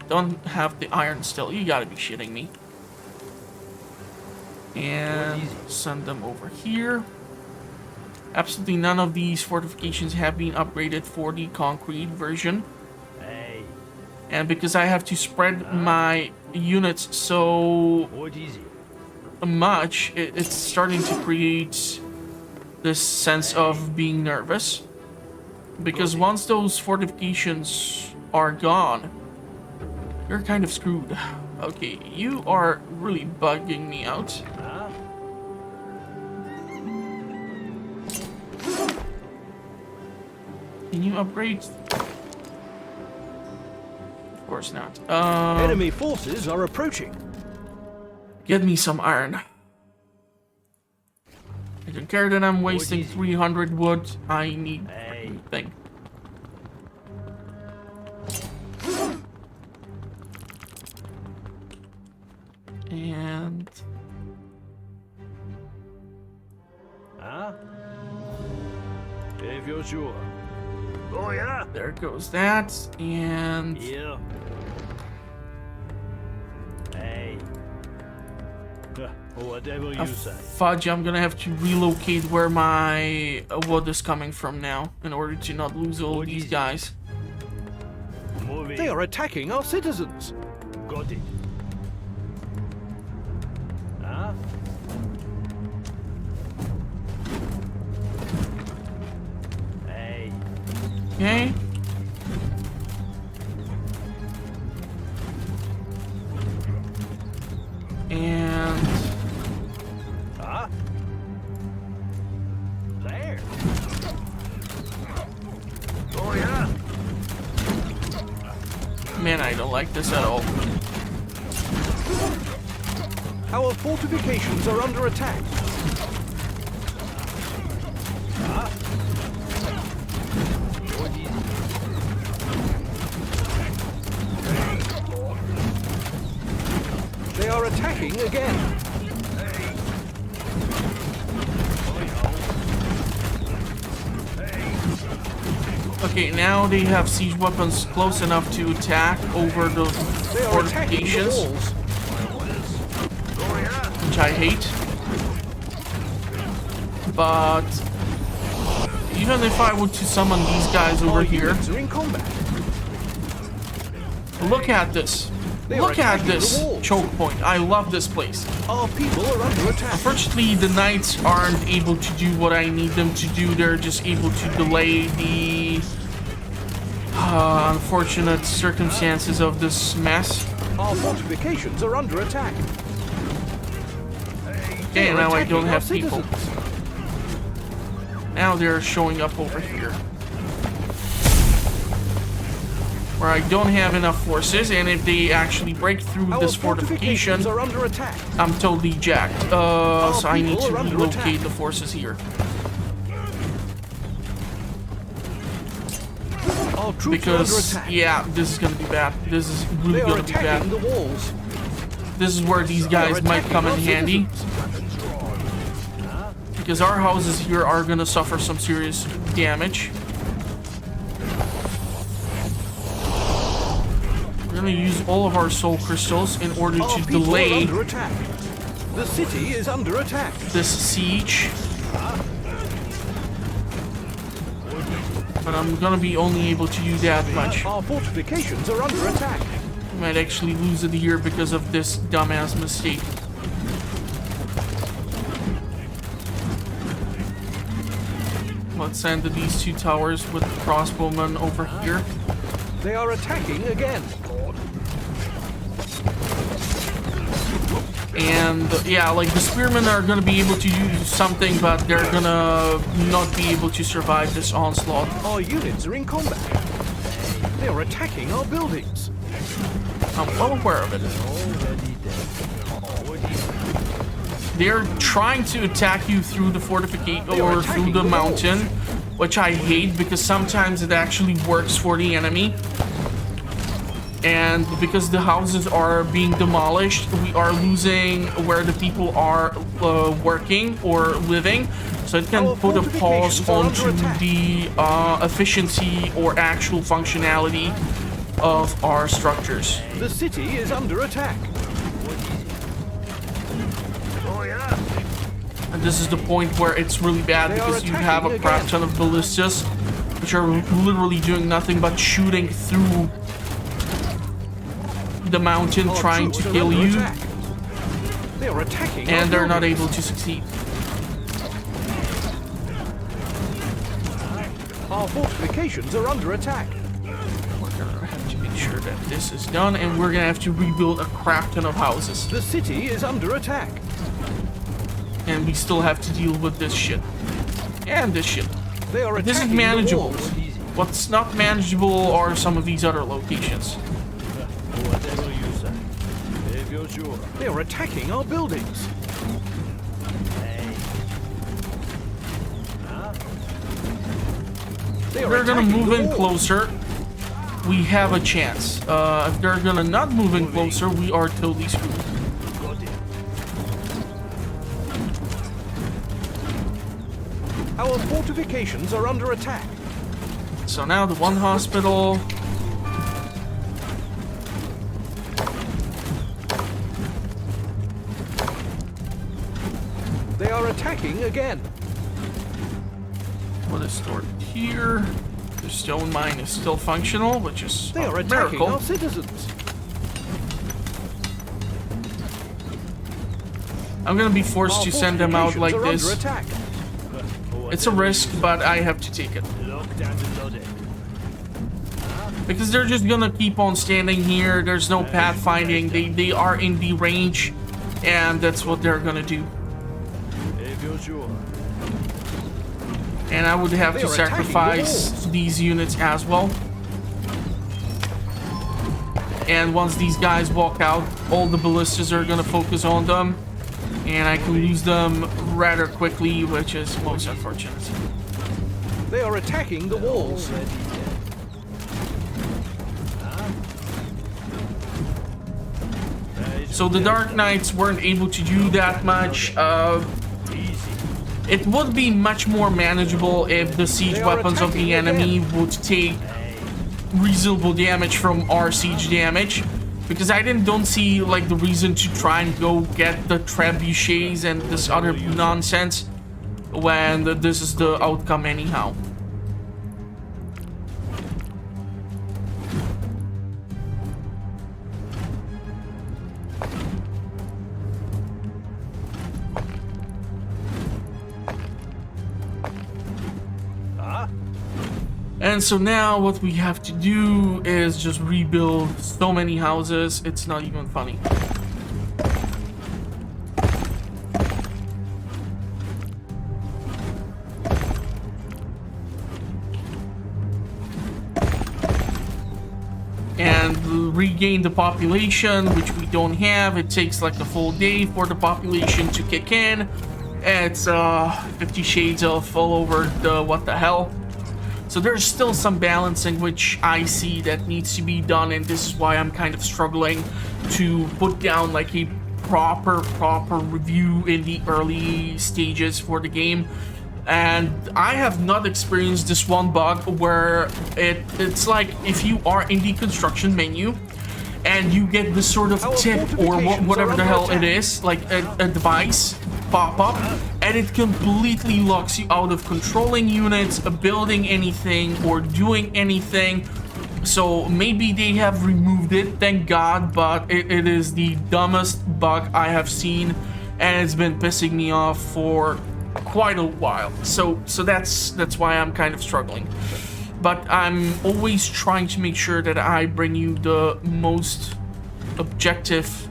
Speaker 1: Don't have the iron still. You gotta be shitting me. And send them over here. Absolutely none of these fortifications have been upgraded for the concrete version.
Speaker 3: Hey.
Speaker 1: And because I have to spread my units so
Speaker 3: What is it?
Speaker 1: much, it's starting to create this sense of being nervous. Because once those fortifications are gone, you're kind of screwed. Okay, you are really bugging me out.
Speaker 3: Huh?
Speaker 1: Can you upgrade? Of course not.
Speaker 2: Enemy forces are approaching.
Speaker 1: Get me some iron. I don't care that I'm wasting 300 wood. I need
Speaker 3: Hey.
Speaker 1: thing. And
Speaker 3: Huh? If you're sure. Oh yeah?
Speaker 1: there goes that. And
Speaker 3: Yeah. Hey. Whatever you say.
Speaker 1: fudge, I'm gonna have to relocate where my wood is coming from now in order to not lose all
Speaker 3: What
Speaker 1: these
Speaker 3: is it?
Speaker 1: guys.
Speaker 3: Moving.
Speaker 2: They are attacking our citizens.
Speaker 3: Got it. Huh? Hey.
Speaker 1: Okay. And
Speaker 3: Huh? There. Oh yeah.
Speaker 1: man, I don't like this at all.
Speaker 2: Our fortifications are under attack. again.
Speaker 1: Okay, now they have siege weapons close enough to attack over the
Speaker 2: They are attacking the
Speaker 1: fortifications,
Speaker 2: walls.
Speaker 1: which I hate. But even if I were to summon these guys over
Speaker 2: Our
Speaker 1: here,
Speaker 2: units are in combat.
Speaker 1: look at this.
Speaker 2: They are
Speaker 1: Look at
Speaker 2: attacking the
Speaker 1: this
Speaker 2: walls.
Speaker 1: choke point. I love this place.
Speaker 2: Our people are under attack.
Speaker 1: Unfortunately, the knights aren't able to do what I need them to do. They're just able to delay the unfortunate circumstances of this mess.
Speaker 2: Our fortifications are under attack.
Speaker 1: Okay, now I don't
Speaker 2: attacking our
Speaker 1: have people.
Speaker 2: citizens.
Speaker 1: Now they're showing up over here, where I don't have enough forces, and if they actually break through
Speaker 2: Our
Speaker 1: this fortification,
Speaker 2: fortifications are under attack.
Speaker 1: I'm totally jacked. So I need
Speaker 2: people
Speaker 1: to
Speaker 2: are under
Speaker 1: relocate
Speaker 2: attack.
Speaker 1: the forces here.
Speaker 2: Our troops are under
Speaker 1: Because,
Speaker 2: attack.
Speaker 1: yeah, this is gonna be bad. This is really
Speaker 2: They are
Speaker 1: gonna be
Speaker 2: attacking
Speaker 1: bad.
Speaker 2: the walls.
Speaker 1: This is where these
Speaker 2: They are
Speaker 1: guys might
Speaker 2: attacking
Speaker 1: come in
Speaker 2: our
Speaker 1: handy.
Speaker 2: citizens.
Speaker 1: Because our houses here are gonna suffer some serious damage. We're gonna use all of our soul crystals in order
Speaker 2: Our
Speaker 1: to
Speaker 2: people are
Speaker 1: delay
Speaker 2: under attack. The city is under attack.
Speaker 1: this siege. But I'm gonna be only able to do that much.
Speaker 2: Our fortifications are under attack.
Speaker 1: I might actually lose it here because of this dumbass mistake. Let's send these two towers with the crossbowmen over here.
Speaker 2: They are attacking again.
Speaker 1: And yeah, like the spearmen are gonna be able to do something, but they're gonna not be able to survive this onslaught.
Speaker 2: Our units are in combat. They are attacking our buildings.
Speaker 1: I'm well aware of it. They're trying to attack you through the fortification or through the mountain, which I hate because sometimes it actually works for the enemy. And because the houses are being demolished, we are losing where the people are working or living. So it can
Speaker 2: Our
Speaker 1: put a pause
Speaker 2: fortifications are
Speaker 1: onto
Speaker 2: under attack.
Speaker 1: the efficiency or actual functionality of our structures.
Speaker 2: The city is under attack.
Speaker 1: And this is the point where it's really bad
Speaker 2: They are
Speaker 1: because you have a
Speaker 2: attacking
Speaker 1: crap
Speaker 2: again.
Speaker 1: ton of ballistas, which are literally doing nothing but shooting through the mountain,
Speaker 2: Our
Speaker 1: trying to
Speaker 2: troops are
Speaker 1: kill
Speaker 2: under
Speaker 1: you,
Speaker 2: attack. They are attacking our
Speaker 1: and they're not
Speaker 2: buildings.
Speaker 1: able to succeed.
Speaker 2: Our fortifications are under attack.
Speaker 1: We're gonna have to make sure that this is done, and we're gonna have to rebuild a crap ton of houses.
Speaker 2: The city is under attack.
Speaker 1: And we still have to deal with this shit. And this shit.
Speaker 2: They are
Speaker 1: This is
Speaker 2: attacking
Speaker 1: manageable.
Speaker 2: the walls.
Speaker 1: What's not manageable are some of these other locations.
Speaker 3: Whatever you say. If you're sure.
Speaker 2: They are attacking our buildings. They are
Speaker 1: If they're gonna
Speaker 2: attacking
Speaker 1: move
Speaker 2: the
Speaker 1: in
Speaker 2: walls.
Speaker 1: closer, we have a chance. If they're gonna not move in closer, we are totally screwed.
Speaker 2: Our fortifications are under attack.
Speaker 1: So now the one hospital.
Speaker 2: They are attacking again.
Speaker 1: What is stored here? The stone mine is still functional, which is
Speaker 2: They are
Speaker 1: a
Speaker 2: attacking
Speaker 1: miracle.
Speaker 2: our citizens.
Speaker 1: I'm gonna be forced
Speaker 2: Our
Speaker 1: to send them out like
Speaker 2: fortifications are
Speaker 1: this.
Speaker 2: under attack.
Speaker 1: It's a risk, but I have to take it.
Speaker 3: Locked and loaded.
Speaker 1: Because they're just gonna keep on standing here. There's no pathfinding. They are in the range, and that's what they're gonna do.
Speaker 3: If you're sure.
Speaker 1: And I would have
Speaker 2: They
Speaker 1: to
Speaker 2: are attacking the
Speaker 1: sacrifice
Speaker 2: walls.
Speaker 1: these units as well. And once these guys walk out, all the ballistas are gonna focus on them. And I can lose them rather quickly, which is most unfortunate.
Speaker 2: They are attacking the walls.
Speaker 1: So the Dark Knights weren't able to do that much. It would be much more manageable if the siege weapons of the enemy would take reasonable damage from our siege damage, because I don't see like the reason to try and go get the trebuchets and this other nonsense when this is the outcome anyhow. And so now what we have to do is just rebuild so many houses, it's not even funny. And regain the population, which we don't have. It takes like a full day for the population to kick in. It's 50 shades of all over the what the hell. So there's still some balancing which I see that needs to be done, and this is why I'm kind of struggling to put down like a proper review in the early stages for the game. And I have not experienced this one bug where it's like if you are in the construction menu and you get this sort of tip or whatever the hell it is, like a device pop up, and it completely locks you out of controlling units, building anything, or doing anything. So maybe they have removed it, thank God, but it is the dumbest bug I have seen, and it's been pissing me off for quite a while. So that's why I'm kind of struggling. But I'm always trying to make sure that I bring you the most objective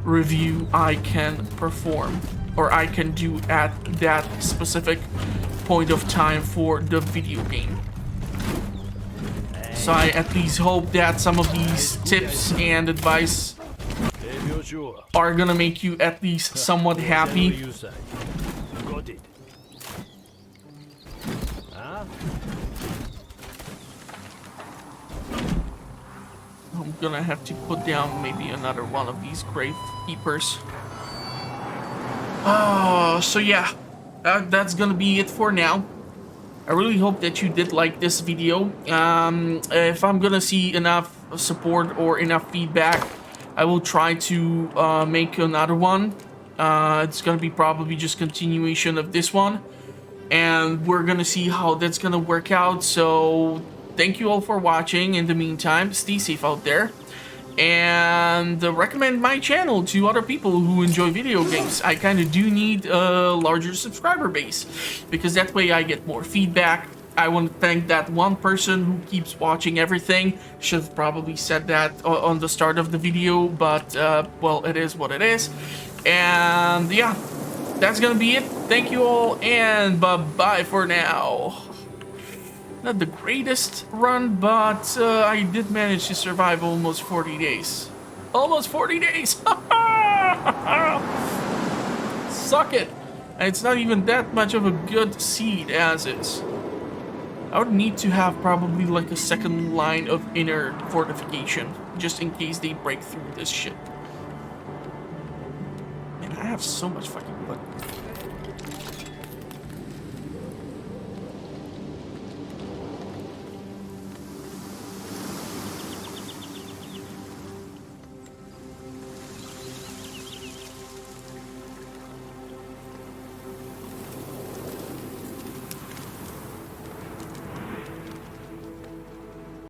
Speaker 1: review I can perform, or I can do at that specific point of time for the video game. So I at least hope that some of these tips and advice are gonna make you at least somewhat happy. I'm gonna have to put down maybe another one of these grave keepers. So yeah, that's gonna be it for now. I really hope that you did like this video. If I'm gonna see enough support or enough feedback, I will try to make another one. It's gonna be probably just continuation of this one, and we're gonna see how that's gonna work out. So thank you all for watching. In the meantime, stay safe out there, and recommend my channel to other people who enjoy video games. I kind of do need a larger subscriber base, because that way I get more feedback. I want to thank that one person who keeps watching everything. Should have probably said that on the start of the video, but well, it is what it is. And yeah, that's gonna be it. Thank you all, and bye-bye for now. Not the greatest run, but I did manage to survive almost 40 days. Almost 40 days! Suck it! And it's not even that much of a good seed as is. I would need to have probably like a second line of inner fortification, just in case they break through this shit. Man, I have so much fucking blood.